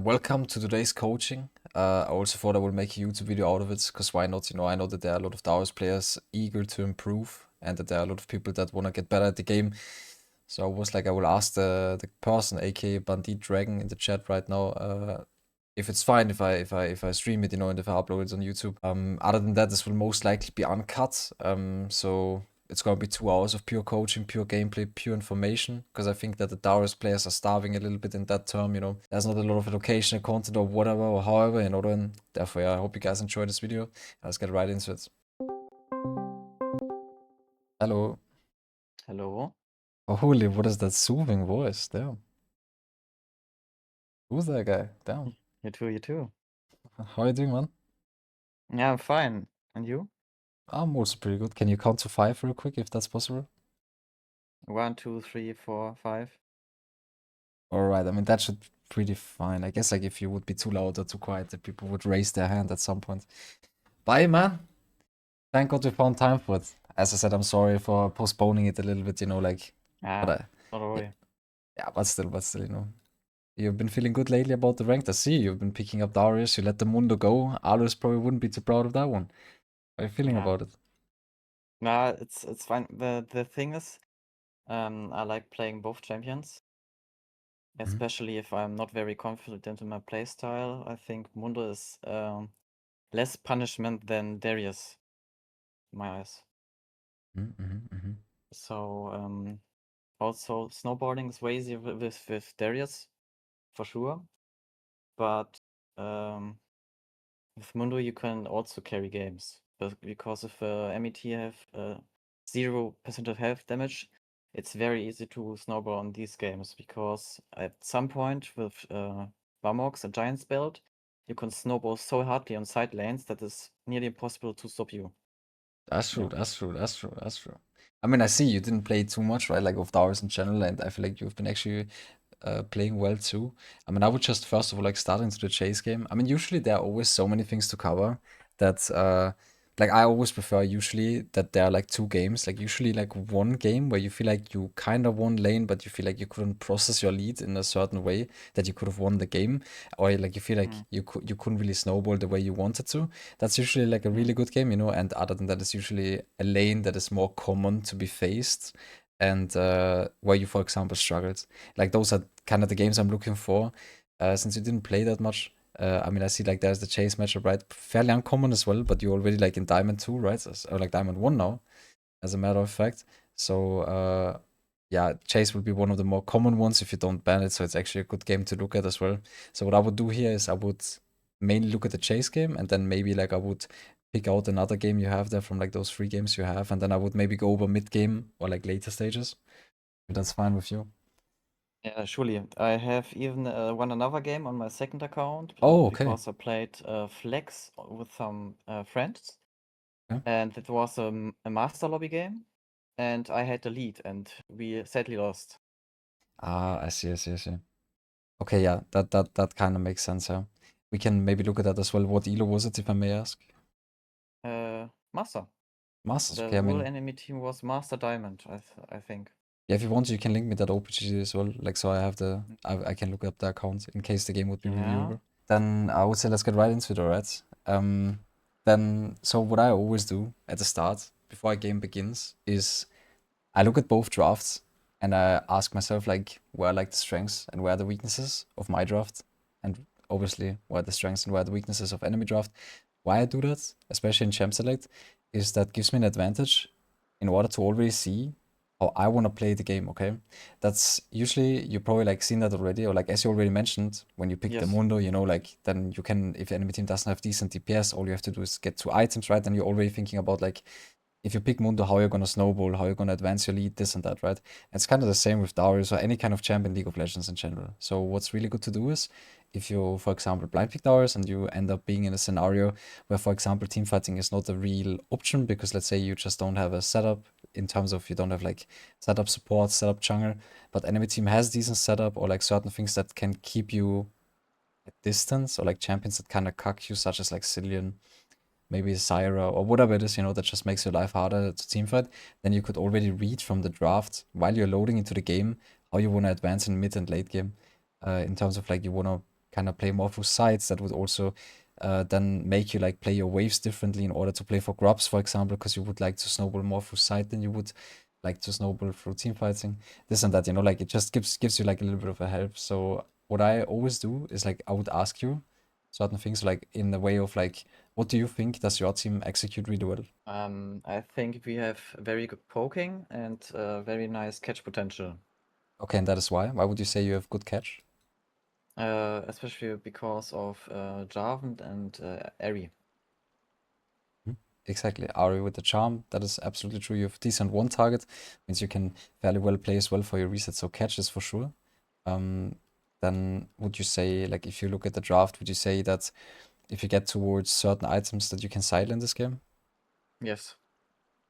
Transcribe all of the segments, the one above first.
Welcome to today's coaching. I also thought I would make a YouTube video out of it, because why not? I know that there are a lot of Darius players eager to improve, and that there are a lot of people that want to get better at the game. So I was like, I will ask the person, aka Bandit Dragon, in the chat right now, if it's fine if I stream it, and if I upload it on YouTube. Other than that, this will most likely be uncut. So it's gonna be 2 hours of pure coaching, pure gameplay, pure information, because I think that the Darius players are starving a little bit in that term. There's not a lot of educational content or whatever or however, and therefore, yeah, I hope you guys enjoy this video. Let's get right into it. Hello. Hello. Oh, holy, what is that soothing voice? Damn. Who's that guy? Damn. You too, you too. How are you doing, man? Yeah, I'm fine. And you? I'm also pretty good. Can you count to 5 real quick, if that's possible? 1, 2, 3, 4, 5. Alright, I mean, that should be pretty fine. I guess, like, if you would be too loud or too quiet, that people would raise their hand at some point. Bye, man. Thank God we found time for it. As I said, I'm sorry for postponing it a little bit, but Ah, don't worry. yeah, but still. You've been feeling good lately about the ranked. I see you've been picking up Darius. You let the Mundo go. Alus probably wouldn't be too proud of that one. How are you feeling Yeah. about it? Nah, it's fine. The thing is, I like playing both champions, especially if I'm not very confident in my playstyle. I think Mundo is less punishment than Darius, in my eyes. So also snowboarding is way easier with Darius, for sure. But with Mundo, you can also carry games, because if MET have 0% of health damage, it's very easy to snowball on these games, because at some point with Varmox, a Giant's Belt, you can snowball so hardly on side lanes that it's nearly impossible to stop you. That's true, Yeah. that's true. I mean, I see you didn't play too much, right? Like, of Darius in general, and I feel like you've been actually playing well too. I mean, I would just first of all like start into the chase game. I mean, usually there are always so many things to cover that like I always prefer usually that there are like two games. Like usually like one game where you feel like you kind of won lane, but you feel like you couldn't process your lead in a certain way that you could have won the game, or like you feel like you couldn't really snowball the way you wanted to. That's usually like a really good game, And other than that, it's usually a lane that is more common to be faced, and where you, for example, struggled. Like those are kind of the games I'm looking for. Since you didn't play that much, I mean, I see like there's the chase matchup, right? Fairly uncommon as well, but you're already like in Diamond 2, right? Or like Diamond 1 now, as a matter of fact. So, yeah, chase will be one of the more common ones if you don't ban it. So it's actually a good game to look at as well. So what I would do here is I would mainly look at the chase game, and then maybe like I would pick out another game you have there from like those 3 games you have, and then I would maybe go over mid game or like later stages. If that's fine with you. Yeah, surely. I have even won another game on my second account, Oh, okay. because I played Flex with some friends, Yeah. and it was a master lobby game, and I had the lead, and we sadly lost. Ah, I see. Okay, yeah, that kind of makes sense, yeah. We can maybe look at that as well. What elo was it, if I may ask? Master. Masters, The okay, I whole mean, enemy team was Master Diamond, I think. yeah, if you want, you can link me that OPG as well. Like, so I can look up the account in case the game would be Yeah. reviewable. Then I would say let's get right into it, alright? So what I always do at the start, before a game begins, is I look at both drafts and I ask myself, like, where are like the strengths and where are the weaknesses of my draft, and obviously where are the strengths and where are the weaknesses of enemy draft. Why I do that, especially in Champ Select, is that gives me an advantage in order to already see how I want to play the game, okay? That's usually, you probably like seen that already, or like as you already mentioned, when you pick the Yes. Mundo, like then you can, if the enemy team doesn't have decent DPS, all you have to do is get 2 items, right? Then you're already thinking about like, if you pick Mundo, how you're gonna snowball, how you're gonna advance your lead, this and that, right? It's kind of the same with Darius or any kind of champ in League of Legends in general. So what's really good to do is, if you, for example, blind pick Darius and you end up being in a scenario where, for example, team fighting is not a real option because let's say you just don't have a setup in terms of you don't have like setup support, setup jungle, but enemy team has decent setup or like certain things that can keep you at distance, or like champions that kind of cuck you, such as like Cillian, maybe Syra or whatever it is, that just makes your life harder to teamfight, then you could already read from the draft while you're loading into the game how you want to advance in mid and late game, in terms of like you want to kind of play more through sides. That would also then make you like play your waves differently in order to play for grubs, for example, because you would like to snowball more through side than you would like to snowball through team fighting. This and that, you know, like it just gives you like a little bit of a help. So what I always do is like I would ask you certain things like in the way of like, what do you think does your team execute really well? I think we have very good poking and very nice catch potential. Okay, and that is why. Why would you say you have good catch? Especially because of Jarvan and Airy. Mhm. Exactly. Ari with the charm, that is absolutely true. You have decent one target, means you can fairly well play as well for your reset, so catch is for sure. Um, then would you say, like, if you look at the draft, would you say that if you get towards certain items that you can sidle in this game? Yes.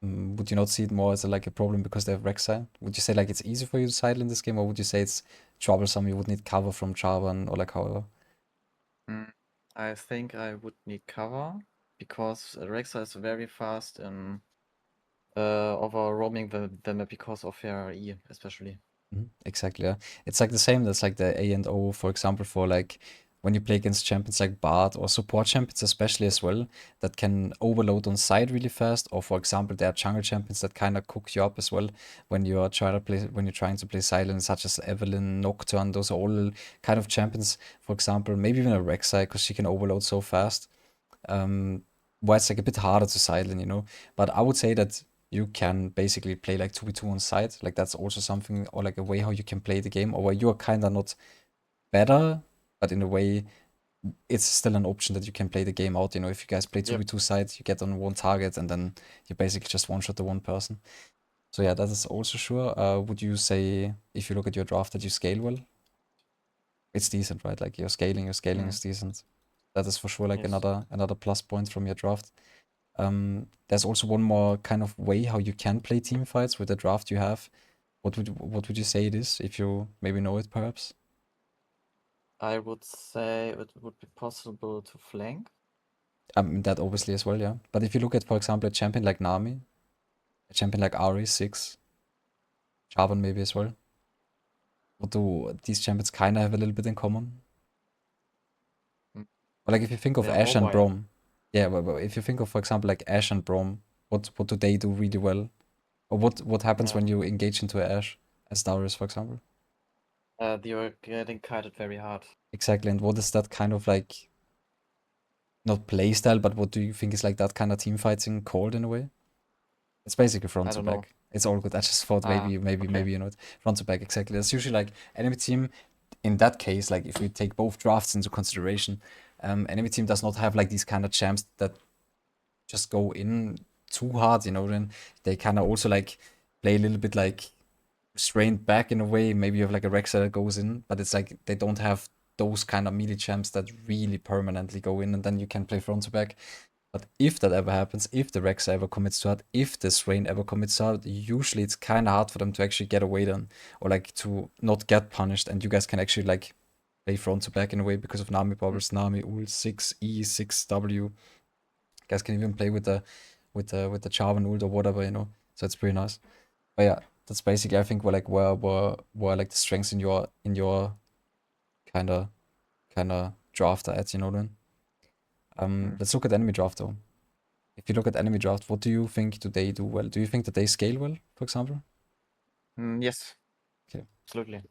Would you not see it more as like a problem because they have Rek'Sai? Would you say like it's easy for you to sidle in this game, or would you say it's troublesome? You would need cover from Jarvan or like however? Mm, I think I would need cover because Rexa is very fast in over roaming the map because of her E especially. Exactly, yeah. It's like the same. That's like the A and O, for example, for like when you play against champions like Bard or support champions, especially as well, that can overload on side really fast. Or for example, there are jungle champions that kind of cook you up as well when you are trying to play silent, such as Evelynn, Nocturne. Those are all kind of champions. For example, maybe even a Rek'Sai because she can overload so fast. Um, where it's like a bit harder to silent, you know. But I would say that you can basically play like 2v2 on side. Like that's also something or like a way how you can play the game, or where you're kind of not better, but in a way it's still an option that you can play the game out. You know, if you guys play Yep. 2v2 side, you get on one target and then you basically just one shot the one person. So yeah, that is also sure. Would you say if you look at your draft that you scale well? It's decent, right? Like your scaling Mm, is decent. That is for sure like yes. another plus point from your draft. There's also one more kind of way how you can play team fights with the draft you have. What would you say it is, if you maybe know it perhaps? I would say it would be possible to flank. That obviously as well, yeah. But if you look at, for example, a champion like Nami, a champion like Ari, Six, Jarvan maybe as well. What do these champions kind of have a little bit in common? Mm, Or like if you think of they're Ashe and mobile. Braum, yeah, but if you think of, for example, like Ashe and Braum, what do they do really well? Or what happens when Yeah. you engage into a Ashe as Darius, for example? You're getting kited very hard. Exactly, and what is that kind of like, not playstyle, but what do you think is like that kind of team fighting called in a way? It's basically front I to don't know. back. It's all good. I just thought Ah, okay. maybe you know it. Front to back, exactly. That's usually like enemy team. In that case, like if we take both drafts into consideration, enemy team does not have like these kind of champs that just go in too hard. You know, then they kind of also like play a little bit like restrained back in a way. Maybe you have like a Rexa that goes in, but it's like they don't have those kind of melee champs that really permanently go in, and then you can play front to back. But if that ever happens, if the Rex ever commits to hard, if the Swain ever commits to hard, usually it's kind of hard for them to actually get away then, or like to not get punished, and you guys can actually like play front to back in a way because of Nami Mm, bubbles, Nami ult 6E, 6W. You guys can even play with the Charvan ult or whatever, you know. So it's pretty nice. But yeah, that's basically I think where like the strengths in your kinda kinda draft are at, you know then. mm. Let's look at enemy draft though. If you look at enemy draft, what do you think do they do well? Do you think that they scale well, for example? Yes, Okay, absolutely.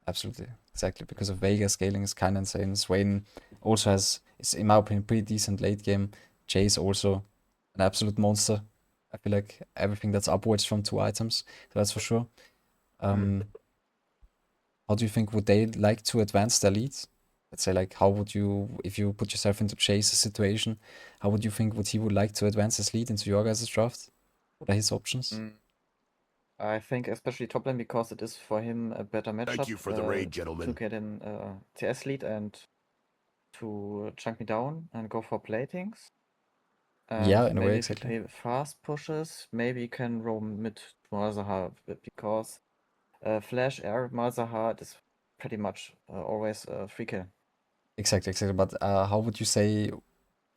absolutely. Exactly. Because of Vega scaling is kind of insane. Swain also is in my opinion, pretty decent late game. Chase also an absolute monster. I feel like everything that's upwards from 2 items, so that's for sure. Mm. Um, how do you think would they like to advance their lead? Let's say like how would you, if you put yourself into Chase's situation, how would you think would he would like to advance his lead into your guys' draft? What are his options? Mm. I think especially top lane because it is for him a better Thank matchup you for the raid, to gentlemen. get in TS lead and to chunk me down and go for platings. And Yeah, in a way, maybe if you exactly. play fast pushes, maybe you can roam mid to Malzahar because Flash Air Malzahar is pretty much always free kill. Exactly, exactly. But how would you say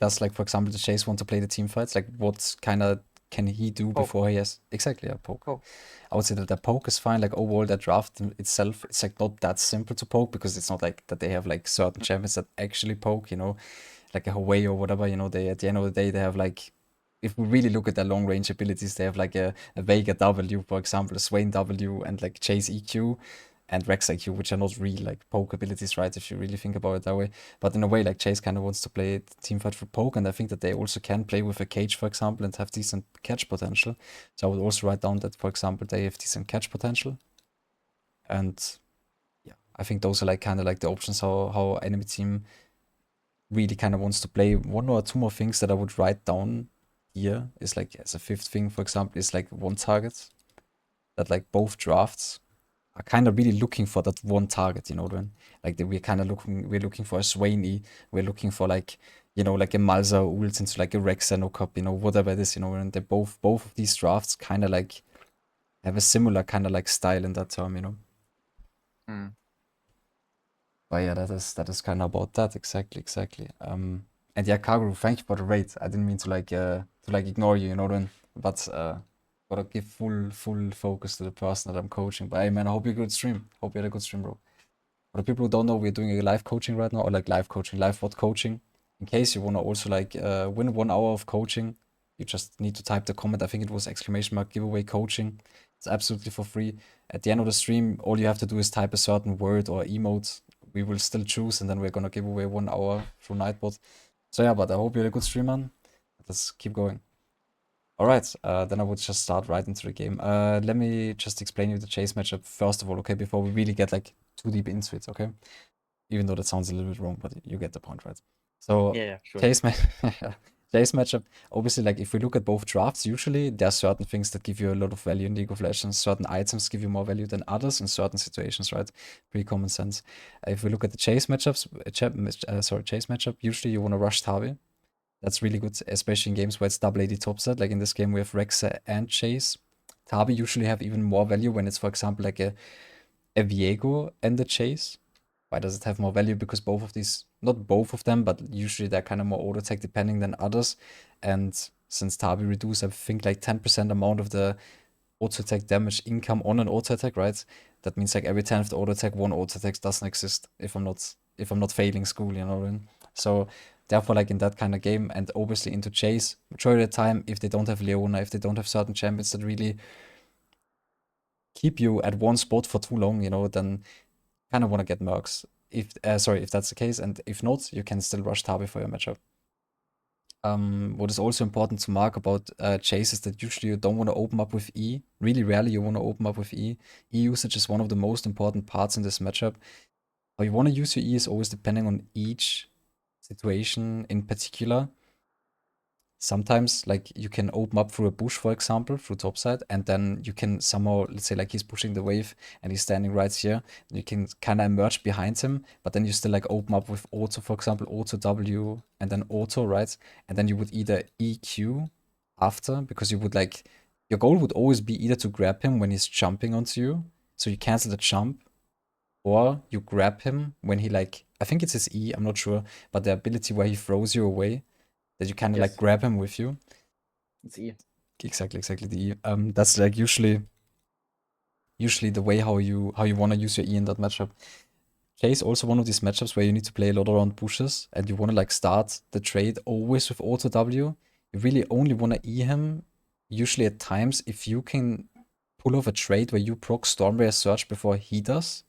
does like for example the Chase want to play the team fights? Like what kind of can he do Poke. before he has exactly a poke? Poke. I would say that the poke is fine. Like overall, that draft itself, it's like not that simple to poke because it's not like that they have like certain champions that actually poke. You know, like a Hawaii or whatever. You know, they at the end of the day they have like. If we really look at their long range abilities, they have like a Vega W, for example, a Swain W, and like Chase EQ and Rex IQ, which are not real like poke abilities, right? If you really think about it that way. But in a way, like Chase kind of wants to play teamfight for poke, and I think that they also can play with a cage, for example, and have decent catch potential. So I would also write down that, for example, they have decent catch potential. And yeah, I think those are like kind of like the options how enemy team really kind of wants to play. One or two more things that I would write down here is like as a fifth thing, for example, is like one target that like both drafts are kind of really looking for that one target, you know, then like we're kind of looking for a Swainy, we're looking for like, you know, like a Malza ults into like a Rex Cup, you know, whatever it is, you know, and they both of these drafts kind of like have a similar kind of like style in that term, you know. But yeah, that is kind of about that, exactly. And yeah, Kaguru, thank you for the rate. I didn't mean to like ignore you, you know, then, but gotta give full focus to the person that I'm coaching. But hey, man, I hope you had a good stream. Hope you had a good stream, bro. For the people who don't know, we're doing a live coaching right now, or like live coaching, live bot coaching. In case you wanna also like win 1 hour of coaching, you just need to type the comment. I think it was exclamation mark giveaway coaching. It's absolutely for free. At the end of the stream, all you have to do is type a certain word or emote. We will still choose, and then we're gonna give away 1 hour through Nightbot. So yeah, but I hope you had a good stream, man. Let's keep going. All right, then I would just start right into the game. Let me just explain you the chase matchup first of all, okay, before we really get like too deep into it, okay? Even though that sounds a little bit wrong, but you get the point, right? So Yeah, sure. chase matchup. Obviously, like if we look at both drafts, usually there are certain things that give you a lot of value in League of Legends. Certain items give you more value than others in certain situations, right? Pretty common sense. If we look at the chase matchups, chase matchup, usually you want to rush Tabi. That's really good, especially in games where it's double AD topset. Like in this game, we have Rexa and Chase. Tabi usually have even more value when it's, for example, like a Viego and the Chase. Why does it have more value? Because both of these, not both of them, but usually they're kind of more auto attack depending than others. And since Tabi reduce, I think like 10% amount of the auto attack damage income on an auto attack, right? That means like every 10th auto attack, one auto attack doesn't exist if I'm not failing school, you know what I mean? So therefore, like in that kind of game, and obviously into chase, majority of the time, if they don't have Leona, if they don't have certain champions that really keep you at one spot for too long, you know, then kind of want to get mercs. If that's the case, and if not, you can still rush Tabi for your matchup. What is also important to mark about chase is that usually you don't want to open up with E. Really rarely you want to open up with E. E usage is one of the most important parts in this matchup. How you want to use your E is always depending on each situation in particular. Sometimes, like, you can open up through a bush, for example, through topside, and then you can somehow, let's say, like, he's pushing the wave and he's standing right here. You can kind of emerge behind him, but then you still, like, open up with auto, for example, auto W, and then auto, right? And then you would either EQ after, because you would, like, your goal would always be either to grab him when he's jumping onto you, so you cancel the jump, or you grab him when he, like, I think it's his E, I'm not sure, but the ability where he throws you away, that you kind of, like, Yes. grab him with you. It's E. Exactly, the E. That's like usually the way how you want to use your E in that matchup. Chase also one of these matchups where you need to play a lot around bushes and you want to like start the trade always with auto W. You really only want to E him usually at times if you can pull off a trade where you proc Stormbear Surge before he does,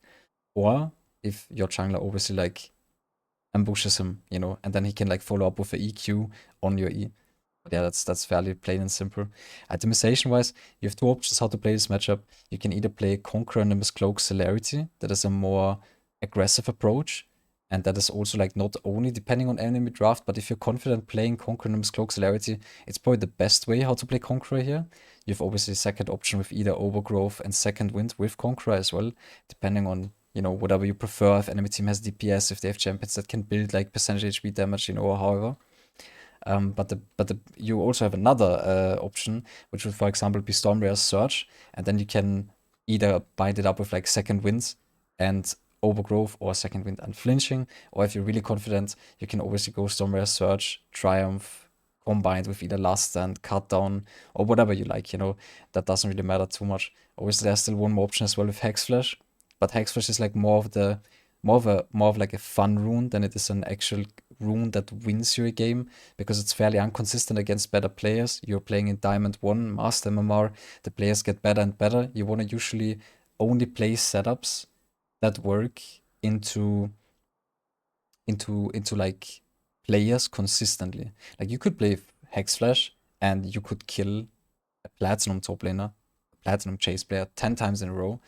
or if your jungler obviously like ambushes him, you know, and then he can like follow up with a EQ on your E. But yeah, that's fairly plain and simple. Itemization wise, you have two options how to play this matchup. You can either play Conqueror Nimbus Cloak Celerity, that is a more aggressive approach, and that is also like not only depending on enemy draft, but if you're confident playing Conqueror Nimbus Cloak Celerity, it's probably the best way how to play Conqueror here. You have obviously a second option with either Overgrowth and Second Wind with Conqueror as well, depending on, you know, whatever you prefer. If enemy team has DPS, if they have champions that can build like percentage HP damage, you know, or however. But you also have another option, which would, for example, be Stormbear's Surge, and then you can either bind it up with like Second Wind and Overgrowth, or Second Wind and Flinching, or if you're really confident, you can obviously go Stormbear's Surge, Triumph, combined with either last stand, cut down, or whatever you like, that doesn't really matter too much. Obviously, there's still one more option as well with Hex Flash, but Hex Flash is like more of like a fun rune than it is an actual rune that wins you a game, because it's fairly inconsistent against better players. You're playing in Diamond 1, Master MMR, the players get better and better. You want to usually only play setups that work into like players consistently. Like you could play Hex Flash and you could kill a Platinum top laner, a Platinum chase player 10 times in a row.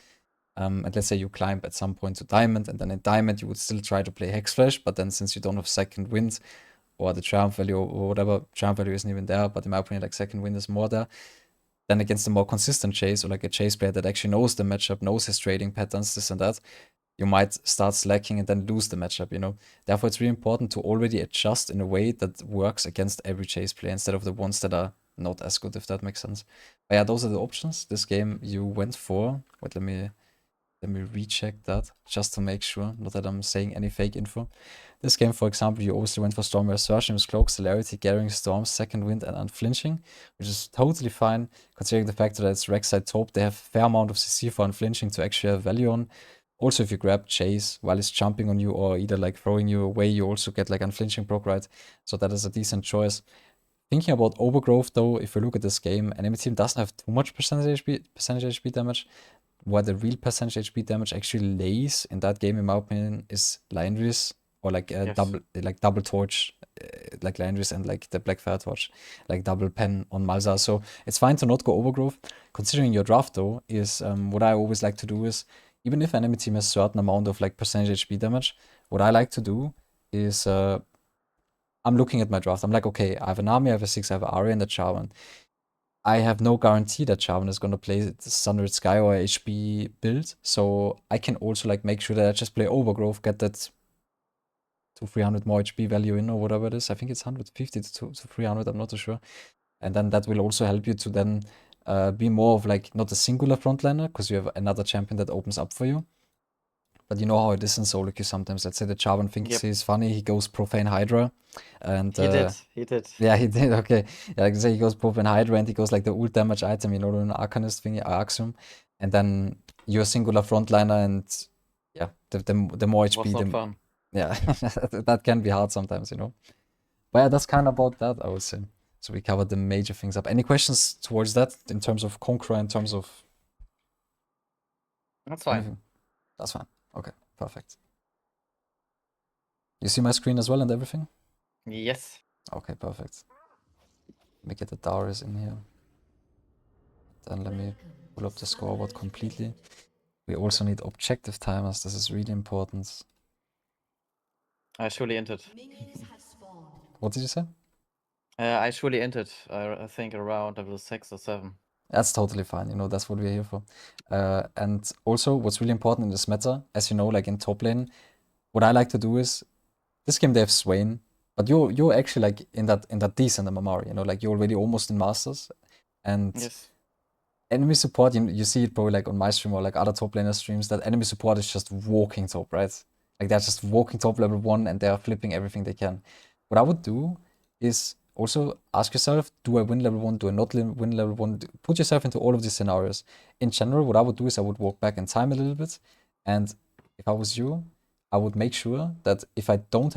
And let's say you climb at some point to Diamond, and then in Diamond you would still try to play Hex Flash, but then since you don't have second wind or the Triumph value or whatever, Triumph value isn't even there, but in my opinion, like second wind is more there. Then against a more consistent chase, or like a chase player that actually knows the matchup, knows his trading patterns, this and that, you might start slacking and then lose the matchup. Therefore, it's really important to already adjust in a way that works against every chase player instead of the ones that are not as good, if that makes sense. But yeah, those are the options. This game you went for. Wait, let me recheck that just to make sure, not that I'm saying any fake info. This game, for example, you obviously went for Storm Resurgence with Cloak, Celerity, Gathering Storm, Second Wind, and Unflinching, which is totally fine considering the fact that it's Rek'Sai top. They have a fair amount of CC for Unflinching to actually have value on. Also, if you grab Chase while it's jumping on you or either like throwing you away, you also get like Unflinching proc, right? So that is a decent choice. Thinking about Overgrowth though, if you look at this game, enemy team doesn't have too much percentage HP damage. Where the real percentage HP damage actually lays in that game, in my opinion, is Lionris or like a double torch, like Lionris and like the Black Fire Torch, like double pen on Malzahar. So it's fine to not go Overgrowth. Considering your draft though, is what I always like to do is, even if enemy team has certain amount of like percentage HP damage, what I like to do is I'm looking at my draft. I'm like, okay, I have an army, I have a 6, I have an Arya and a Jarvan. I have no guarantee that Jarvan is gonna play the Sunlit Sky or HB build, so I can also like make sure that I just play Overgrowth, get that to 300 more HP value in or whatever it is. I think it's 150 to 300, I'm not too sure. And then that will also help you to then be more of like not a singular frontliner, because you have another champion that opens up for you. But you know how it is in solo queue sometimes. Let's say the Jarvan thinks he's funny, he goes Profane Hydra, and he did. Yeah, he did. Okay, yeah, like I say, he goes Profane Hydra, and he goes like the ult damage item, an Arcanist thingy, Axiom, and then you're a singular frontliner, and yeah, the more HP, Was not fun. Yeah, that can be hard sometimes. But yeah, that's kind of about that, I would say. So we covered the major things up. Any questions towards that in terms of Conqueror, in terms of That's fine. anything? That's fine. Okay, perfect. You see my screen as well and everything? Yes. Okay, perfect. Let me get the Darius in here. Then let me pull up the scoreboard completely. We also need objective timers. This is really important. I surely entered. What did you say? I surely entered. I think around level 6 or 7. That's totally fine. That's what we're here for. And also, what's really important in this meta, as you know, like in top lane, what I like to do is, this game they have Swain, but you're actually like in that decent MMR. Like you're already almost in Masters, and Yes. enemy support, you see it probably like on my stream or like other top laner streams, that enemy support is just walking top, right? Like they're just walking top level 1 and they're flipping everything they can. What I would do is also ask yourself, do I win level 1? Do I not win level 1? Put yourself into all of these scenarios. In general, what I would do is I would walk back in time a little bit, and if I was you, I would make sure that if I don't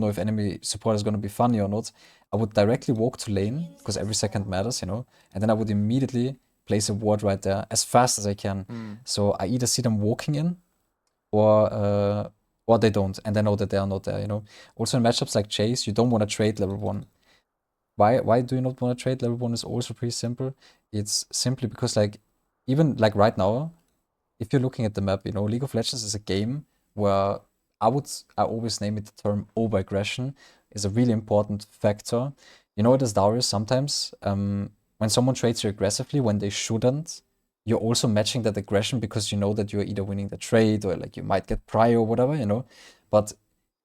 know if enemy support is going to be funny or not, I would directly walk to lane, because every second matters, and then I would immediately place a ward right there as fast as I can. So I either see them walking in, or they don't, and I know that they are not there. Also in matchups like Chase, you don't want to trade level 1. Why do you not want to trade level 1 is also pretty simple. It's simply because like, even like right now, if you're looking at the map, League of Legends is a game where I always name it the term over-aggression is a really important factor. It as Darius sometimes, when someone trades you aggressively when they shouldn't, you're also matching that aggression because you know that you're either winning the trade or like you might get prio or whatever. But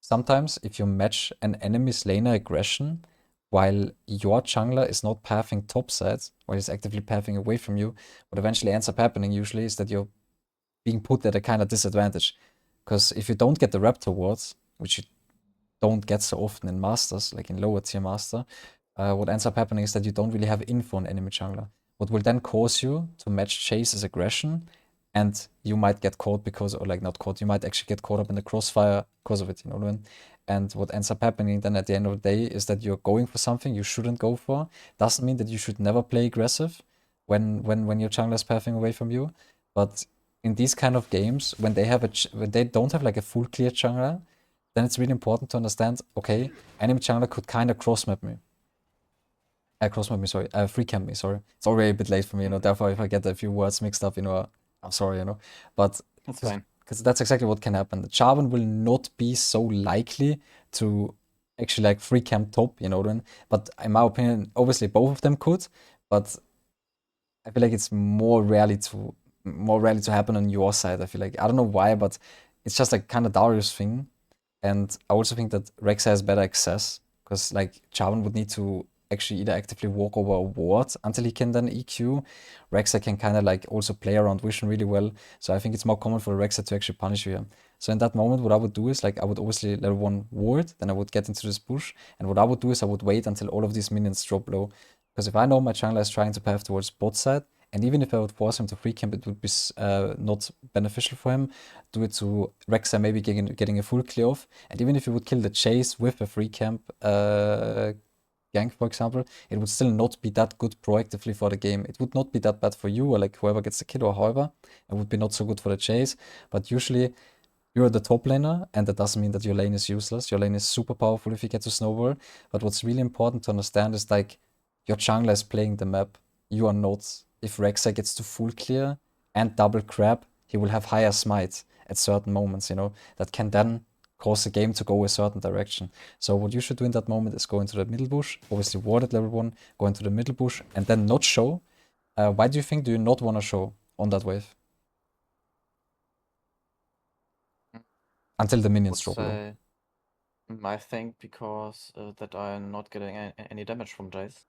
sometimes if you match an enemy's laner aggression while your jungler is not pathing topside, while he's actively pathing away from you, what eventually ends up happening usually is that you're being put at a kind of disadvantage. Because if you don't get the Raptor wards, which you don't get so often in Masters, like in lower tier Master, what ends up happening is that you don't really have info on enemy jungler. What will then cause you to match Chase's aggression, and you might get caught because, or like not caught, you might actually get caught up in the crossfire because of it, you know what I mean? And what ends up happening then at the end of the day is that you're going for something you shouldn't go for. Doesn't mean that you should never play aggressive when your jungler is pathing away from you, but in these kind of games, when they have when they don't have like a full clear jungler, then it's really important to understand, okay, enemy jungler could kind of cross map me. Cross map me, sorry. Free camp me, sorry. It's already a bit late for me, you know. Therefore, if I get a few words mixed up, you know, I'm sorry, you know. But That's fine. because that's exactly what can happen. The Jarvan will not be so likely to actually like free camp top, you know what I mean? But in my opinion, obviously both of them could, but I feel like it's more rarely to happen on your side. I feel like I don't know why, but it's just like kind of Darius thing. And I also think that Rex has better access because like Jarvan would need to actually either actively walk over a ward until he can then EQ. Rexa can kind of like also play around vision really well. So I think it's more common for Rexa to actually punish you here. So in that moment, what I would do is like I would obviously level 1 ward, then I would get into this bush. And what I would do is I would wait until all of these minions drop low. Because if I know my jungler is trying to path towards bot side, and even if I would force him to free camp, it would be not beneficial for him. Do it to Rexa maybe getting a full clear off. And even if you would kill the chase with a free camp gank, for example, it would still not be that good proactively for the game. It would not be that bad for you or like whoever gets the kill or however. It would be not so good for the chase. But usually you're the top laner, and that doesn't mean that your lane is useless. Your lane is super powerful if you get to snowball. But what's really important to understand is like your jungler is playing the map. You are not. If Rexa gets to full clear and double crab, he will have higher smite at certain moments, you know, that can then cause the game to go a certain direction. So what you should do in that moment is go into the middle bush, obviously ward at level 1, go into the middle bush, and then not show. Why do you not want to show on that wave? Until the minions drop low. Say, I think because that I'm not getting any damage from Jace.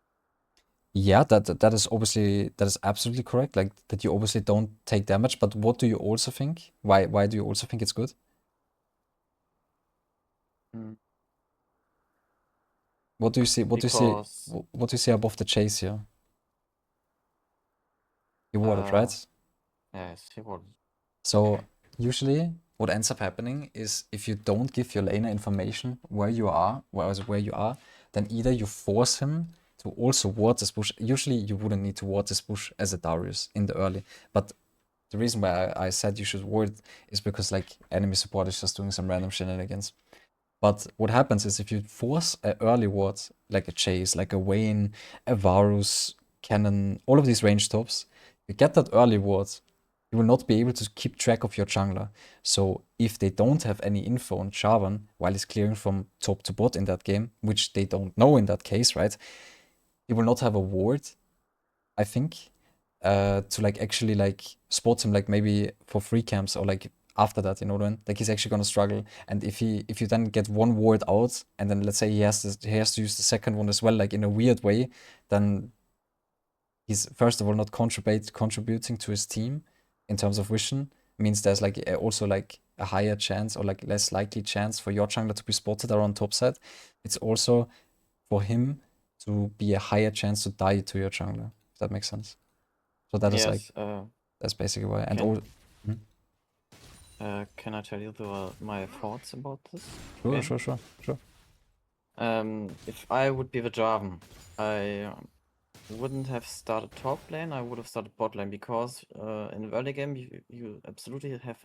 Yeah, that is obviously that is absolutely correct. Like that you obviously don't take damage, but what do you also think? Why do you also think it's good? Mm. What do you see? Because What do you see above the chase here? You warded, right? yes, he would. So usually what ends up happening is if you don't give your laner information where you are, then either you force him to also ward this bush. Usually you wouldn't need to ward this bush as a Darius in the early, but the reason why I said you should ward is because like enemy support is just doing some random shenanigans. But what happens is if you force an early ward, like a Chase, like a Vayne, a Varus, Cannon, all of these range tops, you get that early ward, you will not be able to keep track of your jungler. So if they don't have any info on Jarvan while he's clearing from top to bot in that game, which they don't know in that case, right? He will not have a ward, I think, to like actually like spot him like maybe for free camps or like after that, you know what I mean? Like he's actually gonna struggle. And if you then get one ward out and then let's say he has to use the second one as well, like in a weird way, then he's first of all not contributing to his team in terms of vision. Means there's like also like a higher chance or like less likely chance for your jungler to be spotted around top side. It's also for him to be a higher chance to die to your jungler. If that makes sense. So that is like Yes, that's basically why. And can all. Mhm. can I tell you my thoughts about this Sure, game? sure. If I would be the Jarvan, I wouldn't have started top lane, I would have started bot lane because in the early game you absolutely have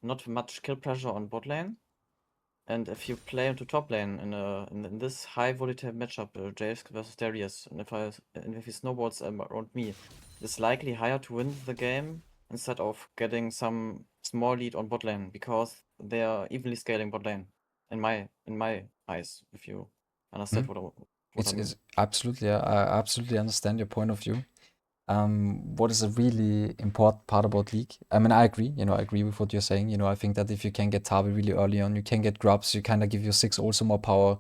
not much kill pressure on bot lane. And if you play into top lane in this high volatile matchup, Jace versus Darius, and if he snowballs around me, it's likely higher to win the game instead of getting some small lead on bot lane because they are evenly scaling bot lane. In my eyes, if you understand Mhm. what I mean. It's absolutely, I absolutely understand your point of view. What is a really important part about League? I mean, I agree. You know, I agree with what you're saying. You know, I think that if you can get Tabi really early on, you can get grubs. You kind of give your six also more power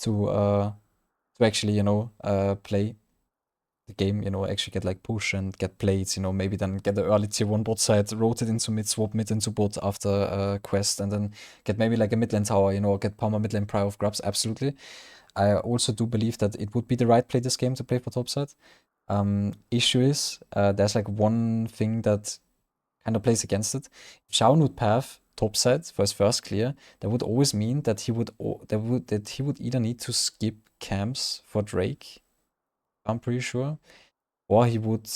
to actually play. the game, you know, actually get like push and get plates, you know, maybe then get the early tier 1 bot side, rotate into mid, swap mid into bot after quest, and then get maybe like a mid lane tower, you know, get Palmer mid lane prior of grubs, absolutely. I also do believe that it would be the right play this game to play for top side. Issue is, there's like one thing that kind of plays against it. If Shaun would path top side for his first clear, that would always mean that he would either need to skip camps for Drake, I'm pretty sure, or he would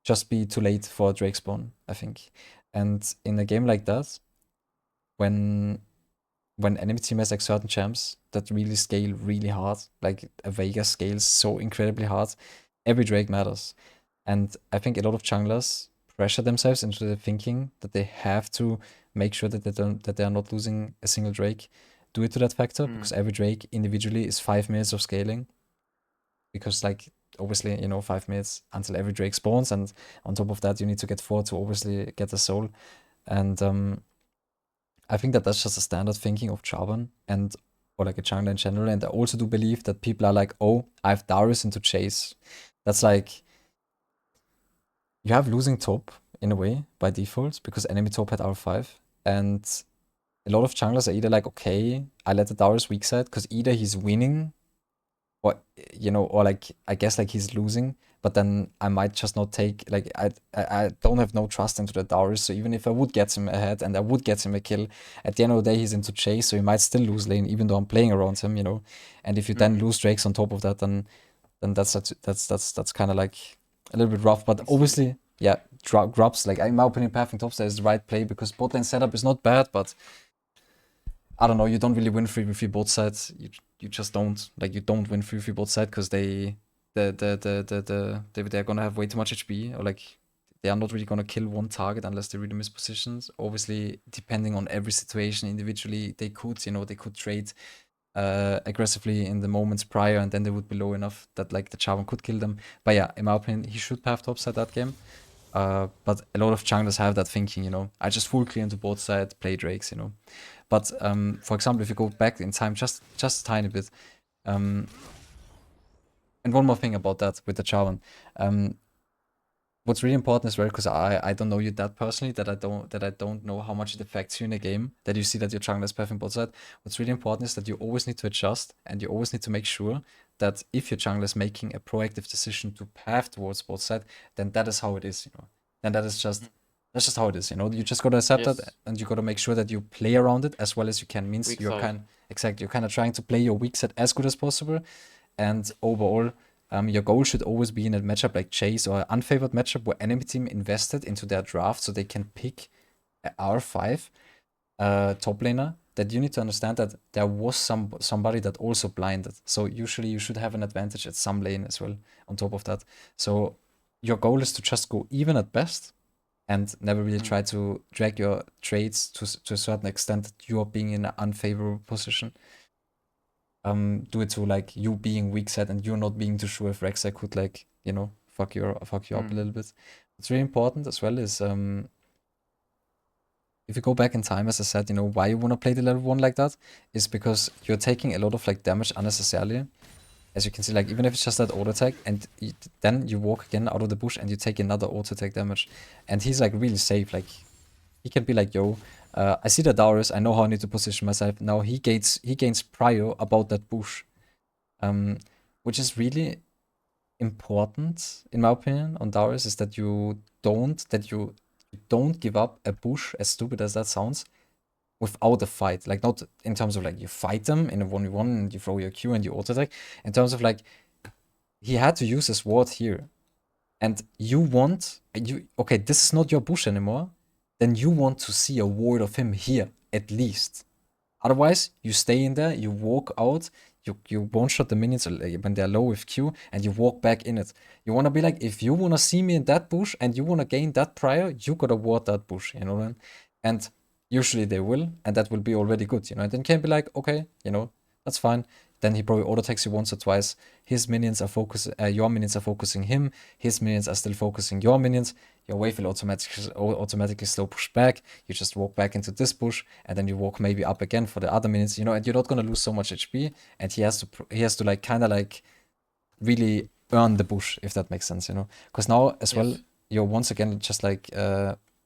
just be too late for Drake spawn, I think. And in a game like that, when enemy team has like certain champs that really scale really hard, like a Veigar scales so incredibly hard, every Drake matters. And I think a lot of junglers pressure themselves into the thinking that they have to make sure that they are not losing a single Drake due to that factor, because every Drake individually is 5 minutes of scaling. Because like obviously, you know, 5 minutes until every Drake spawns, and on top of that you need to get 4 to obviously get a soul. And I think that that's just a standard thinking of Jarvan and or like a jungler in general. And I also do believe that people are like, oh, I have Darius into chase. That's like, you have losing top in a way by default because enemy top had R5. And a lot of junglers are either like, okay, I let the Darius weak side because either he's winning or, you know, or like, I guess like he's losing, but then I might just not take, like, I don't have no trust into the Darius, so even if I would get him ahead and I would get him a kill, at the end of the day, he's into chase, so he might still lose lane, even though I'm playing around him, you know, and if you then lose Drakes on top of that, then that's kind of like a little bit rough, but obviously, yeah, grubs, like, in my opinion, pathing topside is the right play, because bot lane setup is not bad, but I don't know, you don't really win 3v3 both sides. You just don't. Like, you don't win 3v3 both sides because they're gonna have way too much HP, or like they are not really gonna kill one target unless they really miss positions. Obviously, depending on every situation individually, they could trade aggressively in the moments prior, and then they would be low enough that like the Jarvan could kill them. But yeah, in my opinion, he should path topside that game. But a lot of junglers have that thinking, you know. I just full clear into both sides, play Drakes, you know. But for example, if you go back in time just a tiny bit, and one more thing about that with the Jarvan, what's really important as well, because I don't know you that personally, that I don't know how much it affects you in a game, that you see that your jungler is pathing both side. What's really important is that you always need to adjust, and you always need to make sure that if your jungler is making a proactive decision to path towards both side, then that is how it is, you know. Then that's just how it is, you know. You just gotta accept that, and you gotta make sure that you play around it as well as you can. Means Weak you're side. you're kind of trying to play your weak side as good as possible, and overall, your goal should always be in a matchup like Chase or an unfavored matchup where enemy team invested into their draft so they can pick a R5 top laner, that you need to understand that there was somebody that also blinded. So usually you should have an advantage at some lane as well on top of that. So your goal is to just go even at best and never really try to drag your trades to a certain extent that you are being in an unfavorable position. Do it to like you being weak side and you're not being too sure if Rek'Sai could, like, you know, fuck you up a little bit. What's really important as well is if you go back in time, as I said, you know, why you want to play the level 1 like that is because you're taking a lot of like damage unnecessarily. As you can see, like, even if it's just that auto attack, and then you walk again out of the bush and you take another auto attack damage, and he's like really safe. Like, he can be like, yo, I see the Darius, I know how I need to position myself. Now he gains prior about that bush, which is really important in my opinion on Darius, is that you don't give up a bush, as stupid as that sounds, without a fight. Like, not in terms of like you fight them in a 1v1 and you throw your Q and you auto attack. In terms of like, he had to use his ward here, and okay, this is not your bush anymore, then you want to see a ward of him here at least. Otherwise, you stay in there, you walk out, you one-shot the minions when they're low with Q, and you walk back in it. You want to be like, if you want to see me in that bush and you want to gain that prior, you gotta ward that bush, you know what I mean? And usually they will, and that will be already good, you know? And then can be like, okay, you know, that's fine. Then he probably auto-attacks you once or twice. His minions are your minions are focusing him. His minions are still focusing your minions. Your wave will automatically slow push back. You just walk back into this bush, and then you walk maybe up again for the other minions, you know, and you're not gonna lose so much HP. And he has to like kind of like really earn the bush, if that makes sense, you know. Because now as well, Yes. you're once again just like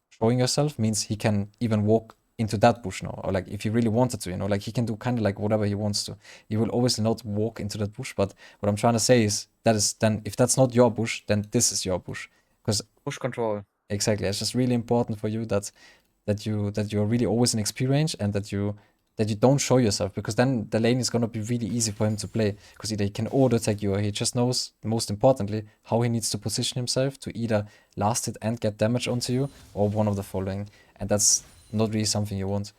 showing yourself means he can even walk into that bush now, or like if he really wanted to, you know, like he can do kind of like whatever he wants to. He will obviously not walk into that bush, but what I'm trying to say is that is then if that's not your bush, then this is your bush. Because Push control. exactly, it's just really important for you that you're really always in XP range and that you don't show yourself, because then the lane is gonna be really easy for him to play, because either he can auto attack you or he just knows, most importantly, how he needs to position himself to either last it and get damage onto you, or one of the following, and that's not really something you want.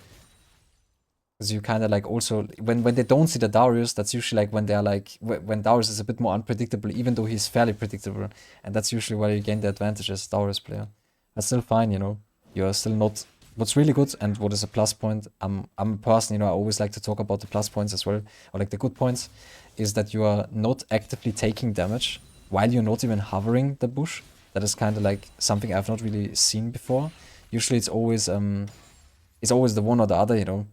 Because you kind of like also when they don't see the Darius, that's usually like when they're like when Darius is a bit more unpredictable, even though he's fairly predictable, and that's usually where you gain the advantage as a Darius player. That's still fine, you know. You're still not. What's really good and what is a plus point. I'm a person, you know. I always like to talk about the plus points as well, or like the good points, is that you are not actively taking damage while you're not even hovering the bush. That is kind of like something I've not really seen before. Usually, it's always the one or the other, you know,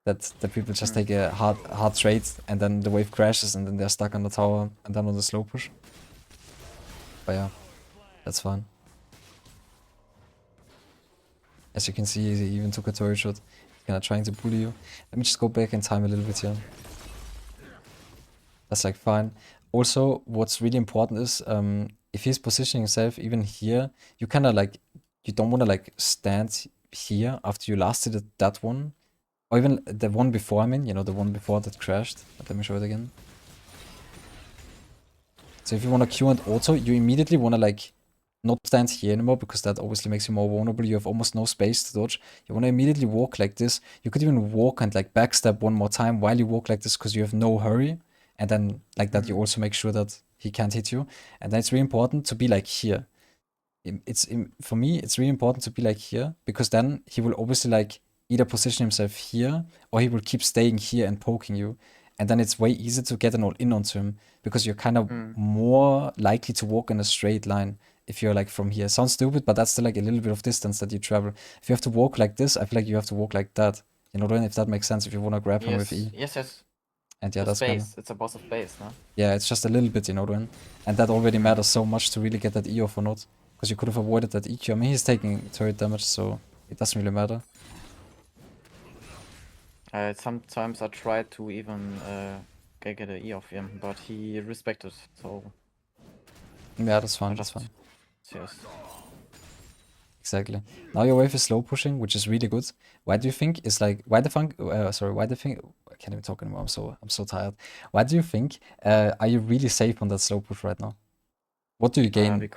that people just take a hard trade and then the wave crashes and then they're stuck on the tower and then on the slow push. But yeah, that's fine. As you can see, he even took a turret shot. He's kinda trying to bully you. Let me just go back in time a little bit here. That's like fine. Also, what's really important is if he's positioning himself even here, you kinda like you don't wanna like stand here after you lasted that one. Or even the one before, I mean, you know, the one before that crashed. Let me show it again. So if you want to Q and auto, you immediately want to like not stand here anymore, because that obviously makes you more vulnerable. You have almost no space to dodge. You want to immediately walk like this. You could even walk and like backstep one more time while you walk like this, because you have no hurry. And then like that, you also make sure that he can't hit you. And then it's really important to be like here. For me, it's really important to be like here, because then he will obviously like either position himself here or he will keep staying here and poking you. And then it's way easier to get an all in onto him, because you're kind of more likely to walk in a straight line if you're like from here. Sounds stupid, but that's still like a little bit of distance that you travel. If you have to walk like this, I feel like you have to walk like that. You know, if that makes sense, if you want to grab him with E. Yes. And yeah, The that's kind of. space. It's a boss of base, no? Yeah, it's just a little bit, you know, and that already matters so much to really get that E off or not. Because you could have avoided that EQ. I mean, he's taking turret damage, so it doesn't really matter. Sometimes I tried to even get an E off him, but he respected, so Yeah, that's I fine, that's just fine. yes. Exactly. Now your wave is slow pushing, which is really good. Why do you think is like, why the funk, why the thing, I can't even talk anymore, I'm so tired. Why do you think, are you really safe on that slow push right now? What do you gain?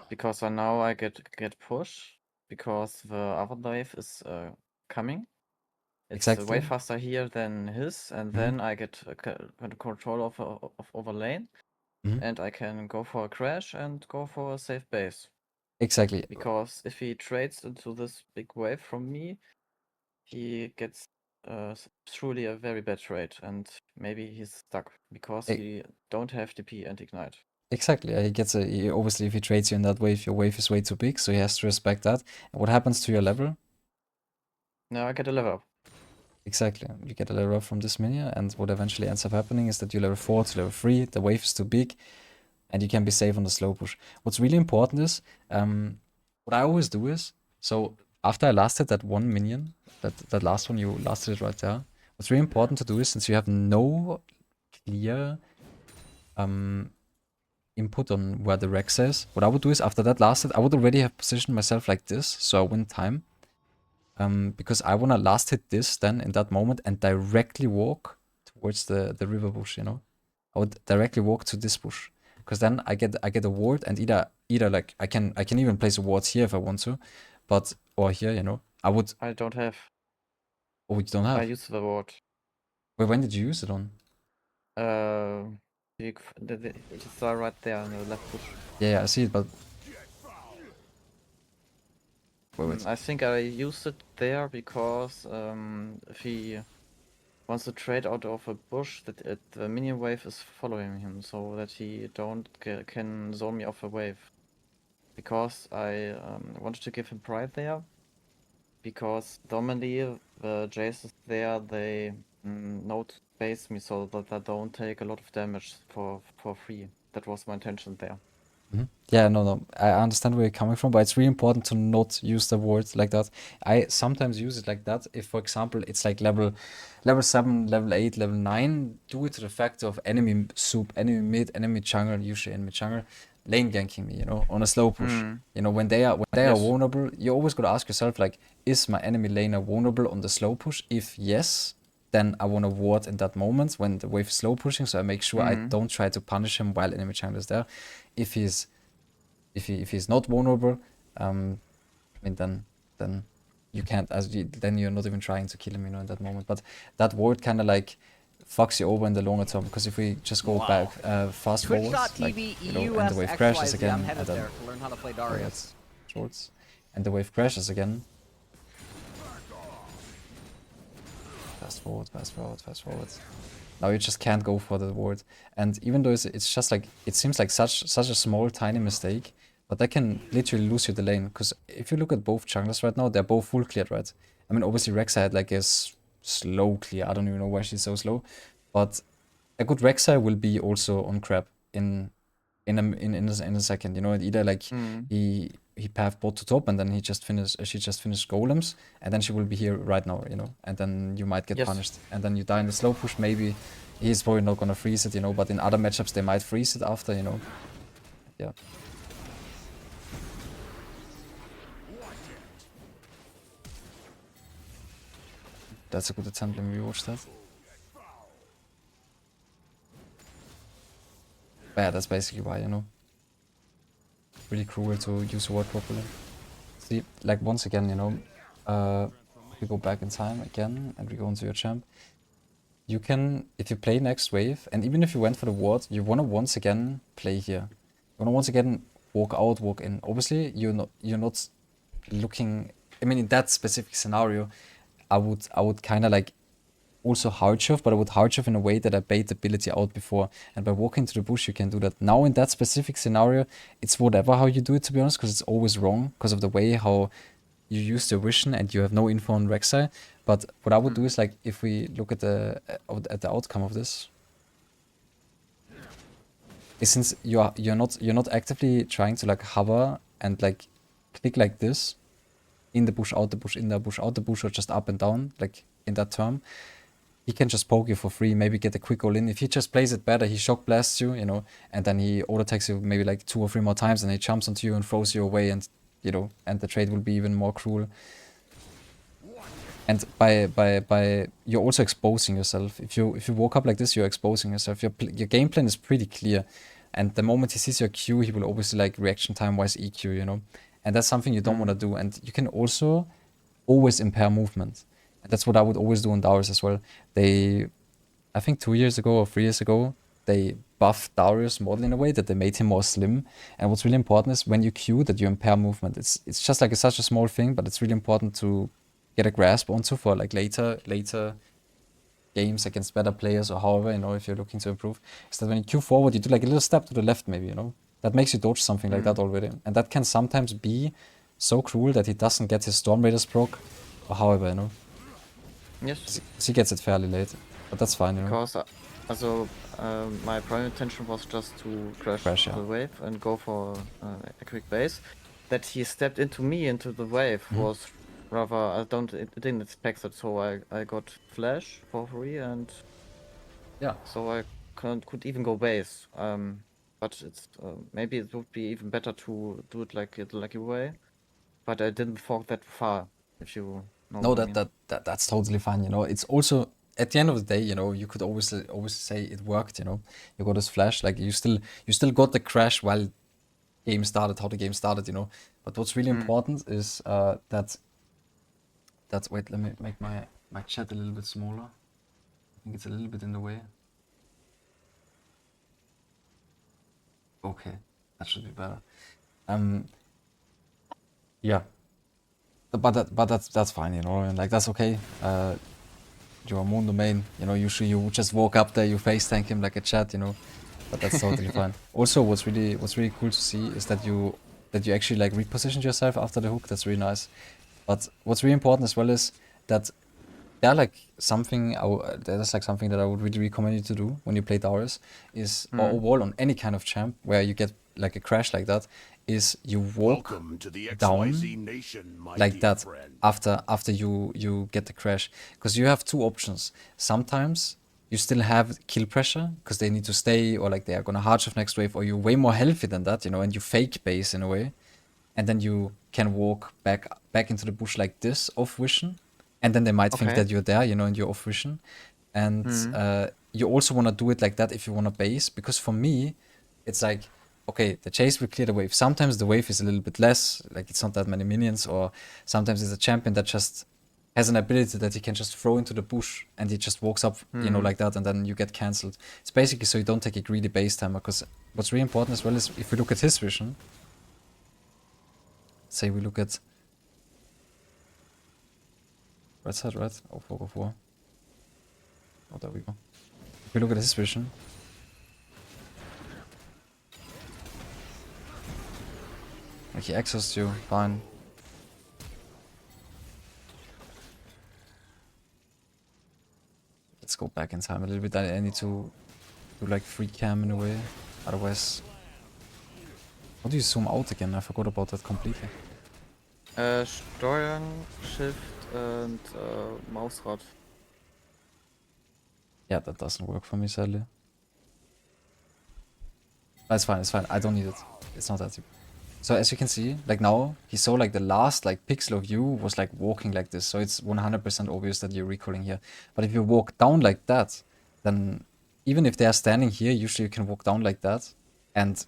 Because now I get push, because the other wave is coming. It's Exactly. way faster here than his, and then I get control of over lane, and I can go for a crash and go for a safe base. Exactly. Because if he trades into this big wave from me, he gets truly a very bad trade, and maybe he's stuck because E- he don't have DP and ignite. Exactly. Obviously, if he trades you in that wave, your wave is way too big, so he has to respect that. And what happens to your level? Now I get a level up. Exactly. You get a level up from this minion, and what eventually ends up happening is that you level 4 to level 3, the wave is too big, and you can be safe on the slow push. What's really important is, what I always do is, so after I lasted that one minion, that last one, you lasted it right there, what's really important to do is, since you have no clear input on where the Rex is, what I would do is, after that lasted, I would already have positioned myself like this, so I win time. Because I wanna last hit this then in that moment and directly walk towards the river bush, you know. I would directly walk to this bush, because then I get a ward, and either like I can even place a ward here if I want to, but or here, you know. I don't have. Oh, you don't I have. use the ward. Wait, when did you use it on? It's right there on the left bush. Yeah, I see it, but wait. I think I used it there because if he wants to trade out of a bush, the minion wave is following him, so that he can zone me off a wave. Because I wanted to give him pride there, because normally the Jaces there, they node base me so that I don't take a lot of damage for free. That was my intention there. Yeah, no, I understand where you're coming from, but it's really important to not use the word like that. I sometimes use it like that. If, for example, it's like level 7, level 8, level 9, do it to the factor of enemy soup, enemy mid, enemy jungle, usually enemy jungle, lane ganking me, on a slow push. When they are Yes. vulnerable, you always gotta ask yourself, like, is my enemy laner vulnerable on the slow push? If yes, then I want to ward in that moment when the wave is slow pushing, so I make sure I don't try to punish him while enemy jungle is there. If he's not vulnerable, I mean then you can't, then you're not even trying to kill him, in that moment. But that ward kind of like fucks you over in the longer term, because if we just go back fast forward, like, and the wave crashes again, and then Darius shorts, and the wave crashes again. Fast forward, fast forward, fast forward. Now you just can't go for the ward. And even though it's just like, it seems like such a small, tiny mistake, but that can literally lose you the lane. Because if you look at both junglers right now, they're both full cleared, right? I mean, obviously Rek'Sai had like a slow clear. I don't even know why she's so slow. But a good Rek'Sai will be also on crab in a second. Either like he pathed bot to top, and then she just finished golems, and then she will be here right now, and then you might get punished, and then you die in the slow push. Maybe he's probably not gonna freeze it, but in other matchups they might freeze it after, yeah. That's a good attempt. Let me rewatch that. But yeah, that's basically why, really cruel to use the word properly. See, like, once again, we go back in time again and we go into your champ. You can, if you play next wave, and even if you went for the ward, you want to once again play here. You want to once again walk out, walk in. Obviously, you're not looking. I mean, in that specific scenario, I would kind of like also hard shove, but I would hard shove in a way that I bait the ability out before. And by walking to the bush, you can do that. Now, in that specific scenario, it's whatever how you do it, to be honest, because it's always wrong because of the way how you use the vision and you have no info on Rek'Sai. But what I would do is, like, if we look at the outcome of this, is since you're not actively trying to like hover and like click like this in the bush, out the bush, in the bush, out the bush, or just up and down, like in that term, he can just poke you for free, maybe get a quick goal in. If he just plays it better, he shock blasts you, and then he auto attacks you maybe like 2 or 3 more times, and he jumps onto you and throws you away, and and the trade will be even more cruel. And by you're also exposing yourself. If you walk up like this, you're exposing yourself. Your game plan is pretty clear, and the moment he sees your Q, he will obviously like reaction time wise EQ, and that's something you don't want to do. And you can also always impair movement. And that's what I would always do on Darius as well. I think 2 years ago or 3 years ago, they buffed Darius model in a way that they made him more slim. And what's really important is when you Q, that you impair movement. It's just like such a small thing, but it's really important to get a grasp onto for like later games against better players, or however, if you're looking to improve. Is that when you Q forward, you do like a little step to the left, maybe, that makes you dodge something like that already. And that can sometimes be so cruel that he doesn't get his Storm Raiders proc, or however, Yes. He gets it fairly late, but that's fine, Because my prime intention was just to crash the wave and go for a quick base. That he stepped into the wave was rather, I didn't expect that, so I got flash for free, and yeah, so I could even go base. But it's maybe it would be even better to do it like the lucky way. But I didn't thought that far, if you know. No, that's totally fine. It's also at the end of the day, you could always say it worked. You got this flash, like you still got the crash while game started, how the game started. But what's really important is that wait, let me make my chat a little bit smaller. I think it's a little bit in the way. Okay, that should be better. Yeah. But that's fine, and like that's okay. You're Moon Domain, usually you just walk up there, you face tank him like a chat, but that's totally fine. Also, what's really cool to see is that you actually like repositioned yourself after the hook. That's really nice. But what's really important as well is that Yeah, like something that's like something that I would really recommend you to do when you play Darius is, or overall on any kind of champ where you get like a crash like that, is you walk Welcome to the down XYZ Nation, my like dear that friend. after you get the crash, because you have two options. Sometimes you still have kill pressure because they need to stay, or like they are gonna hard shift next wave, or you're way more healthy than that, you know, and you fake base in a way, and then you can walk back into the bush like this off vision, and then they might think Okay. that you're there, you know, and you're off vision. And you also want to do it like that if you want to base, because for me it's like, okay, the chase will clear the wave. Sometimes the wave is a little bit less, like it's not that many minions, or sometimes it's a champion that just has an ability that he can just throw into the bush and he just walks up, you know, like that, and then you get cancelled. It's basically so you don't take a greedy base timer, because what's really important as well is if we look at his vision, say we look at right side, right? Oh, 4. Oh, there we go. If we look at his vision, like he exhausts you, fine. Let's go back in time a little bit. I need to do like free cam in a way, otherwise. How do you zoom out again? I forgot about that completely. Steuern, Shift and Mausrad. Yeah, that doesn't work for me, sadly. But it's fine, it's fine. I don't need it. It's not that deep. So as you can see, like now, he saw like the last like pixel of you was like walking like this. So it's 100% obvious that you're recalling here. But if you walk down like that, then even if they are standing here, usually you can walk down like that. And,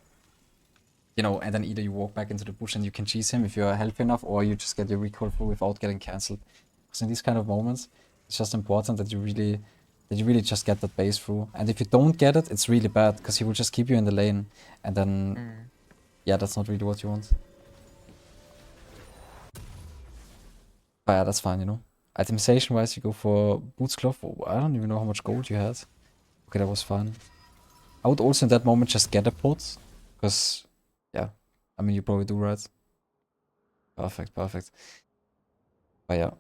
you know, and then either you walk back into the bush and you can cheese him if you're healthy enough, or you just get your recall through without getting cancelled. Because in these kind of moments, it's just important that you really just get that base through. And if you don't get it, it's really bad, because he will just keep you in the lane. And then, yeah, that's not really what you want. But yeah, that's fine, you know. Itemization wise, you go for Boots Cloth. Oh, I don't even know how much gold you had. Okay, that was fine. I would also in that moment just get a pot. Because, yeah, I mean, you probably do, right? Perfect, perfect. But yeah,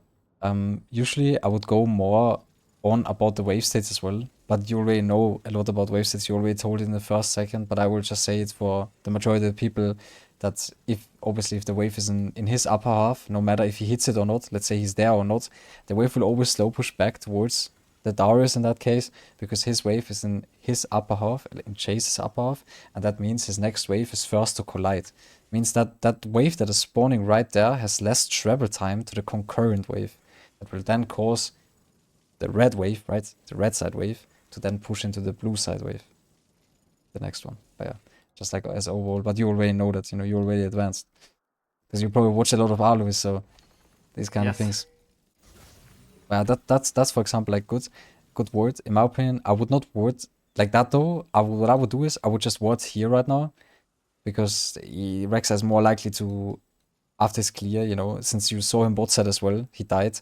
usually I would go more on about the wave states as well. But you already know a lot about wave states. You already told it in the first second. But I will just say it for the majority of the people, that if obviously if the wave is in his upper half, no matter if he hits it or not, let's say he's there or not, the wave will always slow push back towards the Darius in that case, because his wave is in his upper half, in Chase's upper half, and that means his next wave is first to collide. Means that that wave that is spawning right there has less travel time to the concurrent wave, that will then cause the red wave, right, the red side wave, to then push into the blue side wave, the next one. But yeah, just like as overall. But you already know that, you know, you're already advanced, because you probably watch a lot of Alois, so these kind of things. That's for example like good word. In my opinion, I would not word like that though. What I would do is I would just word here right now, because Rexa is more likely to, after it's clear, you know, since you saw him bot side as well, he died.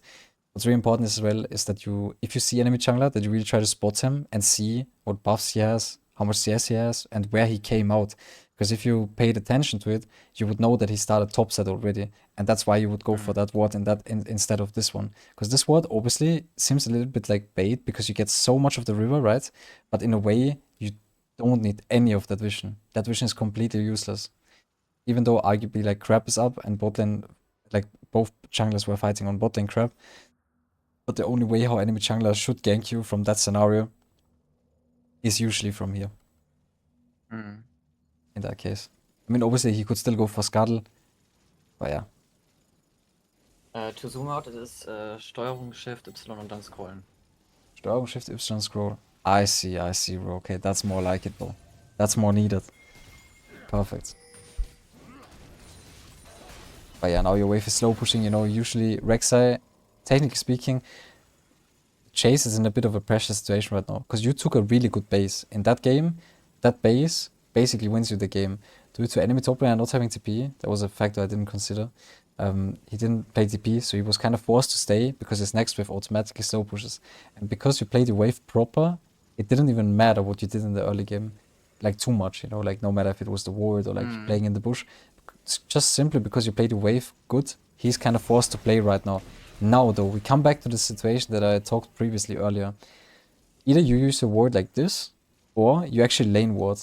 What's really important as well is that you, if you see enemy jungler, that you really try to spot him and see what buffs he has, how much CS he has, and where he came out. Because if you paid attention to it, you would know that he started top side already, and that's why you would go for that ward instead of this one. Because this ward obviously seems a little bit like bait, because you get so much of the river, right? But in a way, you don't need any of that vision. That vision is completely useless. Even though arguably like Crab is up and bot lane, like both junglers were fighting on bot lane Crab. But the only way how enemy jungler should gank you from that scenario is usually from here. In that case. I mean, obviously he could still go for Scuttle. But yeah. To zoom out, it is Steuerung, Shift, Y und dann scrollen. Steuerung, Shift, Y, scroll. I see, bro. Okay, that's more like it, bro. That's more needed. Perfect. But yeah, now your wave is slow pushing, you know, usually Rek'Sai, technically speaking, Chase is in a bit of a pressure situation right now, because you took a really good base. In that game, that base basically wins you the game. Due to enemy top laner not having TP, that was a factor I didn't consider. He didn't play TP, so he was kind of forced to stay, because his next wave automatically slow pushes. And because you played the wave proper, it didn't even matter what you did in the early game, like too much, you know, like no matter if it was the ward or like playing in the bush. It's just simply because you played the wave good, he's kind of forced to play right now. Now though, we come back to the situation that I talked previously earlier. Either you use a ward like this, or you actually lane ward.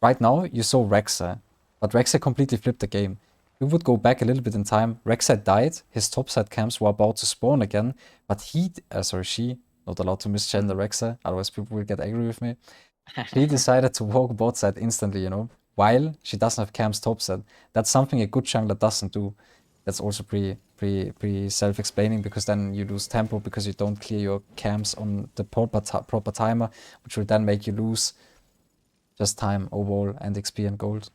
Right now, you saw Rek'Sai, but Rek'Sai completely flipped the game. We would go back a little bit in time. Rek'Sai died, his topside camps were about to spawn again, but she, not allowed to misgender Rek'Sai, otherwise people will get angry with me. She decided to walk bot side instantly, you know, while she doesn't have camps topside. That's something a good jungler doesn't do. That's also pretty self-explaining, because then you lose tempo because you don't clear your camps on the proper timer, which will then make you lose just time overall and XP and gold,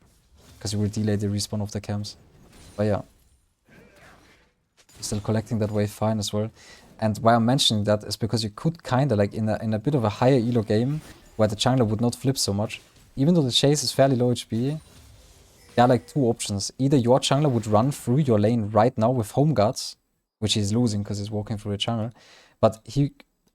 because you will delay the respawn of the camps. But yeah, still collecting that wave fine as well. And why I'm mentioning that is because you could kind of like in a bit of a higher elo game where the jungler would not flip so much, even though the chase is fairly low HP. There are like two options. Either your jungler would run through your lane right now with home guards, which he's losing because he's walking through the jungle. But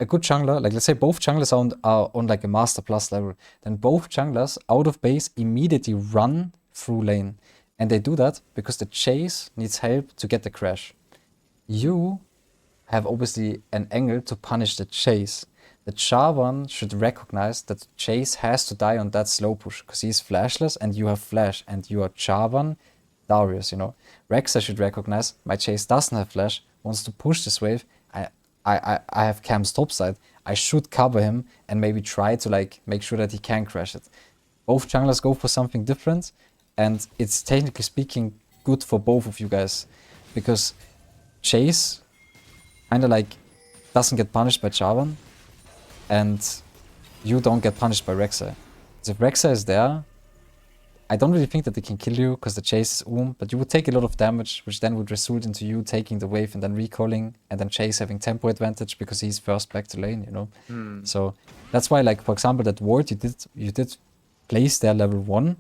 a good jungler, like let's say both junglers are on like a master plus level, then both junglers out of base immediately run through lane. And they do that because the chase needs help to get the crash. You have obviously an angle to punish the chase. The Jarvan should recognize that Chase has to die on that slow push, because he's flashless and you have flash, and you are Jarvan, Darius, you know. Rek'Sai should recognize my Chase doesn't have flash, wants to push this wave. I have Cam's topside. I should cover him and maybe try to like make sure that he can crash it. Both junglers go for something different, and it's technically speaking good for both of you guys, because Chase kind of like doesn't get punished by Jarvan, and you don't get punished by Rek'Sai. So if Rek'Sai is there, I don't really think that they can kill you because the chase is but you would take a lot of damage, which then would result into you taking the wave and then recalling, and then Chase having tempo advantage because he's first back to lane, you know. So that's why, like, for example, that ward you did place there level 1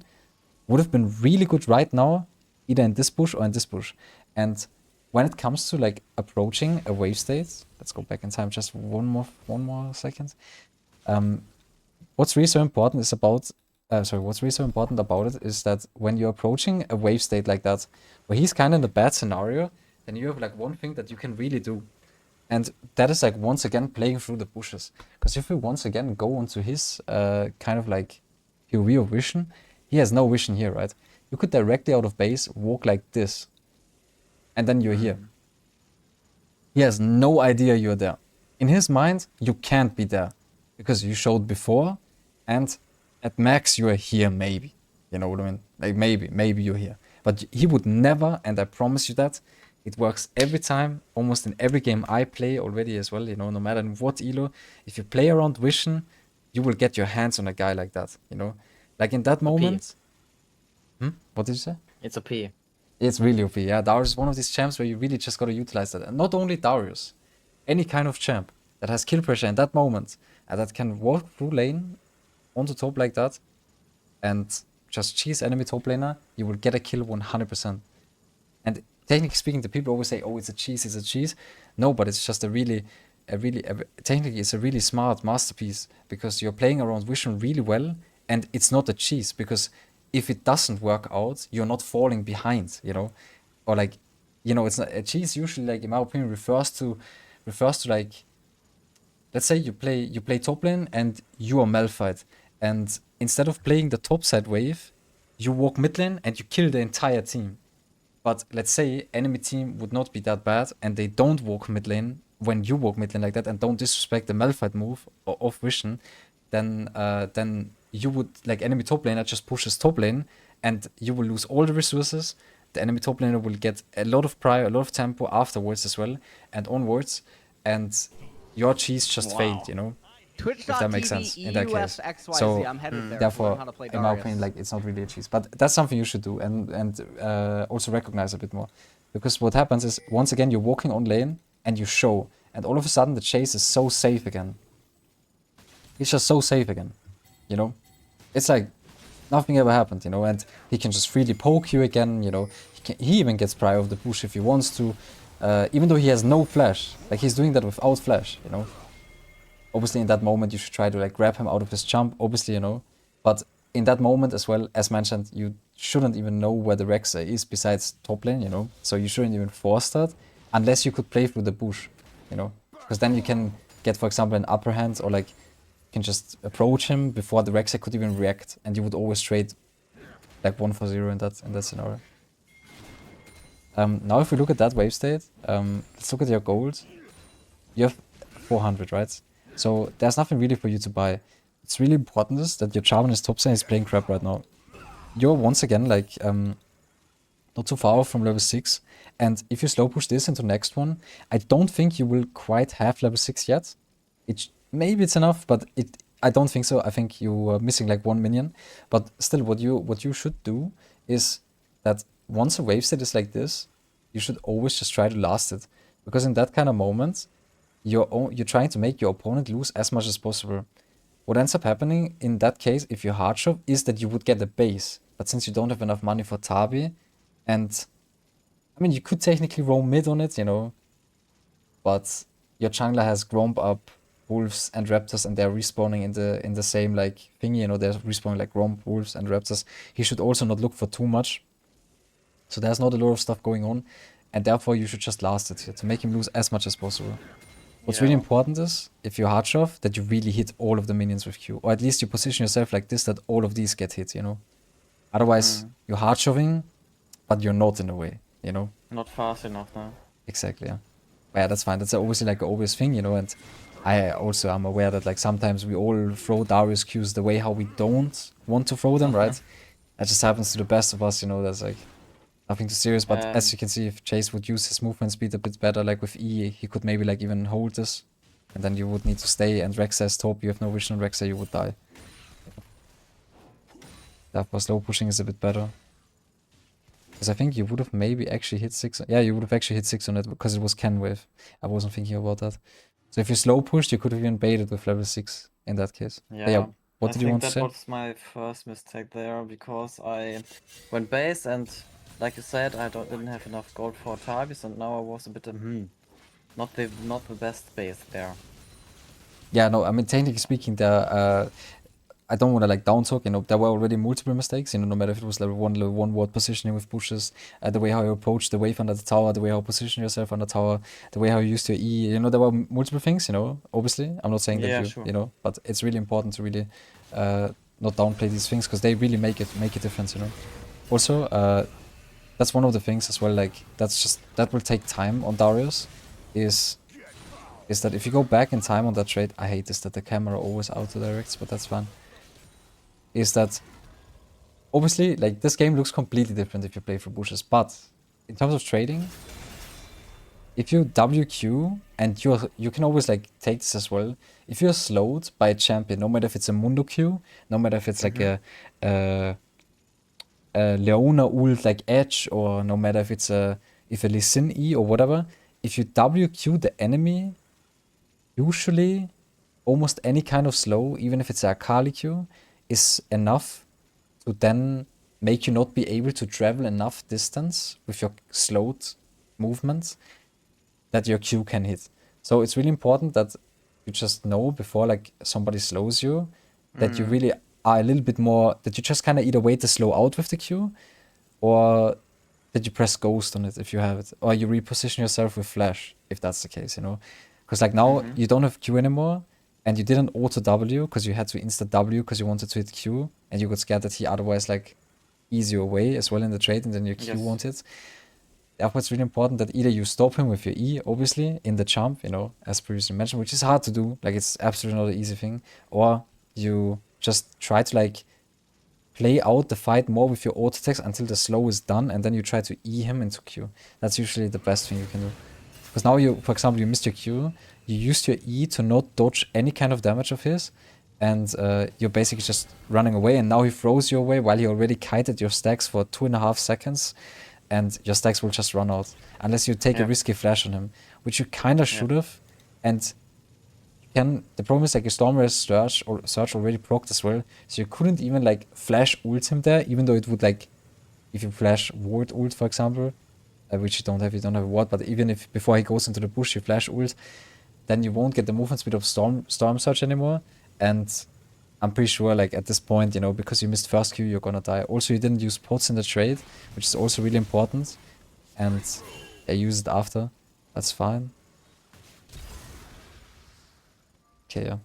would have been really good right now, either in this bush or in this bush. And when it comes to like approaching a wave state, let's go back in time just one more second. What's really so important is about what's really so important about it is that when you're approaching a wave state like that, where he's kind of in a bad scenario, then you have like one thing that you can really do. And that is like once again playing through the bushes. Because if we once again go onto his kind of like POV of vision, he has no vision here, right? You could directly out of base walk like this, and then you're here. He has no idea you're there. In his mind, you can't be there because you showed before, and at max you are here maybe. You know what I mean? Like maybe you're here. But he would never, and I promise you that. It works every time, almost in every game I play already as well, you know, no matter what elo. If you play around vision, you will get your hands on a guy like that, you know? Like in that moment... What did you say? It's OP. It's really OP, yeah. Darius is one of these champs where you really just gotta utilize that. And not only Darius, any kind of champ that has kill pressure in that moment, and that can walk through lane onto top like that, and just cheese enemy top laner, you will get a kill 100%. And technically speaking, the people always say, oh, it's a cheese. No, but it's just technically it's a really smart masterpiece, because you're playing around vision really well, and it's not a cheese, because if it doesn't work out, you're not falling behind, you know? Or like, you know, it's not a cheese usually, like in my opinion, refers to like, let's say you play top lane and you are Malphite, and instead of playing the top side wave, you walk mid lane and you kill the entire team. But let's say enemy team would not be that bad and they don't walk mid lane when you walk mid lane like that, and don't disrespect the Malphite move of vision, then you would, like, enemy top laner just pushes top lane and you will lose all the resources. The enemy top laner will get a lot of prio, a lot of tempo afterwards as well and onwards, and your cheese just failed, you know? If that makes sense in that case. So therefore, in my opinion, like, it's not really a cheese, but that's something you should do, and also recognize a bit more, because what happens is, once again, you're walking on lane and you show, and all of a sudden the chase is so safe again. He's just so safe again, you know? It's like nothing ever happened, you know, and he can just freely poke you again, you know. He even gets prio of the push if he wants to, even though he has no flash. Like, he's doing that without flash, you know. Obviously, in that moment, you should try to, like, grab him out of his jump, obviously, you know. But in that moment as well, as mentioned, you shouldn't even know where the Rek'Sai is besides top lane, you know. So you shouldn't even force that. unless you could play through the bush, you know, because then you can get, for example, an upper hand, or like you can just approach him before the Rexer could even react, and you would always trade like 1-for-0 in that scenario. Now if we look at that wave state, let's look at your gold. You have 400, right? So there's nothing really for you to buy. It's really important is that your Charmin is top side is playing crap right now. You're once again like not too far off from level 6, and if you slow push this into the next one, I don't think you will quite have level 6 yet. Maybe it's enough, but I don't think so. I think you are missing like 1 minion. But still, what you should do is that once a wave state is like this, you should always just try to last it, because in that kind of moment, you're trying to make your opponent lose as much as possible. What ends up happening in that case, if you hard shove, is that you would get a base. But since you don't have enough money for Tabi, and I mean, you could technically roam mid on it, you know, but your jungler has grown up wolves and raptors, and they're respawning in the same like thingy, you know, they're respawning like Gromp, wolves, and raptors. He should also not look for too much. So there's not a lot of stuff going on, and therefore you should just last it here to make him lose as much as possible. What's really important is, if you hard shove, that you really hit all of the minions with Q. Or at least you position yourself like this, that all of these get hit, you know? Otherwise, you're hard shoving, but you're not in a way, you know? Not fast enough, no? Exactly, yeah. But yeah, that's fine. That's obviously like an obvious thing, you know? And I also am aware that like sometimes we all throw Darius Qs the way how we don't want to throw them, right? That just happens to the best of us, you know? That's like nothing too serious, but as you can see, if Chase would use his movement speed a bit better, like with E, he could maybe like even hold this, and then you would need to stay, and Rex says top, you have no vision on Rexer, you would die. Therefore slow pushing is a bit better. Because I think you would have maybe actually hit 6, yeah, you would have actually hit 6 on it, because it was Ken wave. I wasn't thinking about that. So if you slow pushed, you could have even baited with level 6 in that case. Yeah. What did you want to say? I think that was my first mistake there, because I went base, and like you said, I didn't have enough gold for Tarvis, and now I was a bit not the best base there. Yeah, no, I mean, technically speaking, I don't want to like down talk, you know, there were already multiple mistakes, you know, no matter if it was level 1 ward positioning with pushes, the way how you approach the wave under the tower, the way how you position yourself on the tower, the way how you used your E, you know, there were multiple things, you know, obviously. I'm not saying that you know, but it's really important to really not downplay these things, because they really make a difference, you know. Also, that's one of the things as well, like, that will take time on Darius, is that if you go back in time on that trade, I hate this, that the camera always auto-directs, but that's fine. Is that obviously like this game looks completely different if you play through bushes, but in terms of trading, if you WQ, and you can always like take this as well, if you're slowed by a champion, no matter if it's a Mundo Q, no matter if it's like a Leona ult like Edge, or no matter if it's a Lee Sin E or whatever, if you WQ the enemy, usually almost any kind of slow, even if it's a Akali Q, is enough to then make you not be able to travel enough distance with your slowed movements that your Q can hit. So it's really important that you just know before like somebody slows you, that you really are a little bit more, that you just kind of either wait to slow out with the Q, or that you press ghost on it if you have it, or you reposition yourself with flash if that's the case, you know. Because like now you don't have Q anymore, and you didn't auto W because you had to insta W because you wanted to hit Q, and you got scared that he otherwise like ease you away as well in the trade, and then your Q won't hit. Therefore, it's really important that either you stop him with your E, obviously, in the jump, you know, as previously mentioned, which is hard to do, like it's absolutely not an easy thing, or you just try to like play out the fight more with your auto attacks until the slow is done, and then you try to E him into Q. That's usually the best thing you can do. Because now you, for example, you missed your Q, you used your E to not dodge any kind of damage of his, and you're basically just running away, and now he throws you away while he already kited your stacks for 2.5 seconds, and your stacks will just run out. Unless you take a risky flash on him, which you kind of should have, and the problem is like your Stormware Surge already procced as well, so you couldn't even like flash ult him there, even though it would like, if you flash ward ult for example, which you don't have a ward, but even if before he goes into the bush you flash ult, then you won't get the movement speed of Storm Surge anymore, and I'm pretty sure like at this point, you know, because you missed first Q, you're gonna die. Also, you didn't use pots in the trade, which is also really important, and I use it after. That's fine. Okay, yeah.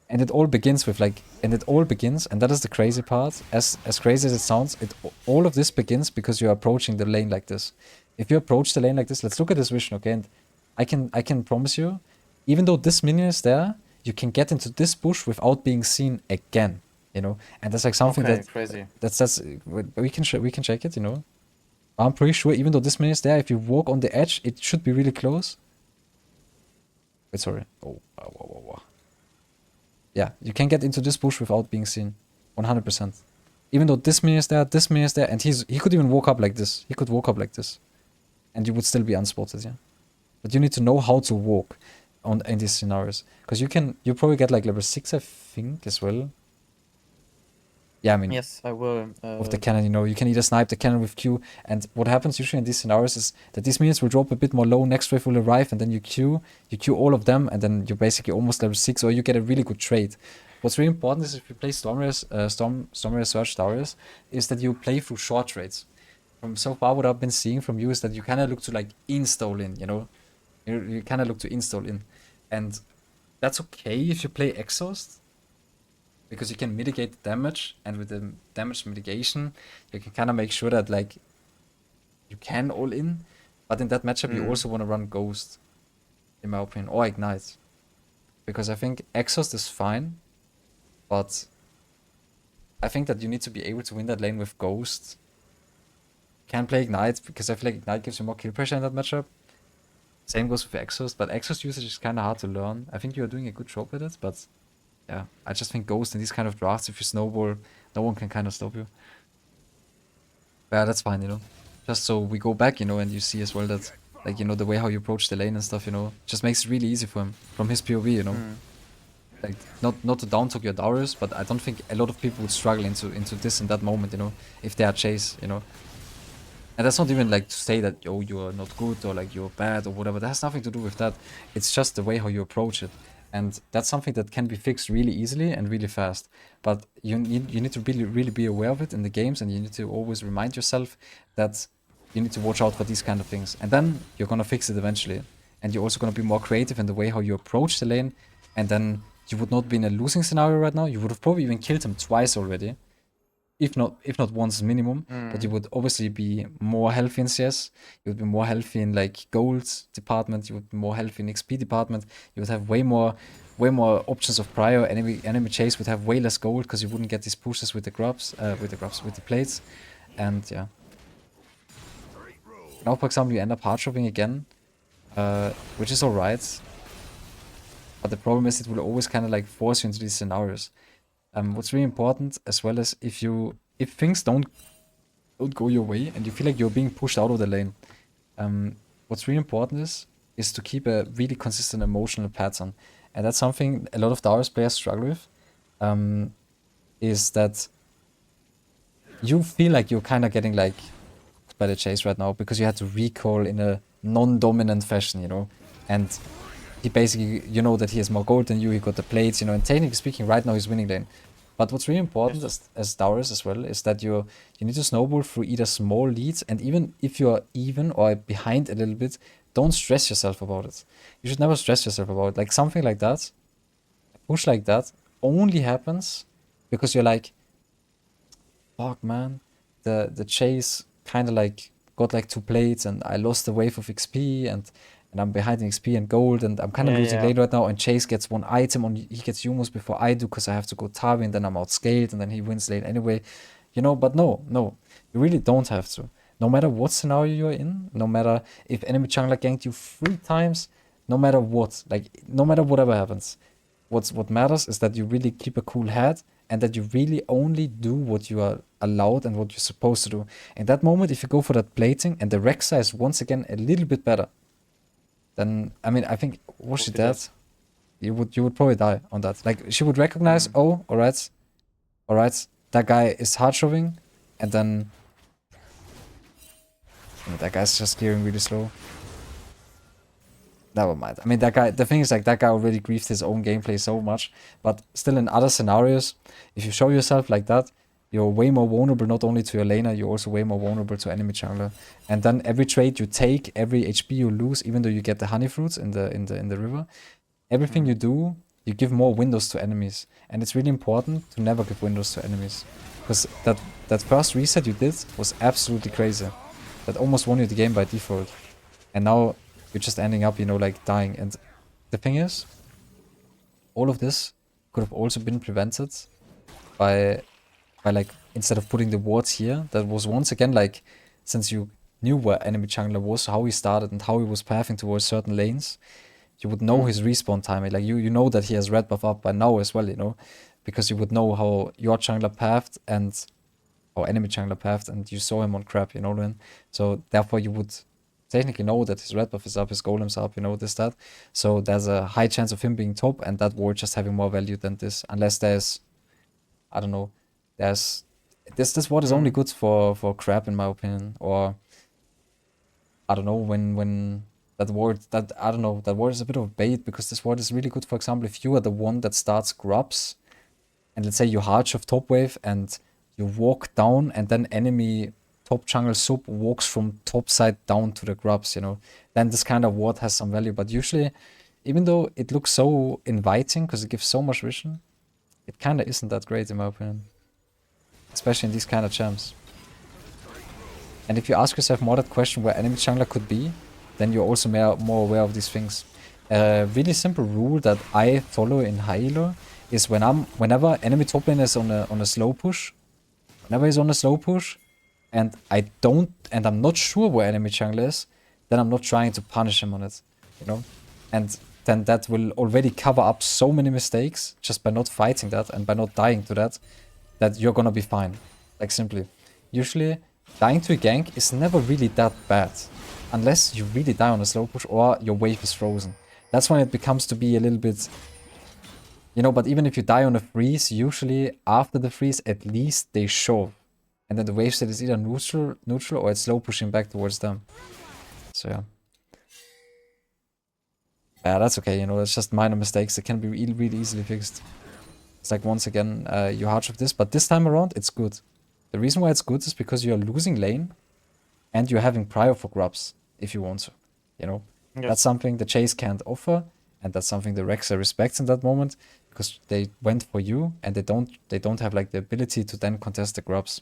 And it all begins with like, and that is the crazy part. As crazy as it sounds, all of this begins because you're approaching the lane like this. If you approach the lane like this, let's look at this vision, okay? And I can promise you, even though this minion is there, you can get into this bush without being seen again, you know. And that's like something Okay, that crazy. that's we can check it, you know. I'm pretty sure even though this minion is there, if you walk on the edge, it should be really close. Wait, sorry. Oh, wow. Yeah, you can get into this bush without being seen. 100%. Even though this minion is there, and he could even walk up like this. He could walk up like this. And you would still be unspotted, yeah. But you need to know how to walk in these scenarios. Because you probably get like level 6, I think, as well. Yeah, I mean, Yes, I will. with the cannon, you know, you can either snipe the cannon with Q, and what happens usually in these scenarios is that these minions will drop a bit more low, next wave will arrive, and then you Q all of them, and then you're basically almost level 6, or you get a really good trade. What's really important is if you play Stormraider Search Darius, is that you play through short trades. From so far, what I've been seeing from you is that you kind of look to like install in, you know? You kind of look to install in. And that's okay if you play Exhaust, because you can mitigate the damage, and with the damage mitigation, you can kind of make sure that like you can all in, but in that matchup you also want to run Ghost, in my opinion, or Ignite, because I think Exhaust is fine, but I think that you need to be able to win that lane with Ghost. Can't play Ignite because I feel like Ignite gives you more kill pressure in that matchup. Same goes with Exhaust, but Exhaust usage is kind of hard to learn. I think you are doing a good job with it, but yeah, I just think Ghost in these kind of drafts, if you snowball, no one can kind of stop you. Yeah, that's fine, you know. Just so we go back, you know, and you see as well that, like, you know, the way how you approach the lane and stuff, you know, just makes it really easy for him, from his POV, you know. Like, not to down talk your Darius, but I don't think a lot of people would struggle into this in that moment, you know, if they are Chase, you know. And that's not even like to say that, yo, you're not good or like you're bad or whatever. That has nothing to do with that. It's just the way how you approach it. And that's something that can be fixed really easily and really fast. But you need to really be aware of it in the games, and you need to always remind yourself that you need to watch out for these kind of things. And then you're gonna fix it eventually. And you're also gonna be more creative in the way how you approach the lane. And then you would not be in a losing scenario right now. You would have probably even killed him twice already. If not once minimum, but you would obviously be more healthy in CS, you would be more healthy in like gold department, you would be more healthy in XP department, you would have way more options of prior. Enemy chase would have way less gold because you wouldn't get these pushes with the with the plates. And yeah. Now for example you end up hard shopping again, which is alright. But the problem is it will always kind of like force you into these scenarios. What's really important as well is if things don't go your way and you feel like you're being pushed out of the lane, what's really important is to keep a really consistent emotional pattern. And that's something a lot of Darius players struggle with, is that you feel like you're kind of getting like by the chase right now because you had to recall in a non-dominant fashion, you know, and he basically, you know that he has more gold than you, he got the plates, you know, and technically speaking, right now he's winning lane. But what's really important as Darius as well is that you need to snowball through either small leads, and even if you're even or behind a little bit, don't stress yourself about it. You should never stress yourself about it. Like something like that, a push like that, only happens because you're like, fuck man, the chase kind of like got like 2 plates and I lost the wave of XP and I'm behind in XP and gold, and I'm kind of losing lane right now, and Chase gets 1 item, and he gets Humos before I do, because I have to go Tavi, and then I'm outscaled, and then he wins lane anyway. You know, but no, you really don't have to. No matter what scenario you're in, no matter if enemy jungler ganked you 3 times, no matter what, like, no matter whatever happens, what matters is that you really keep a cool head, and that you really only do what you are allowed and what you're supposed to do. In that moment, if you go for that plating, and the Rexa is once again a little bit better, then I mean I think was she dead? You would probably die on that. Like she would recognize, oh, alright, that guy is hard shoving, and then that guy's just clearing really slow. Never mind. I mean that guy, the thing is like that guy already griefed his own gameplay so much, but still in other scenarios, if you show yourself like that, you're way more vulnerable not only to your laner, you're also way more vulnerable to enemy jungler. And then every trade you take, every HP you lose, even though you get the honey fruits in the river, everything you do, you give more windows to enemies. And it's really important to never give windows to enemies. Because that first reset you did was absolutely crazy. That almost won you the game by default. And now you're just ending up, you know, like dying. And the thing is, all of this could have also been prevented by like, instead of putting the wards here, that was once again like, since you knew where enemy jungler was, how he started and how he was pathing towards certain lanes, you would know his respawn timing. Like you know that he has red buff up by now as well, you know, because you would know how your jungler pathed and how enemy jungler pathed, and you saw him on crap, you know what I mean? So therefore you would technically know that his red buff is up, his golem's up, you know, this, that. So there's a high chance of him being top and that ward just having more value than this, unless there's, I don't know, there's this ward is only good for crap in my opinion, or I don't know, when that ward, that I don't know, that ward is a bit of a bait, because this ward is really good, for example, if you are the one that starts grubs and let's say you hard shove top wave and you walk down and then enemy top jungle sub walks from top side down to the grubs, you know, then this kind of ward has some value. But usually, even though it looks so inviting because it gives so much vision, it kind of isn't that great in my opinion, especially in these kind of champs. And if you ask yourself more that question where enemy jungler could be, then you're also more aware of these things. A really simple rule that I follow in high elo is whenever enemy top lane is on a slow push, whenever he's on a slow push, and I'm not sure where enemy jungler is, then I'm not trying to punish him on it, you know? And then that will already cover up so many mistakes just by not fighting that and by not dying to that, that you're gonna be fine. Like simply. Usually, dying to a gank is never really that bad. Unless you really die on a slow push or your wave is frozen. That's when it becomes to be a little bit, you know, but even if you die on a freeze, usually after the freeze, at least they shove. And then the wave state is either neutral or it's slow pushing back towards them. So yeah. Yeah, that's okay, you know, it's just minor mistakes that can be really easily fixed. It's like, once again, you hard shove this, but this time around, it's good. The reason why it's good is because you're losing lane and you're having prio for grubs, if you want to, you know? Yes. That's something the Chase can't offer, and that's something the LxVer respects in that moment, because they went for you, and they don't have like the ability to then contest the grubs,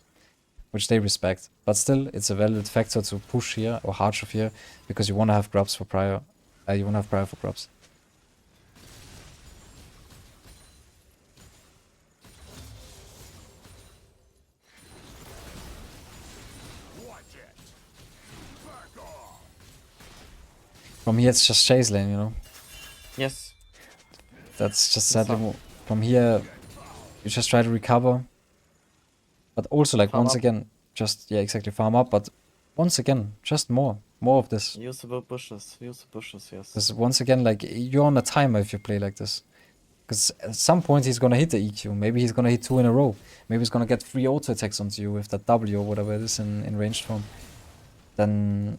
which they respect. But still, it's a valid factor to push here or hard shove here, because you want to have grubs for prio. You want to have prio for grubs. From here, it's just chase lane, you know? Yes. That's just sadly from here, you just try to recover. But also, like, Farm once up. again, just, yeah, exactly, farm up. But once again, just more of this. Use the bushes, yes. Because once again, like, you're on a timer if you play like this. Because at some point, he's gonna hit the EQ. Maybe he's gonna hit 2 in a row. Maybe he's gonna get 3 auto attacks onto you with that W or whatever it is in ranged form. Then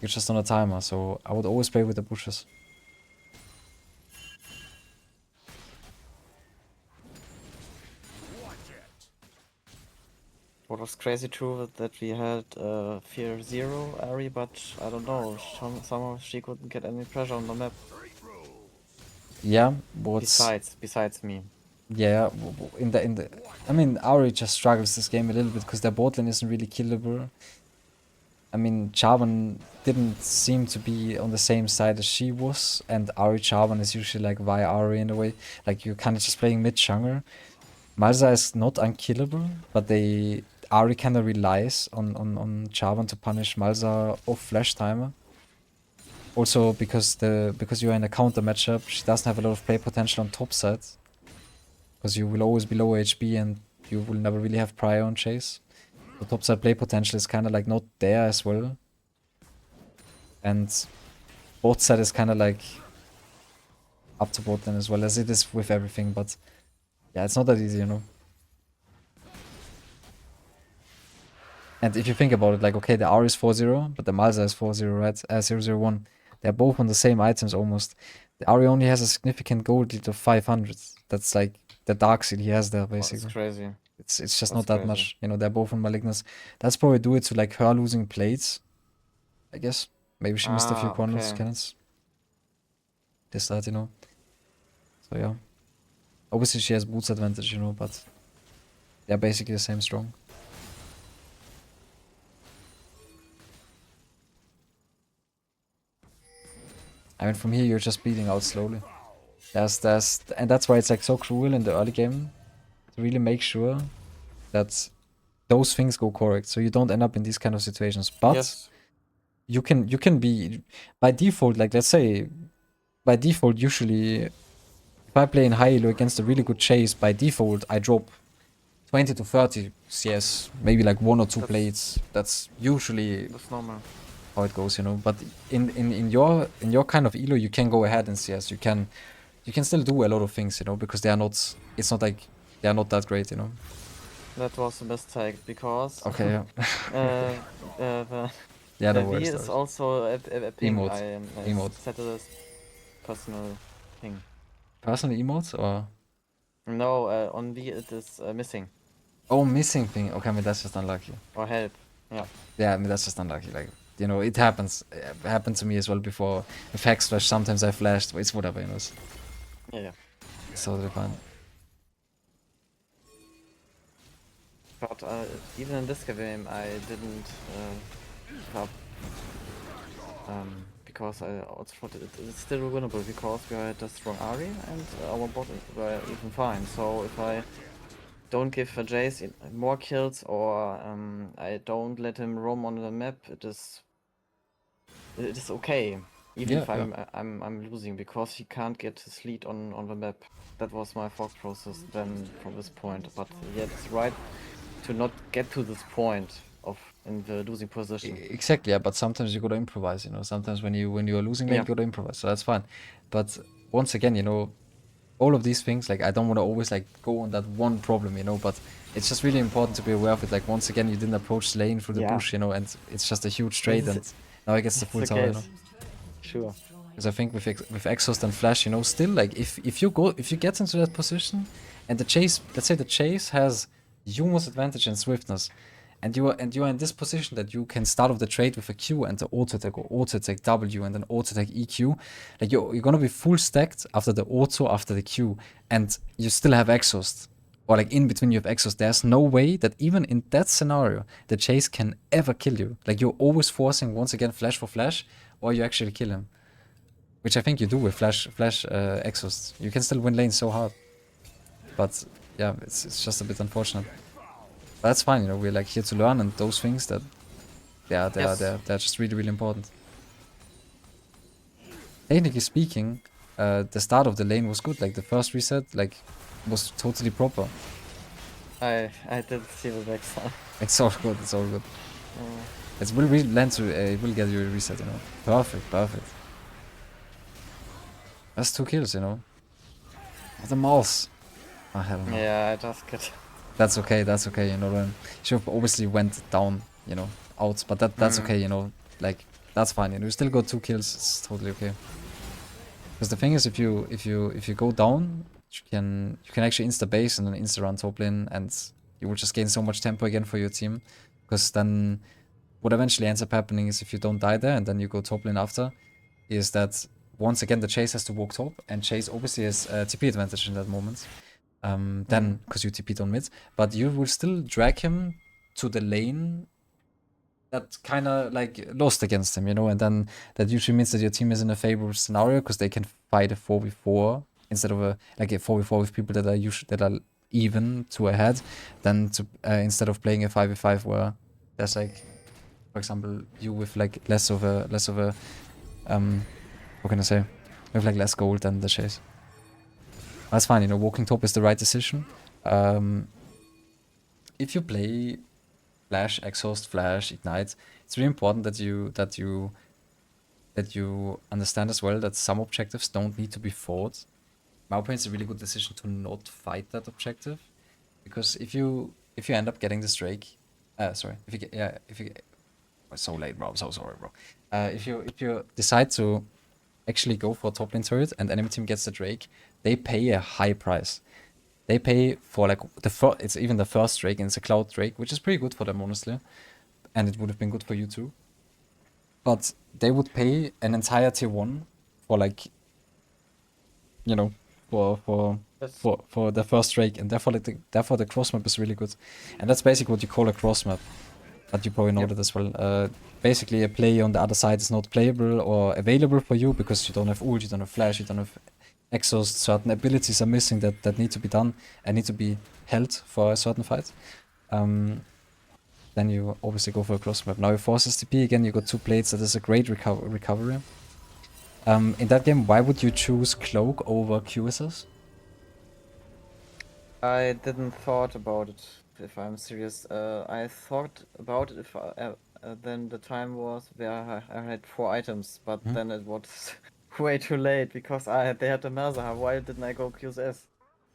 you're just on a timer. So I would always play with the bushes. What was crazy too that we had Fear Zero Ari, but I don't know, somehow she couldn't get any pressure on the map. Yeah, what's... Besides me. Yeah, in the I mean, Auri just struggles this game a little bit because their bot lane isn't really killable. I mean, Chaban didn't seem to be on the same side as she was, and Auri Chaban is usually like via Auri in a way. Like, you're kind of just playing mid jungle. Malza is not unkillable, but Auri kind of relies on Chaban to punish Malza off flash timer. Also because you're in a counter matchup, she doesn't have a lot of play potential on top side. Because you will always be low HP and you will never really have prio on chase. The topside play potential is kind of like not there as well. And bot side is kind of like up to bot lane as well, as it is with everything. But yeah, it's not that easy, you know. And if you think about it, like, okay, the R is 4-0, but the Malza is 4-0, right? 0-0-1. They're both on the same items almost. The Ari only has a significant gold lead of 500. That's like the dark seed he has there, Oh, it's basically. crazy. It's just That's not that crazy. much. You know, they're both on Malignus. That's probably due to like her losing plates, I guess. Maybe she missed a few corners, Okay. cannons. This, that, you know. So yeah. Obviously she has boots advantage, you know, but they're basically the same strong. I mean, from here you're just bleeding out slowly. And that's why it's like so cruel in the early game to really make sure that those things go correct, so you don't end up in these kind of situations. But Yes. you can be by default, like let's say by default, usually if I play in high elo against a really good chase, by default I drop 20 to 30 CS, maybe like 1 or 2 plates. That's usually That's normal. how it goes, you know. But in your kind of elo, you can go ahead in CS. You can still do a lot of things, you know, because they are not. It's not like they are not that great, you know. That was a mistake because Okay, yeah. the Yeah, the V worst. is also a ping. Emote. I Emote. set it as personal ping. Personal emotes or? No, on V it is missing Oh, missing thing. Okay, I mean that's just unlucky. or help. Yeah. Yeah, I mean that's just unlucky. Like, you know, it happens. It happened to me as well before. With Hex Flash, sometimes I flashed. It's whatever, you know. Yeah. It's totally fine. But even in this game, I didn't up because I also thought it's still winnable because we had a strong Ari and our bot were even fine. So if I don't give Jace more kills or I don't let him roam on the map, it is okay. Even if I'm losing because he can't get his lead on the map. That was my thought process then from this point. But yeah, it's right to not get to this point of in the losing position. Exactly, yeah, but sometimes you gotta improvise, you know. Sometimes when you're losing lane, Yeah. you gotta improvise. So that's fine. But once again, you know, all of these things, like I don't wanna always like go on that one problem, you know, but it's just really important to be aware of it. Like once again you didn't approach the lane through the Yeah. bush, you know, and it's just a huge trade, This and is now he gets the it's full the tower, you know. case. Sure. Because I think with Exhaust and Flash, you know, still like if you get into that position and the chase, let's say the chase has Yumo's advantage and swiftness, and you are in this position that you can start off the trade with a Q and the auto attack or auto attack W and then auto attack EQ, like you're gonna be full stacked after the auto, after the Q, and you still have Exhaust. Or like in between you have Exhaust, there's no way that even in that scenario the chase can ever kill you. Like you're always forcing once again flash for flash, or you actually kill him. Which I think you do with flash exhausts. You can still win lanes so hard. But yeah, it's just a bit unfortunate. But that's fine, you know, we're like here to learn, and those things that they're just really, really important. Technically speaking, the start of the lane was good. Like the first reset, like was totally proper. I didn't see the backside. It's all good, it's all good. It will land to it will get you a reset, you know. Perfect, perfect. That's 2 kills, you know. Oh, the mouse. Oh, hell no. Yeah, I just get. That's okay, you know. Should have obviously went down, you know, out, but that's okay, you know. Like that's fine. You know, you still got 2 kills. It's totally okay. Because the thing is, if you go down, you can actually insta base and then insta run top lane, and you will just gain so much tempo again for your team. Because then what eventually ends up happening is if you don't die there and then you go top lane after, is that once again the chase has to walk top, and chase obviously has TP advantage in that moment. Then because you TP'd on mid, but you will still drag him to the lane that kind of like lost against him, you know, and then that usually means that your team is in a favorable scenario because they can fight a 4v4 instead of a 4v4 with people that are even to ahead, than to instead of playing a 5v5 where there's like, for example, you with like less of a what can I say, with like less gold than the chase. That's fine, you know, walking top is the right decision. If you play Flash, Exhaust, Flash, Ignite, it's really important that you understand as well that some objectives don't need to be fought. In my opinion, it's a really good decision to not fight that objective, because if you end up getting this Drake, sorry, if you it's so late, bro. I'm so sorry, bro. If you decide to actually go for a top lane turret and enemy team gets the Drake, they pay a high price. They pay for like it's even the first Drake, and it's a Cloud Drake, which is pretty good for them honestly, and it would have been good for you too. But they would pay an entire tier 1 for like, you know, Yes. for the first Drake, and therefore the cross map is really good, and that's basically what you call a cross map. But you probably know that as well. Basically, a play on the other side is not playable or available for you because you don't have ult, you don't have flash, you don't have exhaust. Certain abilities are missing that need to be done and need to be held for a certain fight. Then you obviously go for a cross map. Now you force STP again. You got 2 plates. That is a great recovery. In that game, why would you choose Cloak over QSS? I didn't thought about it, if I'm serious. I thought about it if then the time was where I had 4 items, but then it was way too late because they had the Merza. Why didn't I go QSS?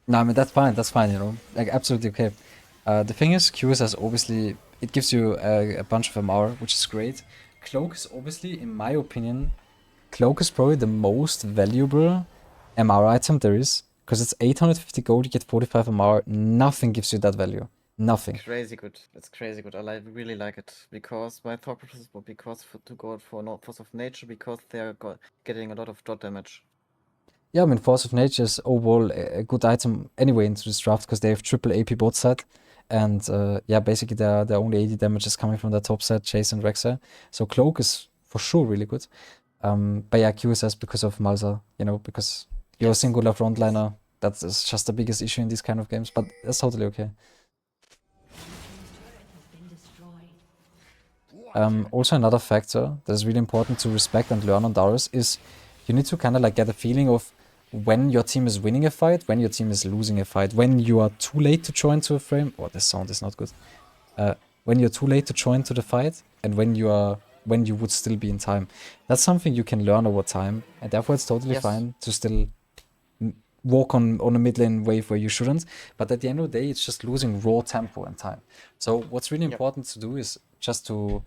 No, I mean, that's fine, you know, like, absolutely okay. The thing is, QSS obviously, it gives you a bunch of MR, which is great. Cloak is obviously, in my opinion, Cloak is probably the most valuable MR item there is, because it's 850 gold, you get 45 MR, nothing gives you that value. Nothing. Crazy good. It's crazy good. I really like it because my thought process was to go for Force of Nature because they're getting a lot of dot damage. Yeah, I mean, Force of Nature is overall a good item anyway into this draft because they have triple AP both side. And yeah, basically their only 80 damage is coming from the top side, Chase and Rexer. So Cloak is for sure really good. But yeah, QSS because of Malza, you know, because you're a singular frontliner. That is just the biggest issue in these kind of games, but that's totally okay. Also, another factor that is really important to respect and learn on Darius is you need to kind of like get a feeling of when your team is winning a fight, when your team is losing a fight, when you are too late to join to a frame. Oh, this sound is not good. When you're too late to join to the fight, and when you would still be in time. That's something you can learn over time, and therefore it's totally fine to still walk on a mid lane wave where you shouldn't. But at the end of the day, it's just losing raw tempo and time. So what's really important to do is just to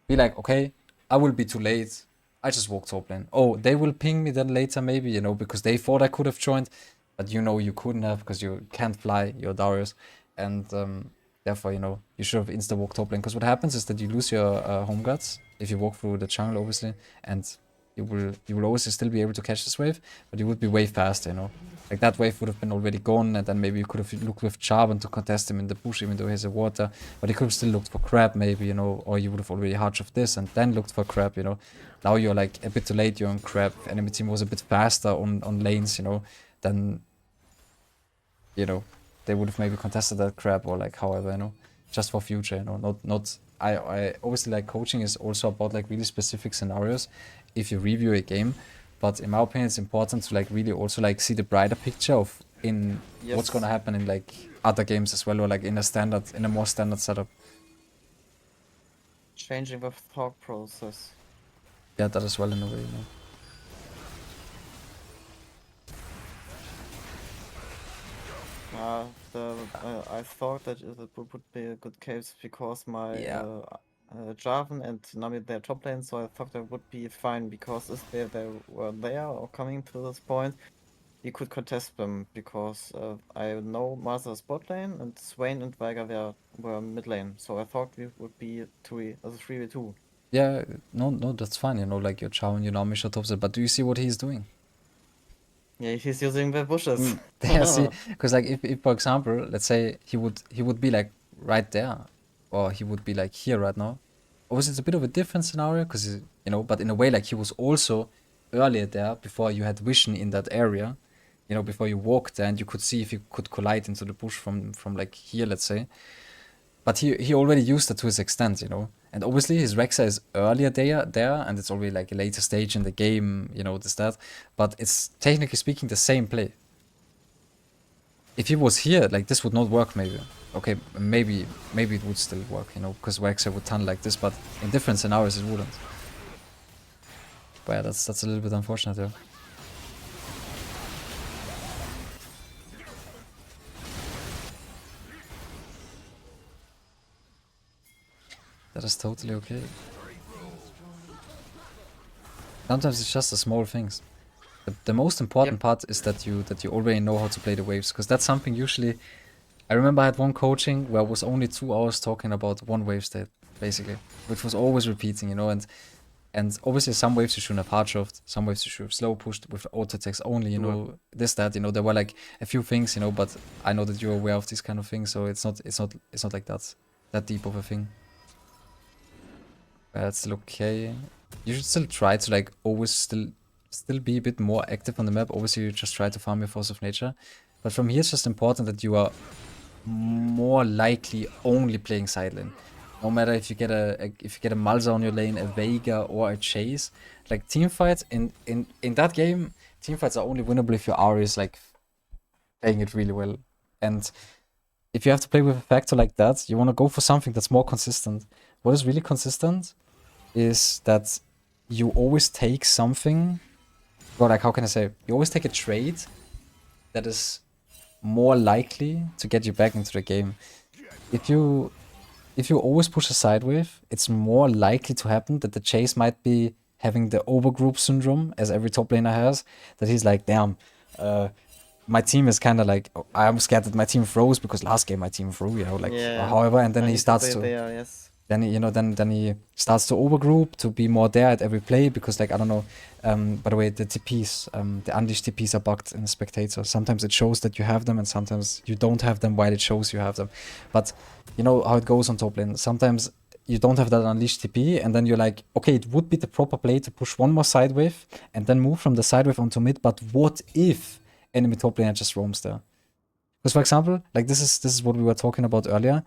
be like, okay, I will be too late. I just walk top lane. Oh, they will ping me then later, maybe, you know, because they thought I could have joined, but you know you couldn't have because you can't fly. You're Darius, and therefore, you know, you should have insta walk top lane. Because what happens is that you lose your home guards if you walk through the jungle, obviously, and you will always still be able to catch this wave, but you would be way faster, you know. Like that wave would have been already gone, and then maybe you could have looked with Jarvan to contest him in the bush, even though he has a water. But you could have still looked for crab, maybe, you know, or you would have already hatched of this and then looked for crab, you know. Now you're like a bit too late, you're on crab. Enemy team was a bit faster on lanes, you know, then, you know, they would have maybe contested that crab or like however, you know, just for future, you know, not. I obviously like coaching is also about like really specific scenarios if you review a game. But in my opinion, it's important to like really also like see the brighter picture of what's gonna happen in like other games as well, or like in a more standard setup. Changing the thought process. Yeah, that as well in a way, you know. I thought that it would be a good case because my Jarvan and Nami they're top lane, so I thought that would be fine because if they were there or coming to this point, we could contest them because I know Martha's bot lane and Swain and Veigar were mid lane, so I thought we would be 3v2. Yeah, no, that's fine, you know, like your Chow and your Nami shot top side, but do you see what he's doing? Yeah, he's using the bushes. Yeah, see, because like if for example, let's say he would be like right there, or he would be like here right now. Obviously, it's a bit of a different scenario because you know, but in a way, like he was also earlier there before you had vision in that area, you know, before you walked there and you could see if you could collide into the bush from like here, let's say. But he already used it to his extent, you know. And obviously his Rexa is earlier there, and it's already like a later stage in the game, you know, this that. But it's technically speaking the same play. If he was here, like this would not work maybe. Okay, maybe it would still work, you know, because Rexa would tunnel like this, but in different scenarios it wouldn't. But yeah, that's a little bit unfortunate, yeah. That is totally okay. Sometimes it's just the small things. The most important part is that you already know how to play the waves, because that's something usually. I remember I had one coaching where I was only 2 hours talking about one wave state, basically, which was always repeating, you know, and obviously some waves you shouldn't have hard shoved, some waves you should have slow pushed with auto attacks only, you know, this, that, you know, there were like a few things, you know, but I know that you're aware of these kind of things, so it's not like that deep of a thing. It's still okay. You should still try to like always still be a bit more active on the map. Obviously you just try to farm your force of nature. But from here it's just important that you are more likely only playing side lane. No matter if you get a Malza on your lane, a Veiga or a Chase. Like teamfights in that game, teamfights are only winnable if your Ahri is like playing it really well. And if you have to play with a factor like that, you want to go for something that's more consistent. What is really consistent is that you always take something, or like, how can I say, you always take a trade that is more likely to get you back into the game. If you always push a side wave, it's more likely to happen that the chase might be having the overgroup syndrome, as every top laner has, that he's like, damn, my team is kind of like, I'm scared that my team froze because last game my team threw, you know, like, however, and then he starts to, then, you know, then he starts to overgroup to be more there at every play, because, like, I don't know, by the way, the TPs, the unleashed TPs are bugged in Spectator. Sometimes it shows that you have them and sometimes you don't have them while it shows you have them. But you know how it goes on top lane. Sometimes you don't have that unleashed TP, and then you're like, okay, it would be the proper play to push one more side wave and then move from the side wave onto mid, but what if enemy top laner just roams there? Because, for example, like, this is what we were talking about earlier.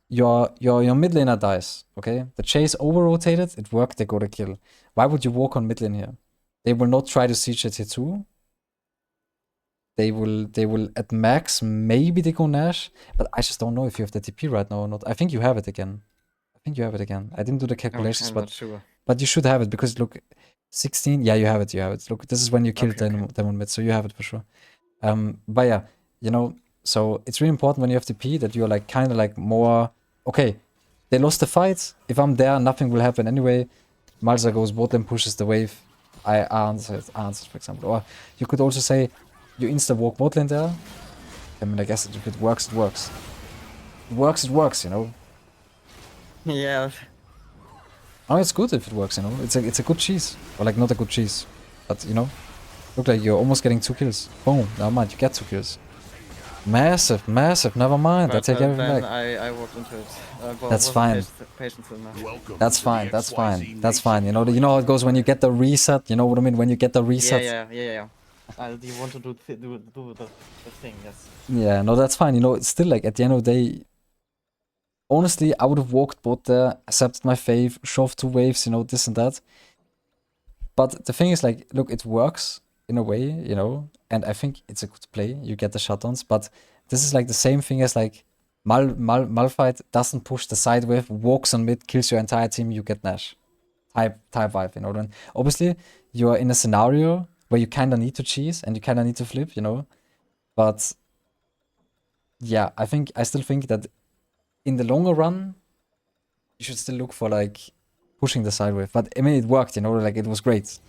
Your mid laner dies, okay? The chase over-rotated, it worked, they got a kill. Why would you walk on mid lane here? They will not try to siege at tier 2. They will at max, maybe they go Nash, but I just don't know if you have the TP right now or not. I think you have it again. I didn't do the calculations, I'm not sure. But you should have it, because look, 16, yeah, you have it. Look, this is when you killed Demon mid, so you have it for sure. But yeah, you know, so it's really important when you have TP that you're like kind of like more, okay, they lost the fight. If I'm there, nothing will happen anyway. Malza goes bot lane, pushes the wave. I answered, for example. Or you could also say you insta walk bot lane there. I mean, I guess if it works, it works. It works, you know. Yeah. Oh, it's good if it works, you know. It's a good cheese. Or like, not a good cheese, but you know. Look, like you're almost getting 2 kills. Boom, never mind, you get 2 kills. Massive, never mind. I take everything back. I walked into it. That's fine. That's fine. You know how it goes when you get the reset. You know what I mean? When you get the reset. Yeah. You want to do the thing, yes. Yeah, no, that's fine. You know, it's still like, at the end of the day, honestly, I would have walked bot there, accepted my fave, shoved 2 waves, you know, this and that. But the thing is, like, look, it works in a way, you know, and I think it's a good play. You get the shutdowns, but this is like the same thing as like Malphite doesn't push the side wave, walks on mid, kills your entire team, you get Nash. Type vibe, you know. Then obviously you are in a scenario where you kind of need to cheese and you kind of need to flip, you know. But yeah, I still think that in the longer run, you should still look for like pushing the side wave. But I mean, it worked, you know, like it was great.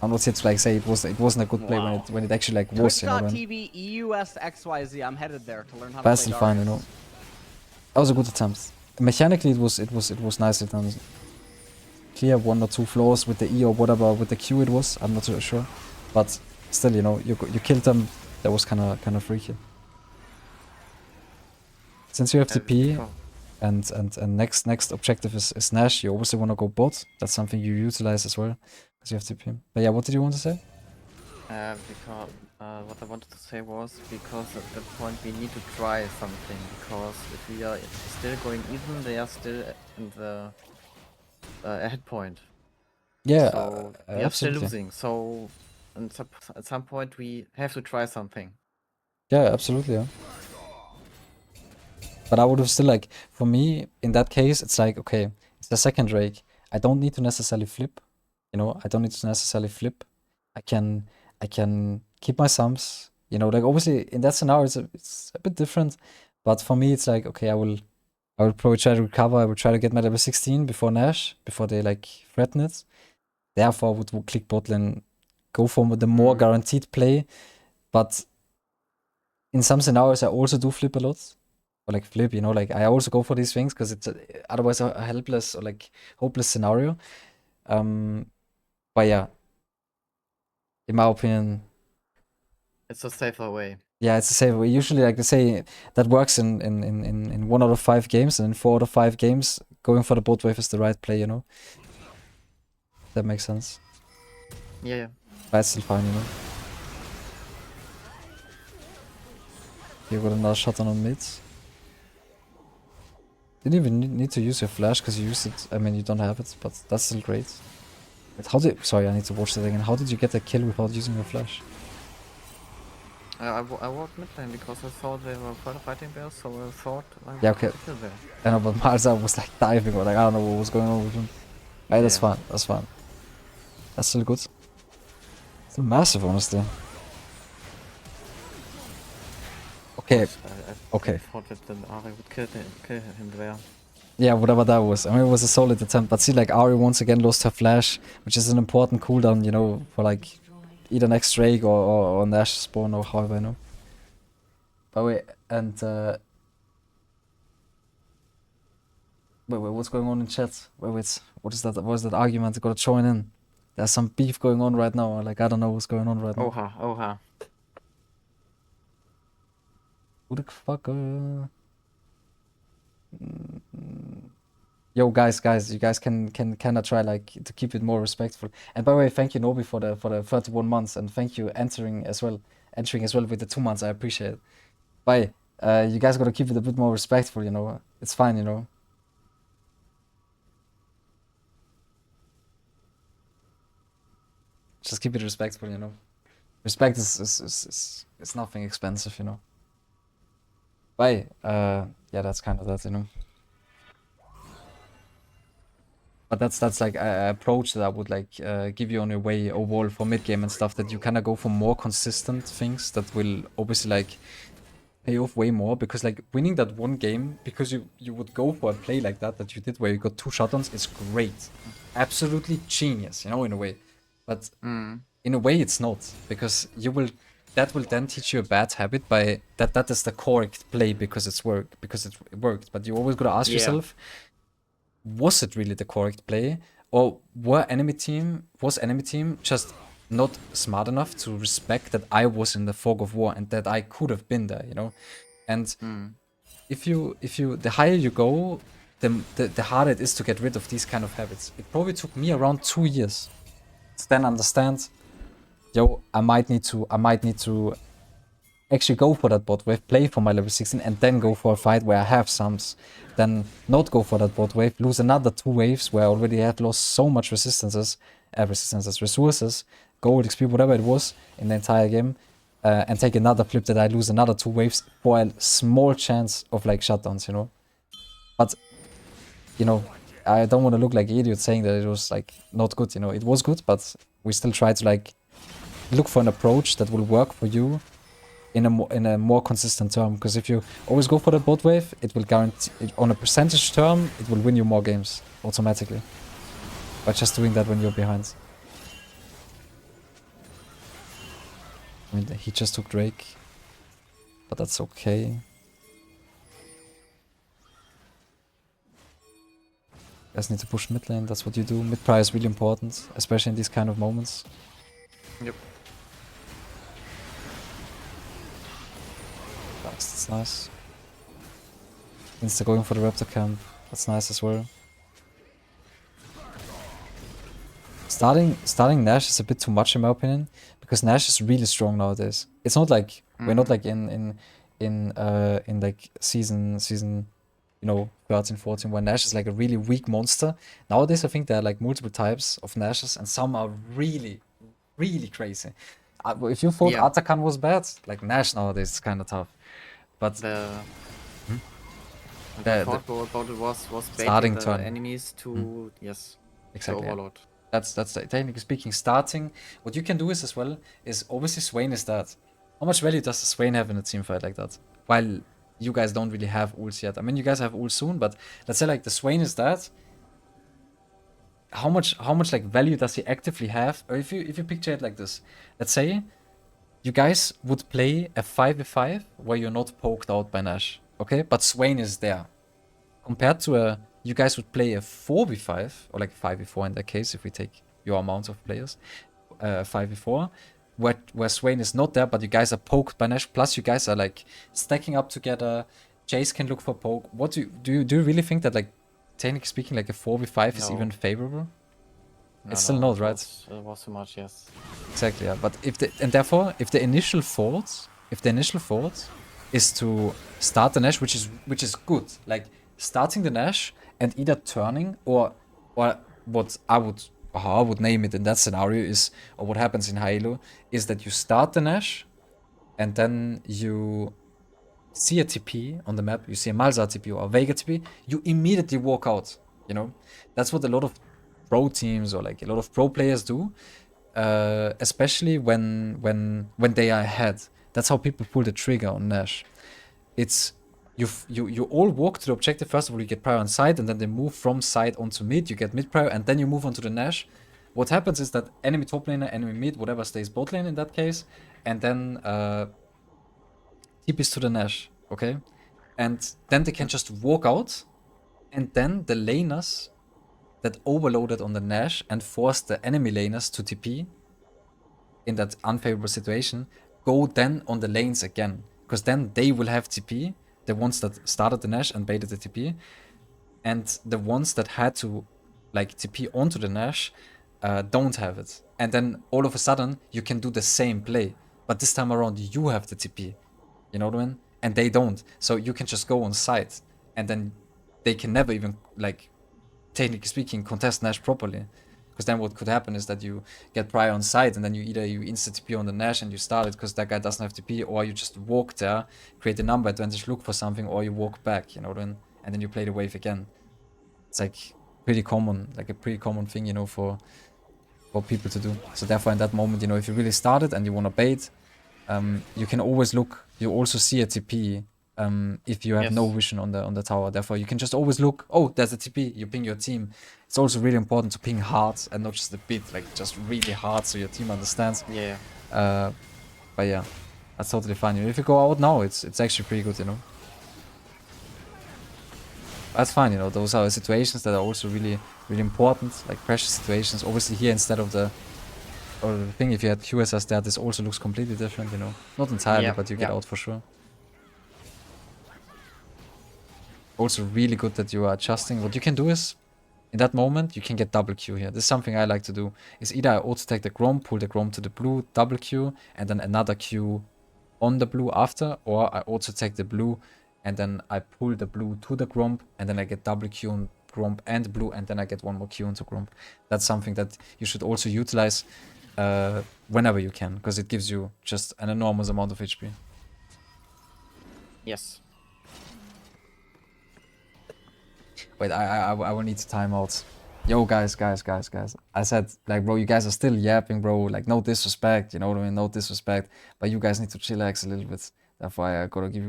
I'm not here to like say it wasn't a good play when it actually like was, you know. Twitch.tv EUSXYZ. I'm headed there to learn how to But play still fine, you know. That was a good attempt. Mechanically, it was nicely done. Clear 1 or 2 flaws with the E or whatever with the Q it was. I'm not so sure, but still, you know, you killed them. That was kind of freaky. Since you have TP and next objective is Nash, you obviously want to go bot. That's something you utilize as well, because you have TP. But yeah, what did you want to say? Because what I wanted to say was, because at that point we need to try something, because if we are still going even, they are still in the head point. Yeah, so we are still losing. So at some point we have to try something. Yeah, absolutely. Yeah. But I would have still like, for me in that case, it's like, okay, it's the second Drake. I don't need to necessarily flip. You know, I don't need to necessarily flip. I can keep my sums. You know, like obviously in that scenario it's a bit different. But for me it's like, okay, I will probably try to recover. I will try to get my level 16 before Nash, before they like threaten it. therefore would click bot lane, go for the more guaranteed play. But in some scenarios, I also do flip a lot. Or like flip, you know, like I also go for these things because it's otherwise a helpless or like hopeless scenario. But yeah, in my opinion, It's a safer way. yeah, it's the same way. Usually, like they say, that works in 1 out of 5 games, and in 4 out of 5 games, going for the bot wave is the right play, you know? That makes sense. Yeah. But it's still fine, you know? You got another shot on mid. Didn't even need to use your flash because you used it. I mean, you don't have it, but that's still great. Wait, how did... Sorry, I need to watch that again. How did you get a kill without using your flash? I walked mid lane because I thought they were fighting there, so I thought I would Yeah, okay. kill there. I know, but Marza was like diving or like, I don't know what was going on with him. Hey, that's fine, that's fine. That's still good. Still massive, honestly. Okay, okay. I thought that then Ari would kill him there. Yeah, whatever that was. I mean, it was a solid attempt. But see, like, Ari once again lost her flash, which is an important cooldown, you know, for like either next Drake or Nash spawn or however, I know. But wait, and wait, what's going on in chat? Wait, what is that? What is that argument? I gotta join in. There's some beef going on right now. Like, I don't know what's going on right now. Oha. Who the fuck? Yo, guys, you guys can I try like to keep it more respectful. And by the way, thank you Nobi for the 31 months, and thank you entering as well with the 2 months. I appreciate it. Bye. You guys gotta keep it a bit more respectful, you know. It's fine, you know. Just keep it respectful, you know. Respect is nothing expensive, you know. Bye. Yeah, that's kind of that, you know. But that's like an approach that I would like give you on your way overall for mid game and stuff, that you kind of go for more consistent things that will obviously like pay off way more, because like winning that one game because you would go for a play like that you did where you got 2 shotguns is great, absolutely genius, you know, in a way. But in a way it's not, because that will then teach you a bad habit by that is the correct play because it worked. But you always gotta ask yourself, was it really the correct play, or was enemy team just not smart enough to respect that I was in the fog of war and that I could have been there, you know? And if you the higher you go, the harder it is to get rid of these kind of habits. It probably took me around 2 years to then understand, yo, I might need to actually go for that bot wave, play for my level 16, and then go for a fight where I have sums. Then not go for that bot wave, lose another 2 waves where I already had lost so much resources, gold, XP, whatever it was in the entire game, and take another flip that I lose another 2 waves for a small chance of like shutdowns, you know. But, you know, I don't want to look like an idiot saying that it was like not good, you know. It was good, but we still try to like look for an approach that will work for you in a more consistent term, because if you always go for the bot wave, it will guarantee, on a percentage term, it will win you more games automatically by just doing that when you're behind. I mean, he just took Drake, but that's okay. You guys need to push mid lane, that's what you do. Mid pry is really important, especially in these kind of moments. Yep. That's nice. Insta going for the Raptor camp. That's nice as well. Starting Nash is a bit too much in my opinion, because Nash is really strong nowadays. It's not like we're not like in like season you know 13, 14, where Nash is like a really weak monster. Nowadays I think there are like multiple types of Nashes, and some are really crazy. If you thought Atakan was bad, like Nash nowadays is kind of tough. But the thought about it was starting baiting the turn. enemies to Exactly. to Overlord. That's technically speaking starting. What you can do is as well is obviously Swain is that. How much value does the Swain have in a team fight like that? While you guys don't really have ults yet. I mean, you guys have ults soon, but let's say like the Swain is that. how much like value does he actively have? Or if you picture it like this, let's say you guys would play a 5v5 where you're not poked out by Nash, okay? But Swain is there. Compared to you guys would play a 4v5 or like 5v4 in that case if we take your amount of players, 5v4, where Swain is not there, but you guys are poked by Nash. Plus you guys are like stacking up together. Chase can look for poke. What do you really think that, like, technically speaking, like a 4v5 is No. even favorable? No, It's still not, right? It was too much, yes. Exactly, yeah. But if the initial thought is to start the Nash, which is good, like starting the Nash and either turning or what how I would name it in that scenario is, or what happens in Halo is that you start the Nash and then you see a TP on the map, you see a Malzahar TP or a Veigar TP, you immediately walk out, you know? That's what a lot of pro teams or like a lot of pro players do, especially when they are ahead. That's how people pull the trigger on Nash. It's you all walk to the objective. First of all, you get prior on side, and then they move from side onto mid. You get mid prior, and then you move on to the Nash. What happens is that enemy top laner, enemy mid, whatever stays bot lane in that case, and then TPs to the Nash, okay? And then they can just walk out, and then the laners that overloaded on the Nash and forced the enemy laners to TP in that unfavorable situation go then on the lanes again, because then they will have TP, the ones that started the Nash and baited the TP, and the ones that had to like TP onto the Nash don't have it. And then all of a sudden you can do the same play, but this time around you have the TP, you know what I mean? And they don't, so you can just go on site, and then they can never even, like, technically speaking, contest Nash properly. Because then what could happen is that you get prior on site, and then you either insta TP on the Nash and you start it because that guy doesn't have TP, or you just walk there, create a number advantage, look for something, or you walk back, you know what I mean? And then you play the wave again. It's like pretty common, like a pretty common thing, you know, for people to do. So therefore, in that moment, you know, if you really started and you want to bait, you can always look. You also see a TP if you have no Yes. vision on the tower. Therefore, you can just always look. Oh, there's a TP. You ping your team. It's also really important to ping hard and not just a bit, like just really hard, so your team understands. Yeah. But yeah, that's totally fine. You know, if you go out now, it's actually pretty good. You know, that's fine. You know, those are situations that are also really important, like pressure situations. Obviously, here instead of the thing, if you had QSS there, this also looks completely different, you know. Not entirely, Yeah, but you get yeah. out for sure. Also really good that you are adjusting. What you can do is, in that moment, you can get double Q here. This is something I like to do. Is either I auto-take the Grom, pull the Grom to the blue, double Q, and then another Q on the blue after, or I auto-take the blue, and then I pull the blue to the Gromp, and then I get double Q on Gromp and blue, and then I get one more Q into Gromp. That's something that you should also utilize whenever you can, because it gives you just an enormous amount of HP. Yes. Wait, I will need to time out. Yo, guys. I said, like, bro, you guys are still yapping, bro. Like, no disrespect, you know what I mean? No disrespect. But you guys need to chillax a little bit. Therefore, I gotta give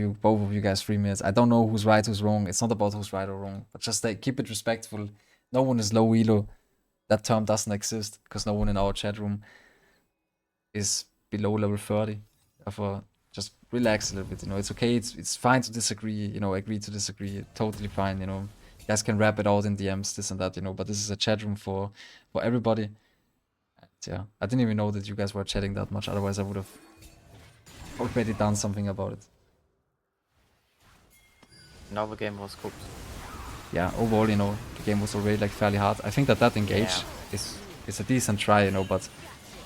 you both of you guys 3 minutes. I don't know who's right, who's wrong. It's not about who's right or wrong. But just like, keep it respectful. No one is low elo. That term doesn't exist, because no one in our chat room is below level 30. Therefore, just relax a little bit, you know. It's okay, it's fine to disagree, you know, agree to disagree, totally fine, you know. You guys can wrap it out in DMs, this and that, you know, but this is a chat room for everybody. And yeah, I didn't even know that you guys were chatting that much, otherwise I would have already done something about it. Now the game was cooked. Yeah, overall, you know, the game was already like fairly hard. I think that engage is a decent try, you know, but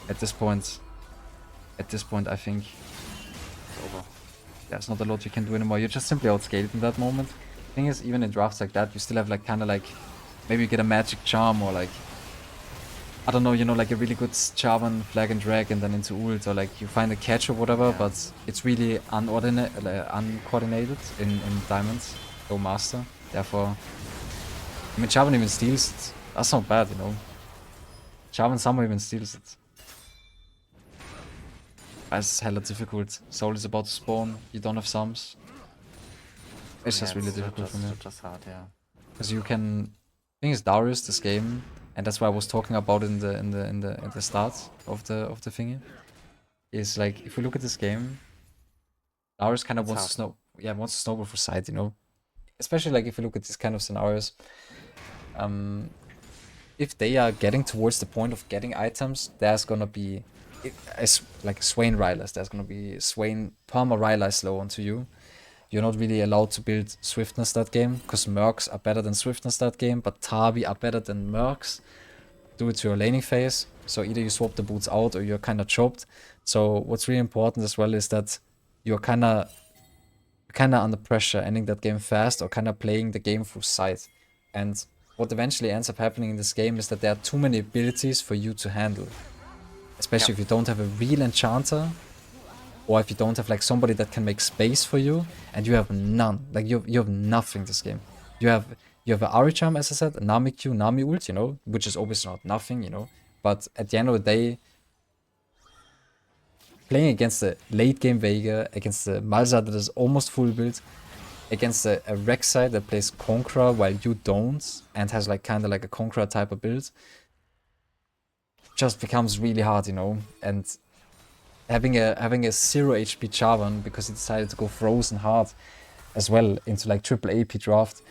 at this point, I think It's over. there's not a lot you can do anymore. You're just simply outscaled in that moment. Thing is, even in drafts like that, you still have like kind of like, maybe you get a magic charm, or like, I don't know, you know, like a really good Jarvan flag and drag and then into ult, or like you find a catch or whatever, Yeah. but it's really uncoordinated in diamonds, go master. Therefore, I mean, Jarvan even steals it. That's not bad, you know. Jarvan somehow even steals it. It's hella difficult. Soul is about to spawn, you don't have sums. It's just really difficult for me. Just hard, yeah. Because you can thing is Darius this game, and that's why I was talking about in the start of the thingy. Is like if we look at this game, Darius kind of It's wants hard. to wants to snowball for side, you know. Especially like if you look at these kind of scenarios. If they are getting towards the point of getting items, there's gonna be like Swain Rylers. There's gonna be Swain Perma Rylers slow onto you. You're not really allowed to build Swiftness that game, because Mercs are better than Swiftness that game, but Tabi are better than Mercs. Do it to your laning phase. So either you swap the boots out or you're kind of chopped. So what's really important as well is that you're kind of under pressure, ending that game fast or kind of playing the game through sight. And what eventually ends up happening in this game is that there are too many abilities for you to handle. Especially if you don't have a real enchanter, or if you don't have like somebody that can make space for you, and you have none. Like you have nothing this game. You have an Aricharm, as I said, a Nami Q, Nami ult, you know, which is obviously not nothing, you know. But at the end of the day, playing against a late game Veigar, against a Malzahar that is almost full build, against a Rek'Sai that plays Conqueror while you don't, and has like kind of like a Conqueror type of build, just becomes really hard, you know. And having a 0 HP Jarvan because he decided to go frozen hard as well into like triple AP draft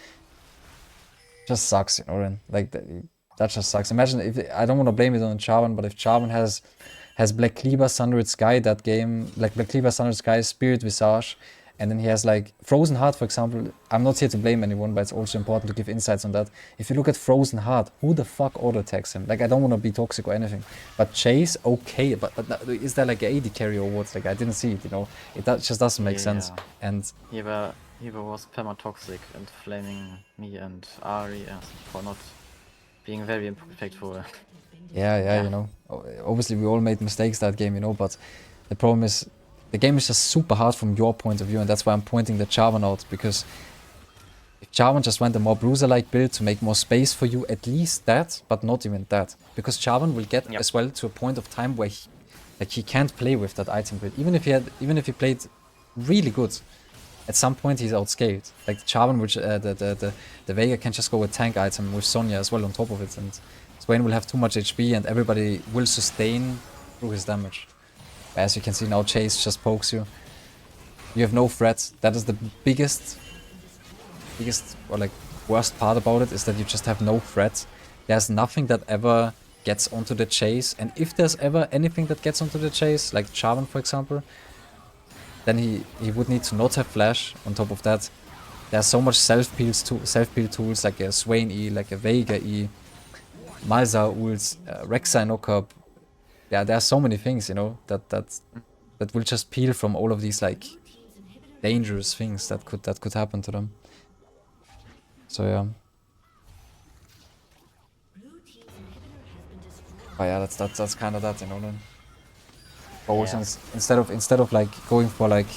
just sucks, you know. And like that just sucks. Imagine if I don't want to blame it on Jarvan, but if Jarvan has Black Cleaver, Sundered Sky that game, like Black Cleaver, Sundered Sky, Spirit Visage, and then he has like Frozen Heart, for example. I'm not here to blame anyone, but it's also important to give insights on that. If you look at Frozen Heart, who the fuck auto attacks him? Like, I don't want to be toxic or anything, but Chase, okay, but is there like a AD carry or what? Like, I didn't see it, you know. Just doesn't make sense. And He was perma-toxic and flaming me and Ari for not being very impactful. yeah, you know, obviously we all made mistakes that game, you know, but the problem is the game is just super hard from your point of view, and that's why I'm pointing the Jarvan out, because if Jarvan just went a more bruiser-like build to make more space for you, at least that, but not even that, because Jarvan will get as well to a point of time where he can't play with that item build, even if he played really good. At some point he's outscaled. Like Jarvan, which the Veigar can just go with tank item with Sonya as well on top of it, and Swain will have too much HP and everybody will sustain through his damage. As you can see now, Chase just pokes you. You have no threats. That is the biggest or like worst part about it, is that you just have no threats. There's nothing that ever gets onto the Chase, and if there's ever anything that gets onto the Chase, like Jarvan for example, then he would need to not have flash. On top of that, there's so much self-peel tools like a Swain E, like a Veigar E, Malzahar ults, Rek'Sai knockup. Yeah, there are so many things, you know, that will just peel from all of these like dangerous things that could happen to them. So yeah. But yeah, that's kind of that, you know. Then. But also instead of like going for like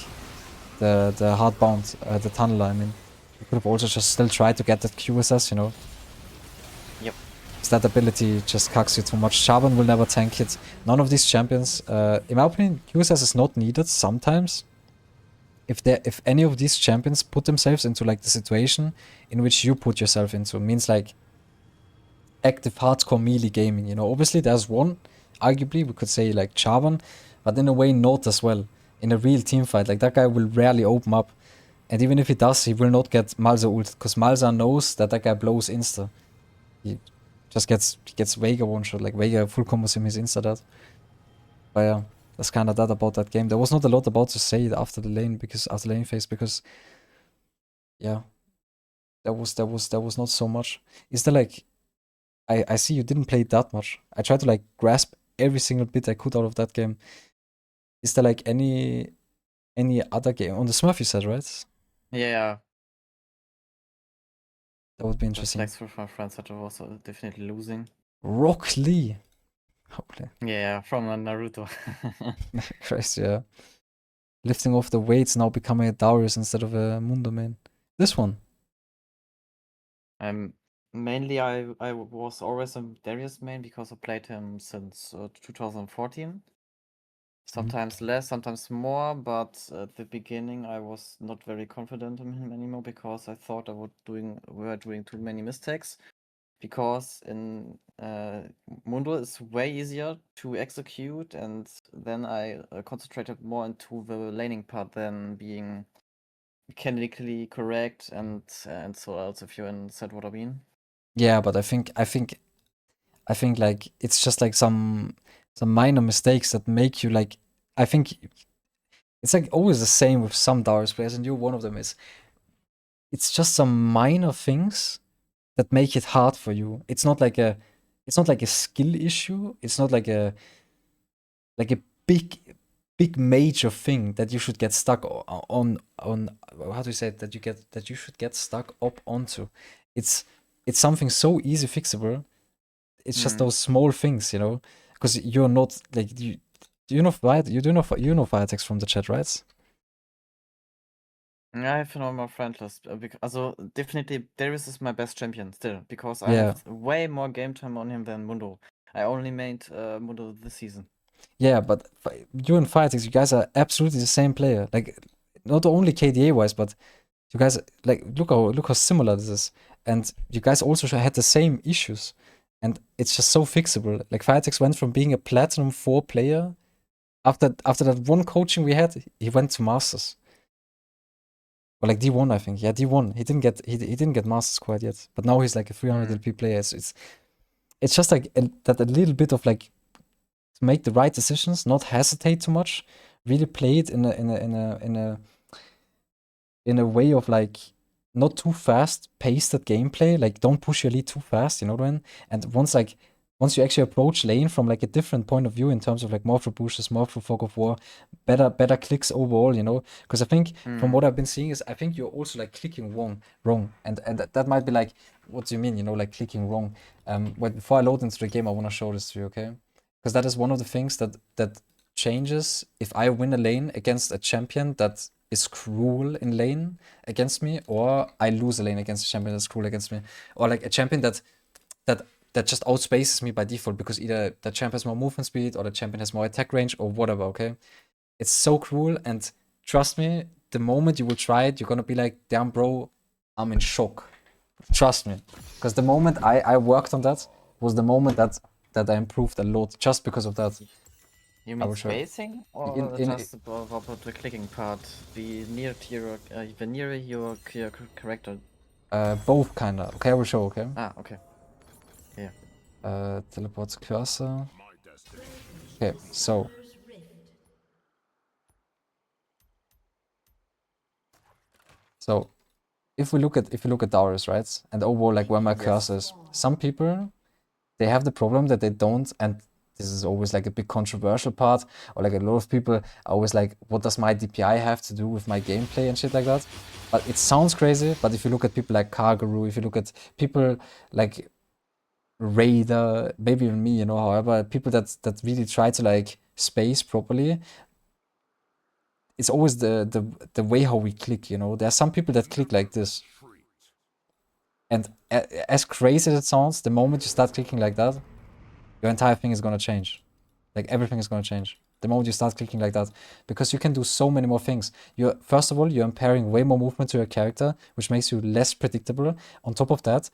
the hardbound, the tunnel, I mean, you could have also just still tried to get that QSS, you know. Yep. That ability just cucks you too much. Jarvan will never tank it. None of these champions, in my opinion, QSS is not needed sometimes. If any of these champions put themselves into like the situation in which you put yourself into, means like active hardcore melee gaming, you know. Obviously there's one, arguably we could say like Jarvan, but in a way not as well. In a real team fight, like that guy will rarely open up. And even if he does, he will not get Malzahar ult, because Malzahar knows that guy blows insta. He just gets Veigar one shot, like Veigar full combos him his insta that. But yeah, that's kind of that about that game. There was not a lot about to say after the lane phase, because yeah, there was not so much. Is there like, I see you didn't play that much. I tried to like grasp every single bit I could out of that game. Is there like any other game on the Smurf, you said, right? Yeah. That would be interesting. LxVer from my friends that was definitely losing. Rock Lee. Holy. Yeah, from Naruto. Christ, yeah. Lifting off the weights, now becoming a Darius instead of a Mundo main. This one. Mainly I was always a Darius main because I played him since 2014. Sometimes less, sometimes more, but at the beginning I was not very confident in him anymore because I thought we were doing too many mistakes. because in Mundo it's way easier to execute, and then I concentrated more into the laning part than being mechanically correct and so else, if you understand what I mean. Yeah, but I think like it's just like some minor mistakes that make you like. I think it's like always the same with some Darius players, and you're one of them. It's just some minor things that make it hard for you. It's not like a skill issue. It's not like a big major thing that you should get stuck on how do you say it, that you should get stuck up onto. It's something so easy fixable. It's just those small things, you know, because you're not like you do know Firetex from the chat, right? I have no more friend list. Also, definitely Darius is my best champion still, because I Yeah. have way more game time on him than Mundo. I only made Mundo this season. Yeah, but you and Firetex, you guys are absolutely the same player. Like, not only KDA wise, but you guys like look how similar this is, and you guys also had the same issues, and it's just so fixable. Like Firetex went from being a Platinum 4 player after that one coaching we had, he went to Masters. Or like D1, I think. Yeah, D1. He didn't get Masters quite yet, but now he's like a 300 LP player. So it's just like that a little bit of like to make the right decisions, not hesitate too much, really play it in a way of like not too fast, pace that gameplay. Like don't push your lead too fast, you know what I mean? And once you actually approach lane from like a different point of view in terms of like more through pushes, more through fog of war, better clicks overall, you know? Because I think from what I've been seeing is I think you're also like clicking wrong, and that might be like, what do you mean? You know, like clicking wrong. But before I load into the game, I want to show this to you, okay? Because that is one of the things that changes if I win a lane against a champion that is cruel in lane against me, or I lose a lane against a champion that's cruel against me, or like a champion that just outspaces me by default because either the champ has more movement speed or the champion has more attack range or whatever, okay? It's so cruel, and trust me, the moment you will try it, you're gonna be like, damn bro, I'm in shock. Trust me. Because the moment I worked on that was the moment that I improved a lot just because of that. You I mean will show you. spacing, or just about the clicking part? The nearer to your, the nearer your character. Both kinda. Okay, I will show, okay? Ah, okay. Yeah. Teleports cursor. Okay, so. So if you look at Darius, right? And overall like where my cursor is, some people they have the problem that they don't, and this is always like a big controversial part, or like a lot of people are always like, what does my DPI have to do with my gameplay and shit like that? But it sounds crazy, but if you look at people like Kaguru, if you look at people like Raider, maybe even me, you know, however, people that really try to like space properly, it's always the way how we click, you know. There are some people that click like this. And as crazy as it sounds, the moment you start clicking like that, your entire thing is gonna change. Like everything is gonna change. The moment you start clicking like that, because you can do so many more things. First of all, you're impairing way more movement to your character, which makes you less predictable. On top of that,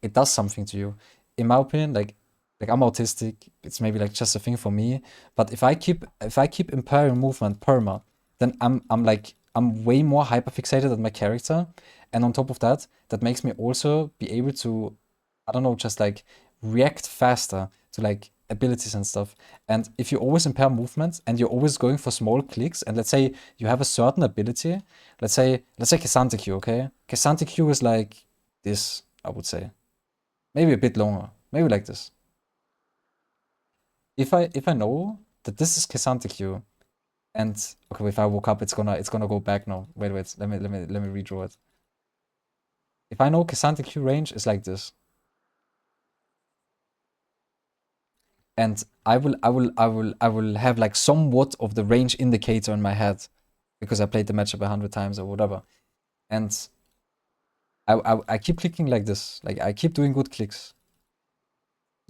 it does something to you. In my opinion, like I'm autistic. It's maybe like just a thing for me. But if I keep impairing movement perma, then I'm way more hyperfixated on my character. And on top of that, that makes me also be able to, I don't know, just like react faster to like abilities and stuff. And if you always impair movement and you're always going for small clicks, and let's say you have a certain ability, let's say Kesante Q, okay? Kesante Q is like this, I would say. Maybe a bit longer. Maybe like this. If I know that this is Kesante Q, and okay, if I woke up, it's gonna go back now. Wait, let me redraw it. If I know Kesante Q range is like this, and I will have like somewhat of the range indicator in my head because I played the matchup 100 times or whatever, and I keep clicking like this, like I keep doing good clicks,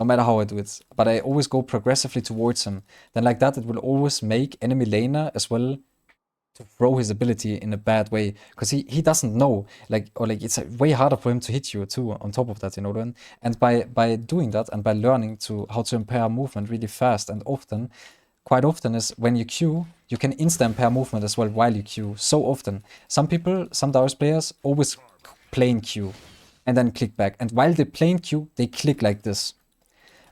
no matter how I do it, but I always go progressively towards him. Then like that, it will always make enemy laner as well throw his ability in a bad way, because he doesn't know, like, or like it's way harder for him to hit you too on top of that, you know what I mean? And by doing that and by learning to how to impair movement really fast and often, quite often is when you queue, you can insta impair movement as well while you queue. So often, some Darius players always play in queue and then click back, and while they play in queue, they click like this.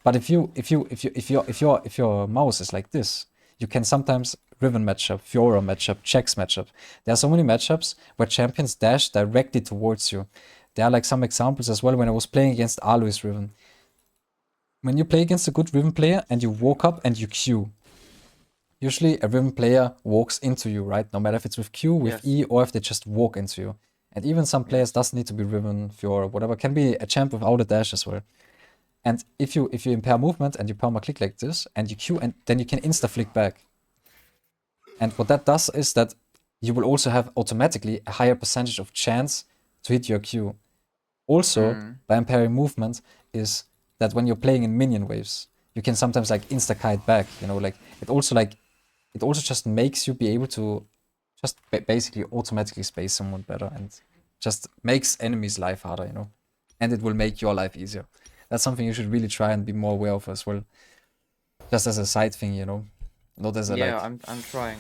But if your mouse is like this, you can sometimes Riven matchup, Fiora matchup, Checks matchup. There are so many matchups where champions dash directly towards you. There are like some examples as well when I was playing against Aloy's Riven. When you play against a good Riven player and you walk up and you queue, usually a Riven player walks into you, right? No matter if it's with Q, with Yes. E, or if they just walk into you. And even some players doesn't need to be Riven, Fiora, whatever. Can be a champ without a dash as well. And if you impair movement and you perma click like this and you Q, and then you can insta flick back. And what that does is that you will also have automatically a higher percentage of chance to hit your Q. Also, by impairing movement, is that when you're playing in minion waves, you can sometimes like insta kite back. You know, like it also just makes you be able to just basically automatically space someone better, and just makes enemies' life harder. You know, and it will make your life easier. That's something you should really try and be more aware of as well. Just as a side thing, you know, not as a Yeah, like. I'm trying.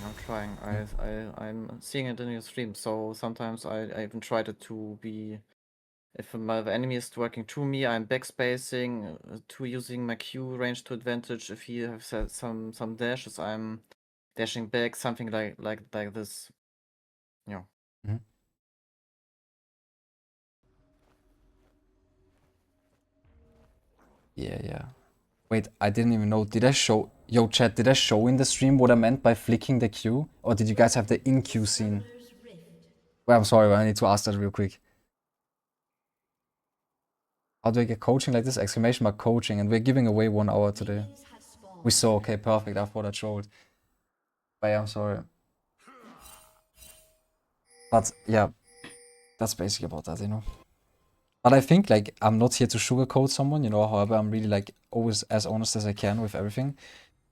I'm seeing it in your stream. So sometimes I even tried it to be, if my enemy is working to me, I'm backspacing to using my Q range to advantage. If he has some dashes, I'm dashing back, something like this. Yeah. Mhm. Yeah. Wait, I didn't even know. Did I show... Yo, chat, did I show in the stream what I meant by flicking the Q? Or did you guys have the in-queue scene? Well, I'm sorry, but I need to ask that real quick. How do I get coaching like this? Exclamation mark coaching. And we're giving away 1 hour today. We saw, okay, perfect. I thought I showed. But yeah, I'm sorry. But yeah, that's basically about that, you know. But I think, like, I'm not here to sugarcoat someone, you know. However, I'm really, like, always as honest as I can with everything.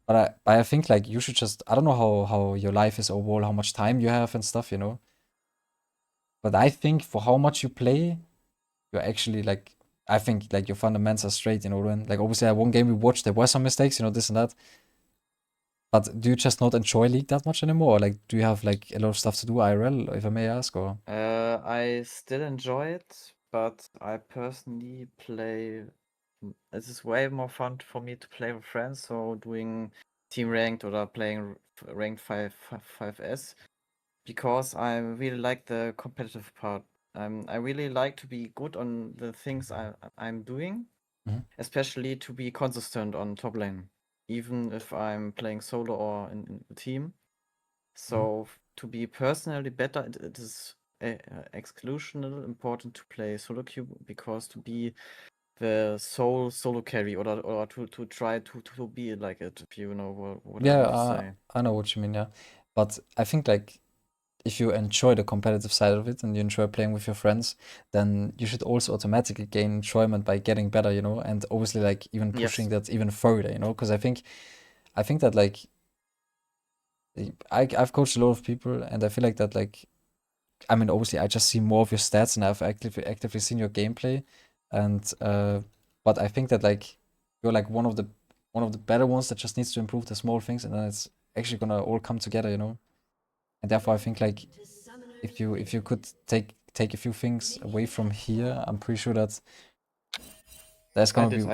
But I think, like, you should just... I don't know how your life is overall, how much time you have and stuff, you know. But I think for how much you play, you're actually, like... I think, like, your fundamentals are straight, you know. When, like, obviously, one game we watched, there were some mistakes, you know, this and that. But do you just not enjoy League that much anymore? Or, like, do you have, like, a lot of stuff to do IRL, if I may ask, or... I still enjoy it, but I personally play. This is way more fun for me to play with friends. So doing team ranked or playing ranked 5s, because I really like the competitive part. I really like to be good on the things I'm doing, especially to be consistent on top lane, even if I'm playing solo or in a team. So to be personally better, it is exclusional important to play solo queue, because to be the solo carry, or to try to be like it, if you know what I want to say. I know what you mean, yeah. But I think, like, if you enjoy the competitive side of it and you enjoy playing with your friends, then you should also automatically gain enjoyment by getting better, you know, and obviously, like, even pushing that even further, you know, because I think that, like, I've coached a lot of people, and I feel like that, like, I mean, obviously, I just see more of your stats, and I've actively seen your gameplay, and but I think that, like, you're like one of the better ones that just needs to improve the small things, and then it's actually gonna all come together, you know. And therefore, I think, like, if you could take a few things away from here, I'm pretty sure that that's gonna be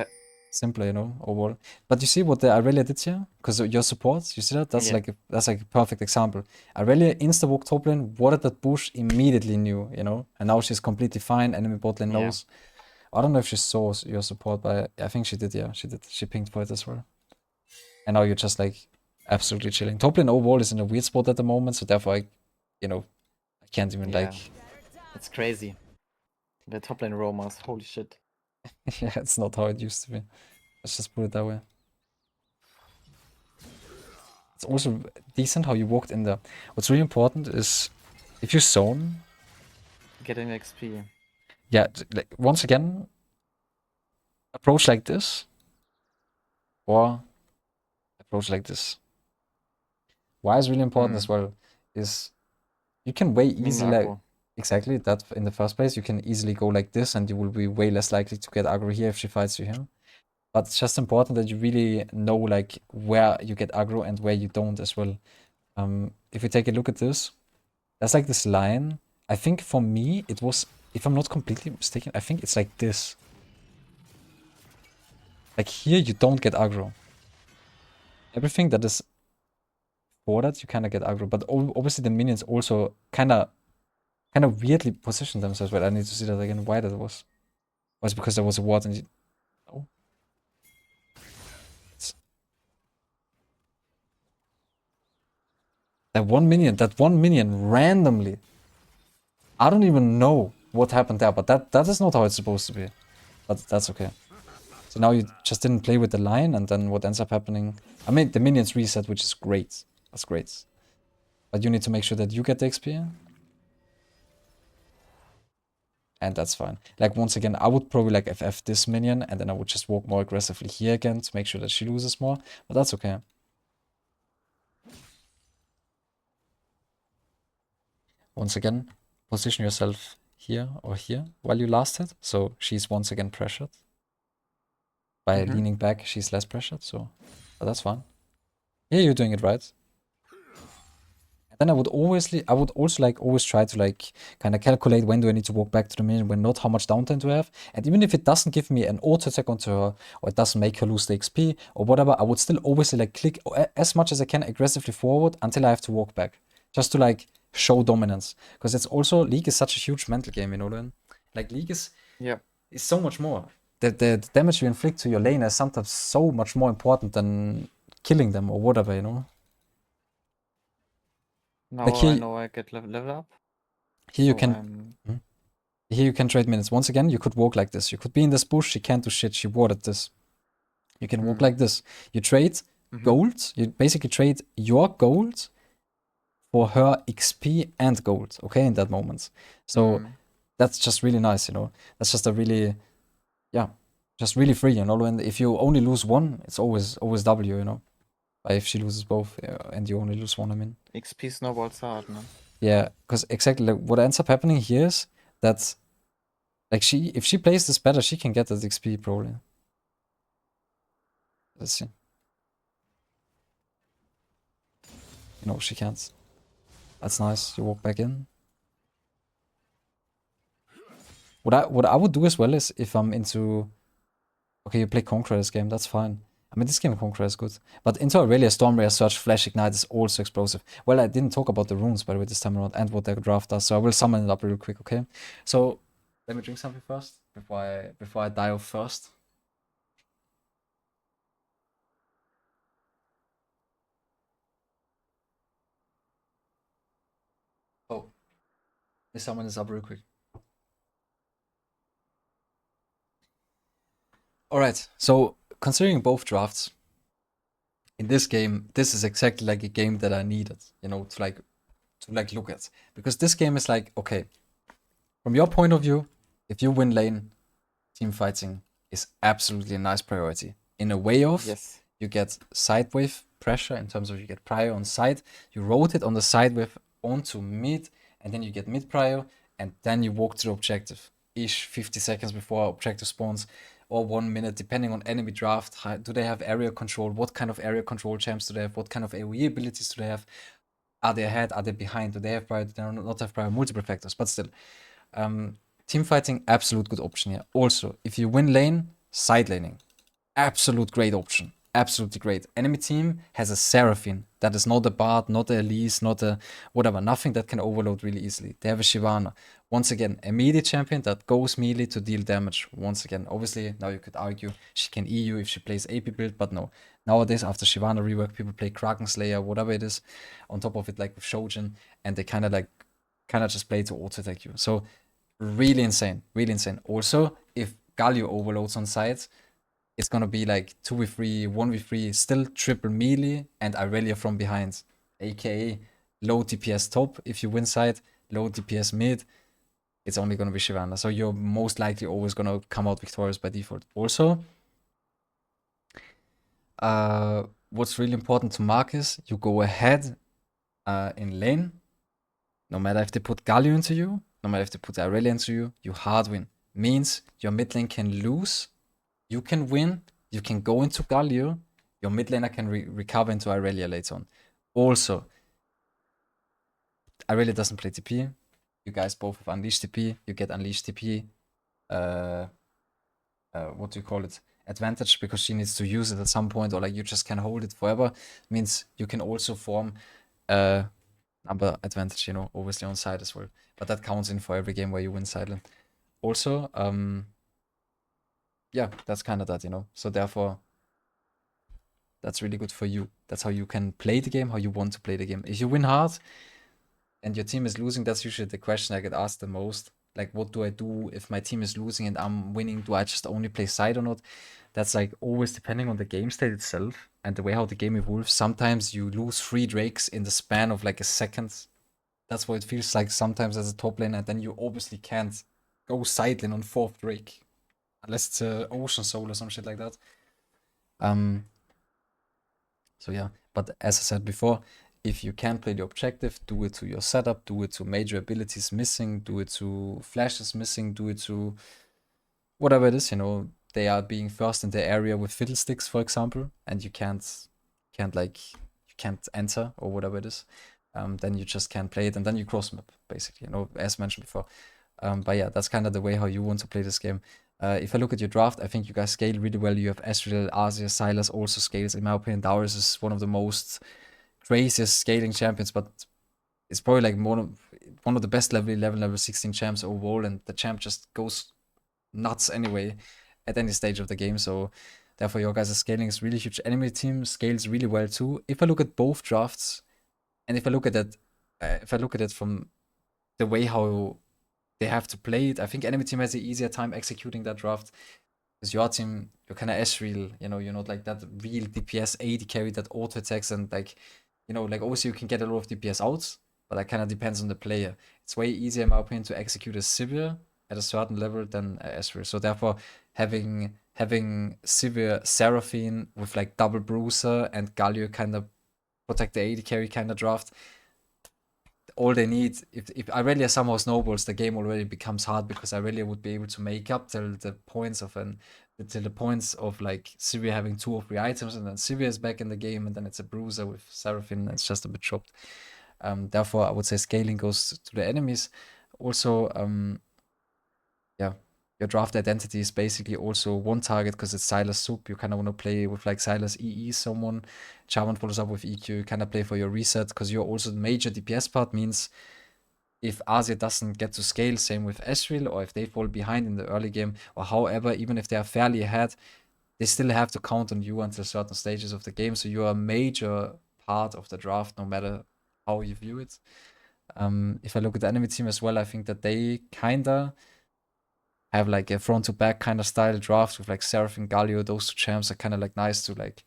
simpler, you know, overall. But you see what the Irelia did here? Because your support, you see that? That's like a perfect example. Irelia insta-walk top lane, watered that bush, immediately knew, you know? And now she's completely fine, enemy bot lane knows. I don't know if she saw your support, but I think she did, yeah. She did. She pinged for it as well. And now you're just, like, absolutely chilling. Top lane overall is in a weird spot at the moment, so therefore I can't even, like... It's crazy. The top lane roamers, holy shit. Yeah, it's not how it used to be. Let's just put it that way. It's also decent how you walked in there. What's really important is if you zone... Getting XP. Yeah, like, once again, approach like this, or approach like this. Why is really important as well is You can way Mean easily, like, aggro. exactly, that in the first place, you can easily go like this and you will be way less likely to get aggro here if she fights you here. But it's just important that you really know, like, where you get aggro and where you don't as well. If we take a look at this, there's like this line. I think for me, it was, if I'm not completely mistaken, I think it's like this. Like here, you don't get aggro. Everything that is for that, you kind of get aggro. But obviously the minions also kind of weirdly position themselves. But I need to see that again. Why that was? Was it because there was a ward and you... No. That one minion randomly. I don't even know what happened there, but that is not how it's supposed to be. But that's okay. So now you just didn't play with the line, and then what ends up happening... I mean, the minions reset, which is great. That's great. But you need to make sure that you get the XP. And that's fine. Like, once again, I would probably like FF this minion, and then I would just walk more aggressively here again to make sure that she loses more. But that's okay. Once again, position yourself here or here while you last hit. So she's once again pressured. By leaning back, she's less pressured, so... But that's fine. Yeah, you're doing it right. And then I would also like always try to like kind of calculate when do I need to walk back to the minion, when not, how much downtime do I have. And even if it doesn't give me an auto attack onto her, or it doesn't make her lose the XP or whatever, I would still always like click as much as I can aggressively forward until I have to walk back. Just to like show dominance. Because it's also, League is such a huge mental game, you know, Lynn? Like League is so much more. The damage you inflict to your lane is sometimes so much more important than killing them or whatever, you know? Now Like here, I know I get level up. Here you so can... Here you can trade minutes. Once again, you could walk like this. You could be in this bush, she can't do shit, she warded this. You can walk like this. You trade gold. You basically trade your gold for her XP and gold, okay, in that moment. So that's just really nice, you know? That's just a really... Yeah, just really free, you know? And if you only lose one, it's always W, you know? But if she loses both, and you only lose one, I mean... XP snowballs hard, man. Yeah, because exactly like, what ends up happening here is that... Like, if she plays this better, she can get that XP probably. Let's see. No, she can't. That's nice. You walk back in. What I would do as well is, if I'm into... Okay, you play Conqueror this game, that's fine. I mean, this game Conqueror is good. But into Aurelia, Stormrare, Surge, Flash, Ignite is also explosive. Well, I didn't talk about the runes, by the way, this time around, and what their draft does, so I will summon it up real quick, okay? So, let me drink something first, before I die off first. Oh. Let me summon this up real quick. Alright, so, considering both drafts, in this game, this is exactly like a game that I needed, you know, to look at. Because this game is like, okay, from your point of view, if you win lane, team fighting is absolutely a nice priority. In a way of, you get side wave pressure in terms of you get prio on side, you rotate on the side wave onto mid, and then you get mid prio, and then you walk to the objective. 50 seconds before objective spawns, or 1 minute, depending on enemy draft. Do they have area control? What kind of area control champs do they have? What kind of AoE abilities do they have? Are they ahead? Are they behind? Do they have prior? Do they not have prior? Multiple factors, but still. Team fighting, absolute good option here. Also, if you win lane, side laning. Absolute great option. Absolutely great. Enemy team has a Seraphine. That is not a Bard, not a Elise, not a whatever. Nothing that can overload really easily. They have a Shyvana. Once again, a melee champion that goes melee to deal damage. Once again, obviously, now you could argue she can EU if she plays AP build, but no. Nowadays, after Shyvana rework, people play Kraken Slayer, whatever it is, on top of it, like with Shojin, and they kind of just play to auto attack you. So, really insane. Really insane. Also, if Galio overloads on side, it's gonna be like 2v3, 1v3, still triple melee, and Irelia from behind. AKA low DPS top if you win side, low DPS mid, it's only gonna be Shyvana. So you're most likely always gonna come out victorious by default. Also, what's really important to mark is you go ahead in lane, no matter if they put Galio into you, no matter if they put Irelia into you, you hard win. Means your mid lane can lose, you can win, you can go into Galio, your mid laner can recover into Irelia later on. Also, Irelia doesn't play TP. You guys both have Unleashed TP. You get Unleashed TP. What do you call it? Advantage, because she needs to use it at some point, or like you just can hold it forever. Means you can also form number advantage, you know, obviously on side as well. But that counts in for every game where you win side lane. Also, yeah, that's kind of that, you know. So therefore, that's really good for you. That's how you can play the game, how you want to play the game. If you win hard and your team is losing, that's usually the question I get asked the most. Like, what do I do if my team is losing and I'm winning? Do I just only play side or not? That's like always depending on the game state itself and the way how the game evolves. Sometimes you lose 3 Drakes in the span of like a second. That's what it feels like sometimes as a top lane, and then you obviously can't go side lane on 4th Drake. Unless it's Ocean Soul or some shit like that. So yeah, but as I said before, if you can't play the objective, do it to your setup, do it to major abilities missing, do it to flashes missing, do it to whatever it is, you know, they are being first in the area with fiddlesticks, for example, and you can't enter or whatever it is. Then you just can't play it, and then you cross map, basically, you know, as mentioned before. But yeah, that's kind of the way how you want to play this game. If I look at your draft, I think you guys scale really well. You have Ezreal, Azir, Sylas also scales. In my opinion, Darius is one of the most craziest scaling champions, but it's probably like one of the best level 16 champs overall, and the champ just goes nuts anyway at any stage of the game. So therefore, your guys' scaling is really huge. Enemy team scales really well too. If I look at both drafts, and if I look at it from the way how they have to play it, I think enemy team has an easier time executing that draft. Because your team, you're kind of Ezreal, you know, you're not like that real DPS AD carry that auto attacks, and like, you know, like obviously you can get a lot of DPS out, but that kind of depends on the player. It's way easier in my opinion to execute a Sivir at a certain level than Ezreal. So therefore, having Sivir Seraphine with like double Bruiser and Galio kind of protect the AD carry kind of draft, all they need, if Irelia somehow snowballs, the game already becomes hard, because Irelia would be able to make up till the points of like Sivir having 2 or 3 items, and then Sivir is back in the game, and then it's a bruiser with Seraphine, and it's just a bit chopped. Therefore, I would say scaling goes to the enemies. Also, yeah, your draft identity is basically also one target, because it's Sylas Soup. You kind of want to play with like Sylas EE someone. Charman follows up with EQ. You kind of play for your reset, because you're also the major DPS part. Means if Azir doesn't get to scale, same with Ezreal, or if they fall behind in the early game, or however, even if they are fairly ahead, they still have to count on you until certain stages of the game. So you are a major part of the draft, no matter how you view it. If I look at the enemy team as well, I think that they kinda have like a front to back kind of style draft with like Seraph and Galio. Those 2 champs are kind of like nice to like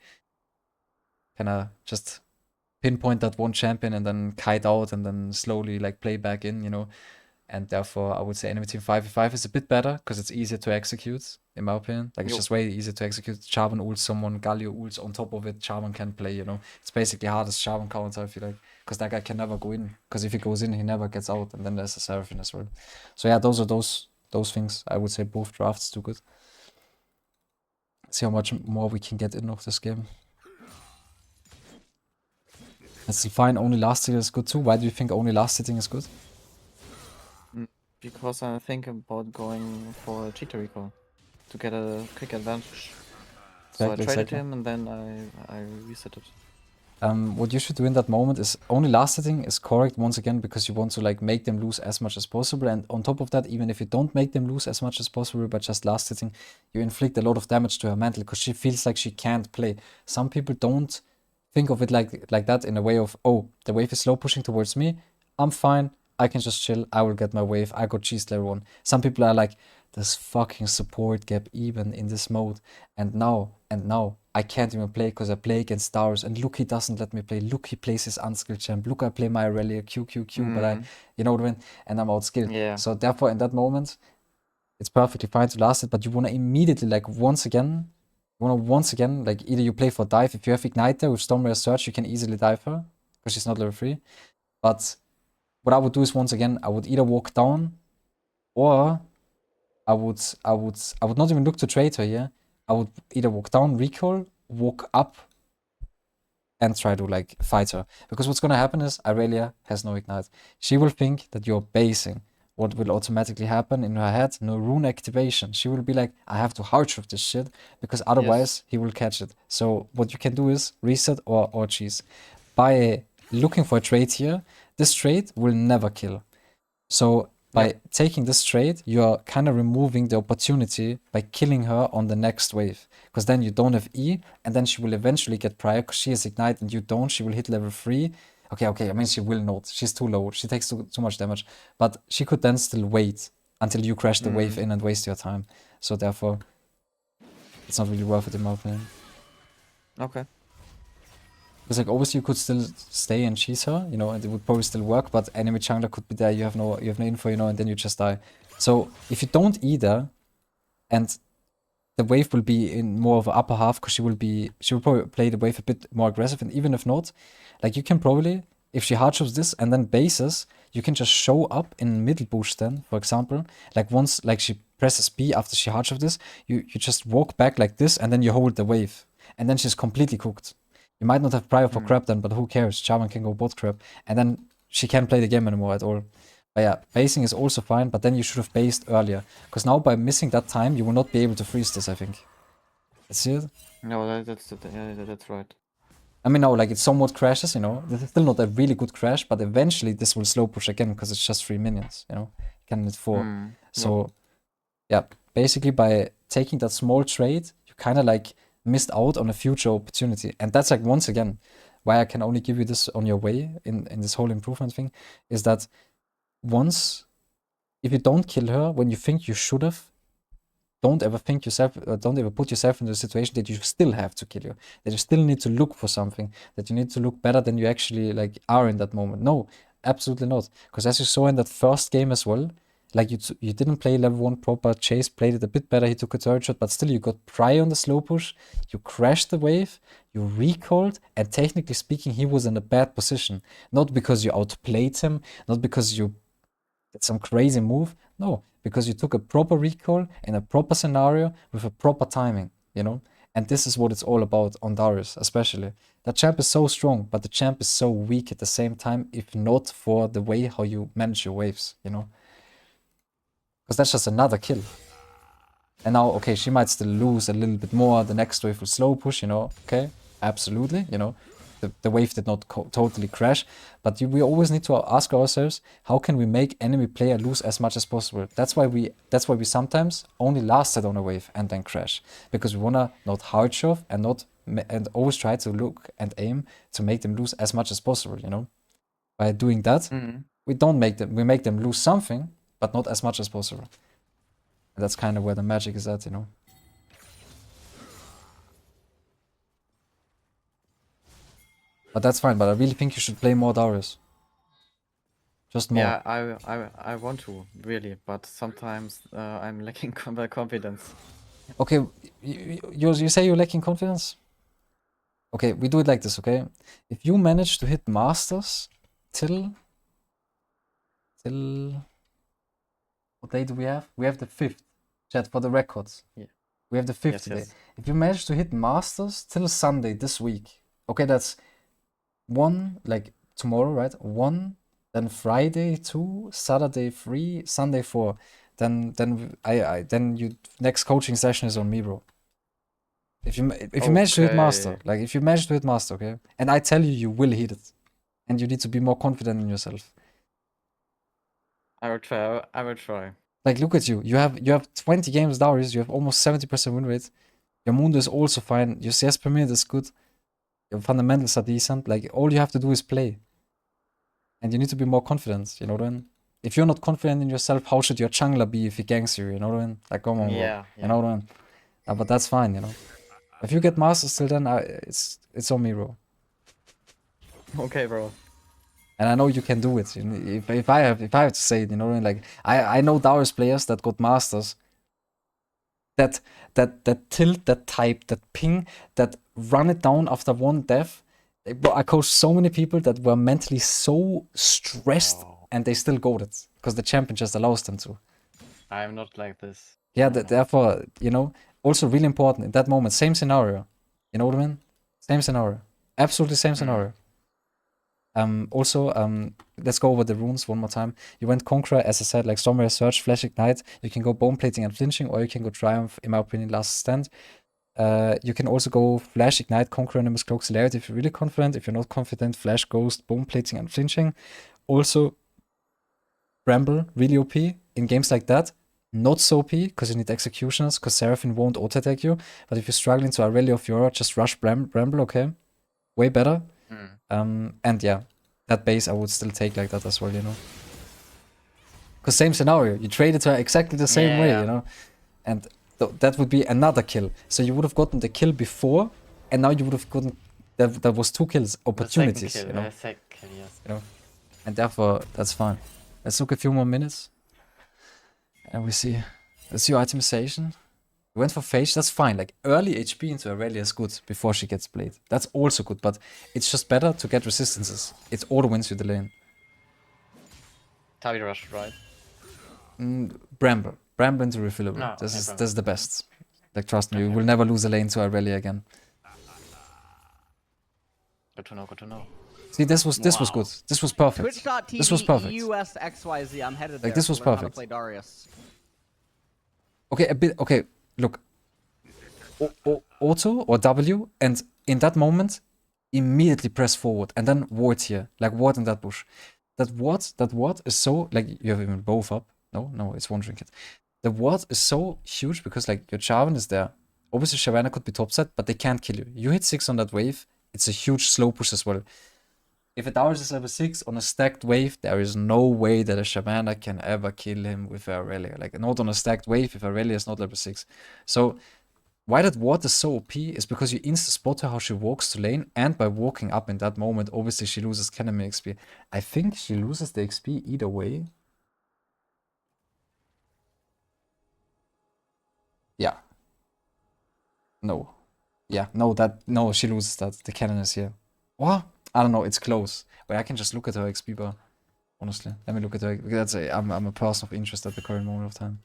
kind of just pinpoint that one champion and then kite out and then slowly like play back in, you know. And therefore, I would say enemy team 5v5 is a bit better, because it's easier to execute, in my opinion. Like, it's just way easier to execute. Charvan ults someone, Galio ults on top of it, Charvan can play, you know. It's basically hardest Charvan counter, I feel like. Because that guy can never go in. Because if he goes in, he never gets out. And then there's a Seraphine as well. So yeah, those are those things. I would say both drafts do good. Let's see how much more we can get in of this game. That's fine. Only last hitting is good too. Why do you think only last hitting is good? Because I think about going for a cheater recall to get a quick advantage. So I traded him, and then I reset it. What you should do in that moment is only last hitting is correct once again, because you want to like make them lose as much as possible. And on top of that, even if you don't make them lose as much as possible by just last hitting, you inflict a lot of damage to her mental, because she feels like she can't play. Some people don't think of it like that, in a way of, oh, the wave is slow pushing towards me, I'm fine, I can just chill, I will get my wave, I got cheese level 1. Some people are like, this fucking support gap even in this mode, and now I can't even play because I play against Darius, and look, he doesn't let me play, look, he plays his unskilled champ, look, I play my Irelia QQQ, but you know what I mean, and I'm outskilled. Yeah. So therefore, in that moment, it's perfectly fine to last it, but you want to immediately, like, once again, like, either you play for dive. If you have Igniter with Stormware Search, you can easily dive her, because she's not level 3. But what I would do is, once again, I would either walk down, or I would not even look to trade her here. I would either walk down, recall, walk up, and try to like fight her. Because what's gonna happen is Irelia has no ignite. She will think that you're basing. What will automatically happen in her head? No rune activation. She will be like, I have to hardshove this shit, because otherwise he will catch it. So what you can do is reset or cheese. By looking for a trade here, this trade will never kill. So by taking this trade, you're kind of removing the opportunity by killing her on the next wave. Because then you don't have E, and then she will eventually get prior, because she has ignite and you don't. She will hit level 3. Okay, I mean, she will not. She's too low. She takes too much damage. But she could then still wait until you crash the wave in and waste your time. So therefore, it's not really worth it in my opinion. Okay. Because like obviously you could still stay and cheese her, you know, and it would probably still work, but enemy jungler could be there, you have no info, you know, and then you just die. So if you don't either, and the wave will be in more of an upper half, because she will probably play the wave a bit more aggressive, and even if not, like you can probably, if she hard shoves this and then bases, you can just show up in middle bush then, for example, like once like she presses B after she hard shoves this, you just walk back like this, and then you hold the wave, and then she's completely cooked. You might not have prior for crab then, but who cares? Charman can go bot crab, and then she can't play the game anymore at all. But yeah, basing is also fine, but then you should have based earlier. Because now by missing that time, you will not be able to freeze this, I think. That's it? No, that's right. I mean, no, like it somewhat crashes, you know. This is still not a really good crash, but eventually this will slow push again, because it's just 3 minions, you know. You can hit 4. So, yeah, basically by taking that small trade, you kind of like missed out on a future opportunity. And that's like, once again, why I can only give you this on your way in this whole improvement thing, is that once, if you don't kill her when you think you should have, don't ever put yourself in the situation that you still have to kill her, that you still need to look for something, that you need to look better than you actually like are in that moment. No, absolutely not. Because as you saw in that first game as well, like you didn't play level 1 proper. Chase played it a bit better. He took a third shot, but still you got prior on the slow push. You crashed the wave. You recalled, and technically speaking, he was in a bad position. Not because you outplayed him, not because you did some crazy move. No, because you took a proper recall in a proper scenario with a proper timing, you know? And this is what it's all about on Darius, especially. That champ is so strong, but the champ is so weak at the same time, if not for the way how you manage your waves, you know? Because that's just another kill. And now, okay, she might still lose a little bit more. The next wave will slow push, you know? Okay, absolutely, you know? The wave did not totally crash. But we always need to ask ourselves, how can we make enemy player lose as much as possible? That's why we sometimes only lasted on a wave and then crash. Because we wanna not hard shove and always try to look and aim to make them lose as much as possible, you know? By doing that, we make them lose something, but not as much as possible. And that's kind of where the magic is at, you know. But that's fine, but I really think you should play more Darius. Just more. Yeah, I want to, really, but sometimes I'm lacking confidence. Okay, you say you're lacking confidence? Okay, we do it like this, okay? If you manage to hit Masters till... What day do we have? We have the 5th. Chat, for the records. Yeah. We have the 5th today. Yes. If you manage to hit Masters till Sunday this week, okay, that's 1, like tomorrow, right? 1, then Friday 2, Saturday 3, Sunday 4. Then you next coaching session is on me, bro. If you manage to hit Master, like if you manage to hit Master, okay, and I tell you, you will hit it, and you need to be more confident in yourself. I will try. Like, look at you. You have 20 games Darius. You have almost 70% win rate. Your Mundo is also fine. Your CS per minute is good. Your fundamentals are decent. Like, all you have to do is play. And you need to be more confident, you know what I mean? If you're not confident in yourself, how should your jungler be if he ganks you know what I mean? Like, come on, bro. Yeah. You know what I mean? But that's fine, you know? If you get Masters till then, it's on me, bro. Okay, bro. And I know you can do it. If I have to say it, you know what I mean? Like, I know Darius players that got Masters that tilt, that type, that ping, that run it down after one death. I coached so many people that were mentally so stressed and they still gold it because the champion just allows them to. I'm not like this. Yeah, No. therefore, you know, also really important in that moment. Same scenario. You know what I mean? Same scenario. Absolutely same scenario. Also, let's go over the runes one more time. You went Conqueror, as I said, like Stormware Surge, Flash Ignite. You can go Bone Plating and Flinching, or you can go Triumph, in my opinion, Last Stand. You can also go Flash, Ignite, Conqueror, Nimbus, Cloak, Celerity if you're really confident. If you're not confident, Flash, Ghost, Bone Plating, and Flinching. Also, Bramble, really OP. In games like that, not so OP, because you need Executioners, because Seraphine won't auto-attack you. But if you're struggling to Aurelia of Yora, just rush Bramble, okay? Way better. And yeah, that base I would still take like that as well, you know? Because same scenario, you trade it to her exactly the same way, you know? And that would be another kill. So you would have gotten the kill before, and now you would have gotten, there was 2 kills, opportunities, Kill, you know? second kill, yes. You know? And therefore, that's fine. Let's look a few more minutes. And we see. Let's see your itemization. You went for Phage, that's fine. Like, early HP into Aurelia is good before she gets played. That's also good, but it's just better to get resistances. It auto wins you the lane. Tabi rush, right? Bramble. Bramble into refillable. No, This Bramble. is the best. Like, trust me, you will never lose a lane to Aurelia again. Good to know, good to know. See, this was good. This was perfect. Twitch.tv This was perfect. EUSXYZ. I'm headed there. Like, this was to learn how to perfect. play Darius. Okay, a bit. Okay, look. Auto or W, and in that moment, immediately press forward and then ward here, like ward in that bush. That ward is so, like, you have even both up. No, it's one trinket. The ward is so huge because, like, your Jarvan is there. Obviously, Shyvana could be topset, but they can't kill you. You hit 6 on that wave, it's a huge slow push as well. If a Darius is level 6 on a stacked wave, there is no way that a Shyvana can ever kill him with Aurelia. Like, not on a stacked wave if Aurelia is not level 6. So, why that ward is so OP is because you insta-spot her how she walks to lane, and by walking up in that moment, obviously she loses Canemy XP. I think she loses the XP either way. Yeah. No. Yeah, no, she loses that. The cannon is here. What? I don't know, it's close. But I can just look at her XP bar. Honestly. Let me look at her. Because I'm a person of interest at the current moment of time.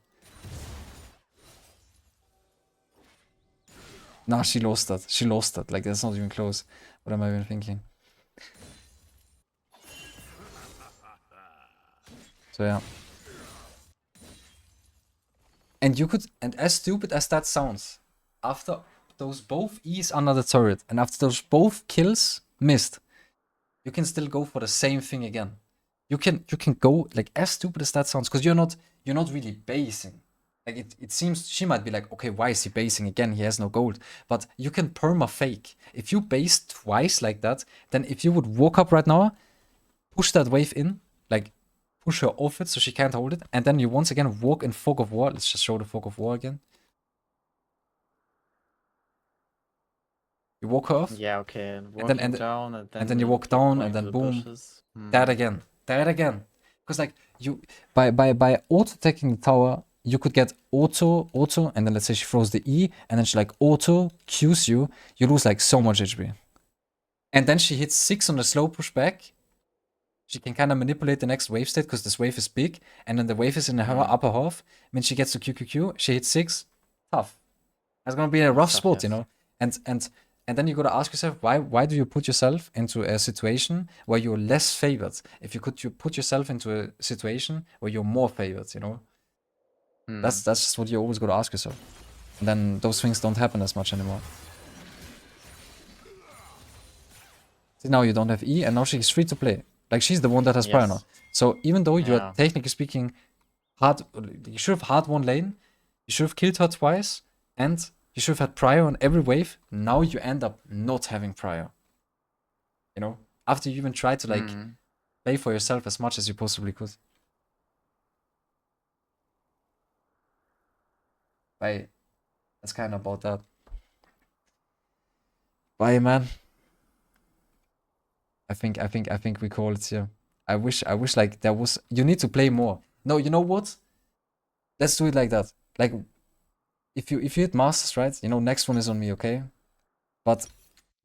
Nah, she lost that. She lost that. Like, that's not even close. What am I even thinking? So, yeah. And you could, and as stupid as that sounds, after those both E's under the turret, and after those both kills missed, you can still go for the same thing again. You can go, like, as stupid as that sounds, because you're not really basing. Like, it seems she might be like, okay, why is he basing again? He has no gold. But you can perma fake. If you base twice like that, then if you would walk up right now, push that wave in, like, push her off it so she can't hold it, and then you once again walk in Fog of War. Let's just show the Fog of War again. You walk her off. Yeah, okay. And walking down, and then you walk down, and then boom. That again. Because, like, you by auto attacking the tower, you could get auto, and then let's say she throws the E, and then she, like, auto Qs you. You lose, like, so much HP. And then she hits 6 on the slow push back. She can kind of manipulate the next wave state because this wave is big, and then the wave is in her upper half. When she gets to QQQ, she hits 6. Tough. That's gonna be a rough spot, yes. You know. And then you gotta ask yourself, why do you put yourself into a situation where you're less favored? If you put yourself into a situation where you're more favored, you know. That's just what you always gotta ask yourself. And then those things don't happen as much anymore. See, now you don't have E, and now she's free to play. Like, she's the one that has prior now. So even though you're technically speaking you should have hard won lane, you should have killed her twice, and you should have had prior on every wave. Now you end up not having prior. You know? After you even tried to, like, play for yourself as much as you possibly could. That's kind of about that. Bye, man. I think we call it here. I wish like there was, you need to play more. No, you know what? Let's do it like that. Like, if you hit Masters, right? You know, next one is on me, okay? But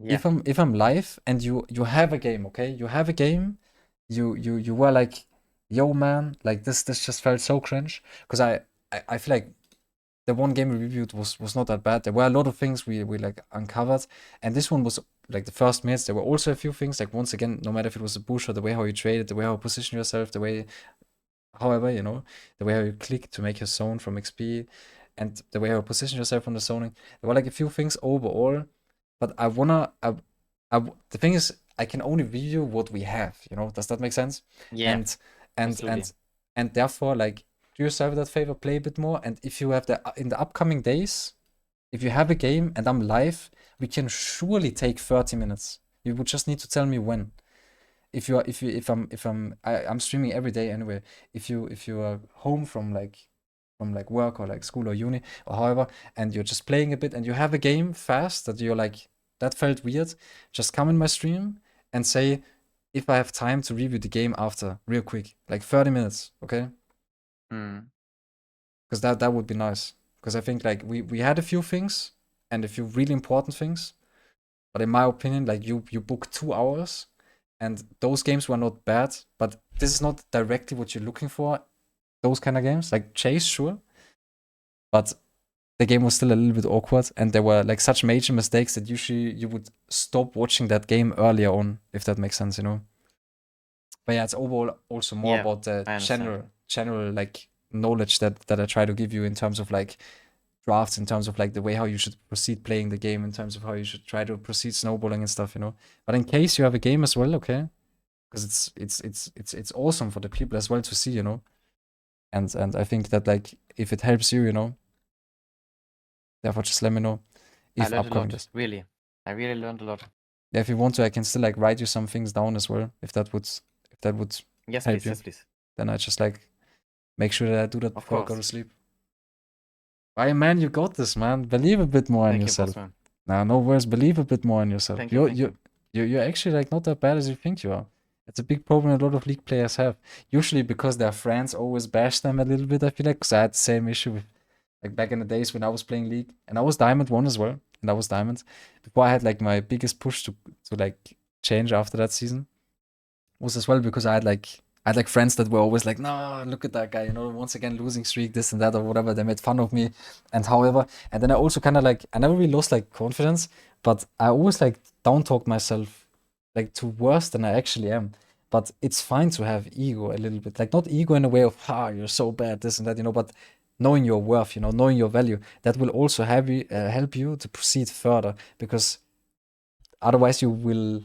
if I'm live and you have a game, okay? You have a game, you were like yo man, like this just felt so cringe. Because I feel like the one game we reviewed was not that bad. There were a lot of things we like uncovered, and this one was like the first minutes. There were also a few things, like once again, no matter if it was a push or the way how you traded, the way how you position yourself, the way, however, you know, the way how you click to make your zone from XP, and the way how you position yourself on the zoning. There were like a few things overall, but the thing is, I can only review what we have. You know, does that make sense? Yeah, And absolutely. and therefore, like, do yourself that favor, play a bit more. And if you have in the upcoming days, if you have a game and I'm live, we can surely take 30 minutes. You would just need to tell me when. I'm streaming every day anyway. If you are home from like work or like school or uni or however, and you're just playing a bit and you have a game fast that you're like, that felt weird, just come in my stream and say if I have time to review the game after, real quick, like 30 minutes, okay? Mm. Because that would be nice. Because I think like we had a few things and a few really important things, but in my opinion, like you book 2 hours, and those games were not bad, but this is not directly what you're looking for. Those kind of games, like Chase, sure, but the game was still a little bit awkward, and there were like such major mistakes that usually you would stop watching that game earlier on, if that makes sense, you know. But yeah, it's overall also more Yeah, about the I understand. general like knowledge that I try to give you in terms of like drafts, in terms of like the way how you should proceed playing the game, in terms of how you should try to proceed snowballing and stuff, you know. But in case you have a game as well, okay, because it's awesome for the people as well to see, you know. And I think that like if it helps you, you know, therefore just let me know I if learned a upcoming lot, this. really. I really learned a lot. Yeah, if you want to, I can still like write you some things down as well, if that would Yes, help please. you. Yes, please. Then I just like make sure that I do that Of before I go to course. sleep. Why, man, you got this, man. Believe a bit more in Thank you, yourself. Bossman. Nah, no worries. Believe a bit more in yourself. Thank you. Thank you. You're actually like not that bad as you think you are. It's a big problem a lot of League players have. Usually because their friends always bash them a little bit, I feel like. Because I had the same issue with, like, back in the days when I was playing League. And I was Diamond 1 as well. And I was Diamond. Before I had like my biggest push to like change after that season was as well because I had like friends that were always like, no, look at that guy, you know, once again losing streak, this and that or whatever. They made fun of me, and however, and then I also kind of like I never really lost like confidence, but I always like down talked myself like to worse than I actually am. But it's fine to have ego a little bit, like not ego in a way of you're so bad, this and that, you know, but knowing your worth, you know, knowing your value, that will also help you to proceed further because otherwise you will,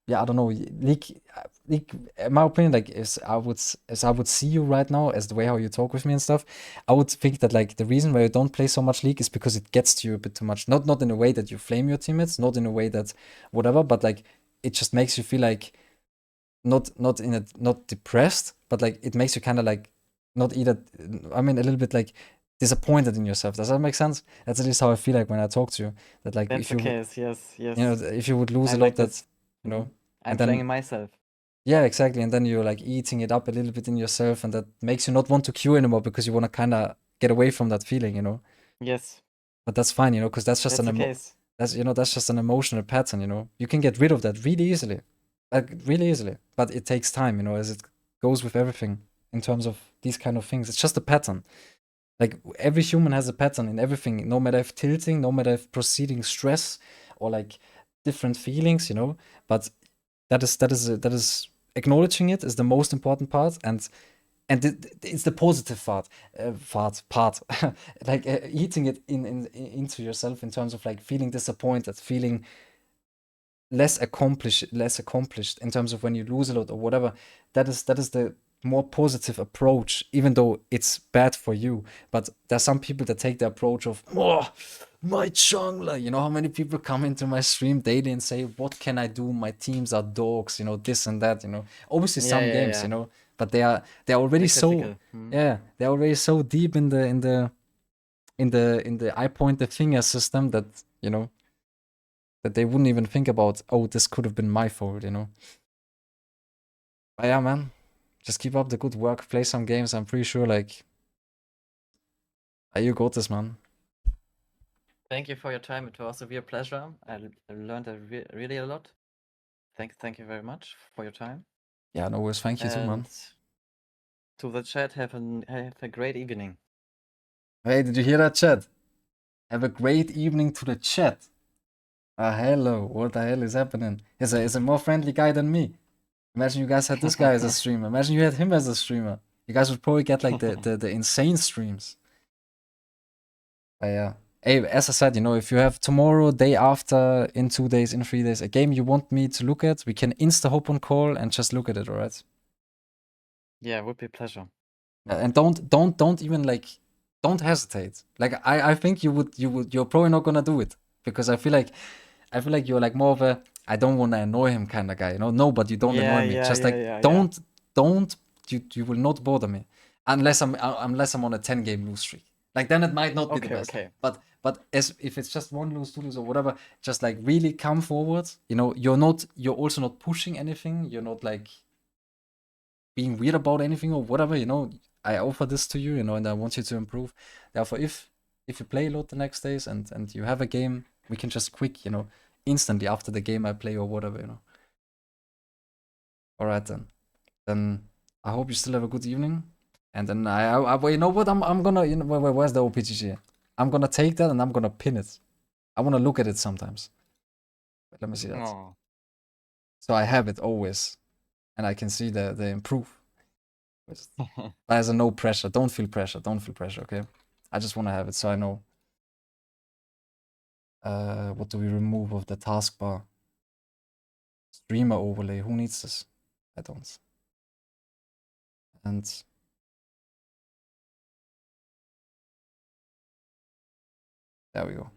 yeah, I don't know. League, in my opinion, like as I would see you right now, as the way how you talk with me and stuff, I would think that like the reason why you don't play so much League is because it gets to you a bit too much. Not in a way that you flame your teammates, not in a way that whatever, but like it just makes you feel like not depressed, but like it makes you kind of like not either. I mean, a little bit like disappointed in yourself. Does that make sense? That's at least how I feel like when I talk to you. That like That's if the you case. Yes, you know yes. if you would lose a I'm lot, like that this. you know, I'm and playing then myself. yeah, exactly. And then you're like eating it up a little bit in yourself, and that makes you not want to queue anymore because you want to kind of get away from that feeling, you know. Yes, But that's fine, you know, because that's just that's the case. that's just an emotional pattern, you know. You can get rid of that really easily, like really easily. But it takes time, you know, as it goes with everything in terms of these kind of things. It's just a pattern. Like every human has a pattern in everything, no matter if tilting, no matter if proceeding stress or like different feelings, you know. But that is acknowledging it is the most important part, and it's the positive part like eating it into yourself in terms of like feeling disappointed, feeling less accomplished in terms of when you lose a lot or whatever. That is the more positive approach, even though it's bad for you. But there's some people that take the approach of, oh, my jungler, you know how many people come into my stream daily and say, what can I do, my teams are dogs, you know, this and that, you know. Obviously Yeah, some yeah, games, you yeah. know, but they're already Very so, critical. yeah, they're already so deep in the I point the finger system that, you know, that they wouldn't even think about, oh, this could have been my fault, you know. But yeah, man, just keep up the good work, play some games. I'm pretty sure, like, you got this, man. Thank you for your time. It was a real pleasure. I learned really a lot. Thank you very much for your time. Yeah, no worries. Thank you too, man. And To the chat, have a great evening. Hey, did you hear that, chat? Have a great evening to the chat. Hello, what the hell is happening? Is a more friendly guy than me. Imagine you guys had this guy as a streamer. Imagine you had him as a streamer. You guys would probably get like the insane streams. But yeah. Hey, as I said, you know, if you have tomorrow, day after, in 2 days, in 3 days, a game you want me to look at, we can insta-hop on call and just look at it, alright? Yeah, it would be a pleasure. And don't even like, don't hesitate. Like I think you're probably not gonna do it because I feel like you're like more of a I don't want to annoy him kind of guy, you know. No, but you don't annoy me. Just like don't you will not bother me unless I'm on a 10 game lose streak. Like then it might not be the best. Okay. But as if it's just 1 lose, 2 lose or whatever, just like really come forward. You know, you're also not pushing anything. You're not like being weird about anything or whatever, you know. I offer this to you, you know, and I want you to improve. Therefore, if you play a lot the next days and you have a game, we can just quick, you know, instantly after the game I play or whatever, you know. All right then. Then I hope you still have a good evening. And then you know what? I'm gonna, you know, where's the OPGG? I'm gonna take that and I'm gonna pin it. I wanna look at it sometimes. Wait, let me see that. Oh. So I have it always, and I can see the improve. There's no pressure. Don't feel pressure. Don't feel pressure, okay? I just want to have it so I know. What do we remove of the taskbar? Streamer overlay. Who needs this? I don't. And there we go.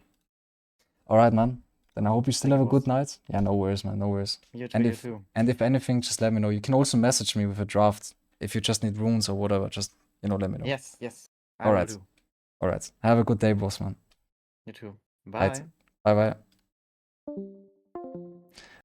All right, man. Then I hope you still have a good night. Yeah, no worries, man. No worries. You too, And you if too. and if anything, just let me know. You can also message me with a draft if you just need runes or whatever. Just, you know, let me know. Yes. I All will right. do. All right. Have a good day, boss man. You too. Right. Bye. Bye bye.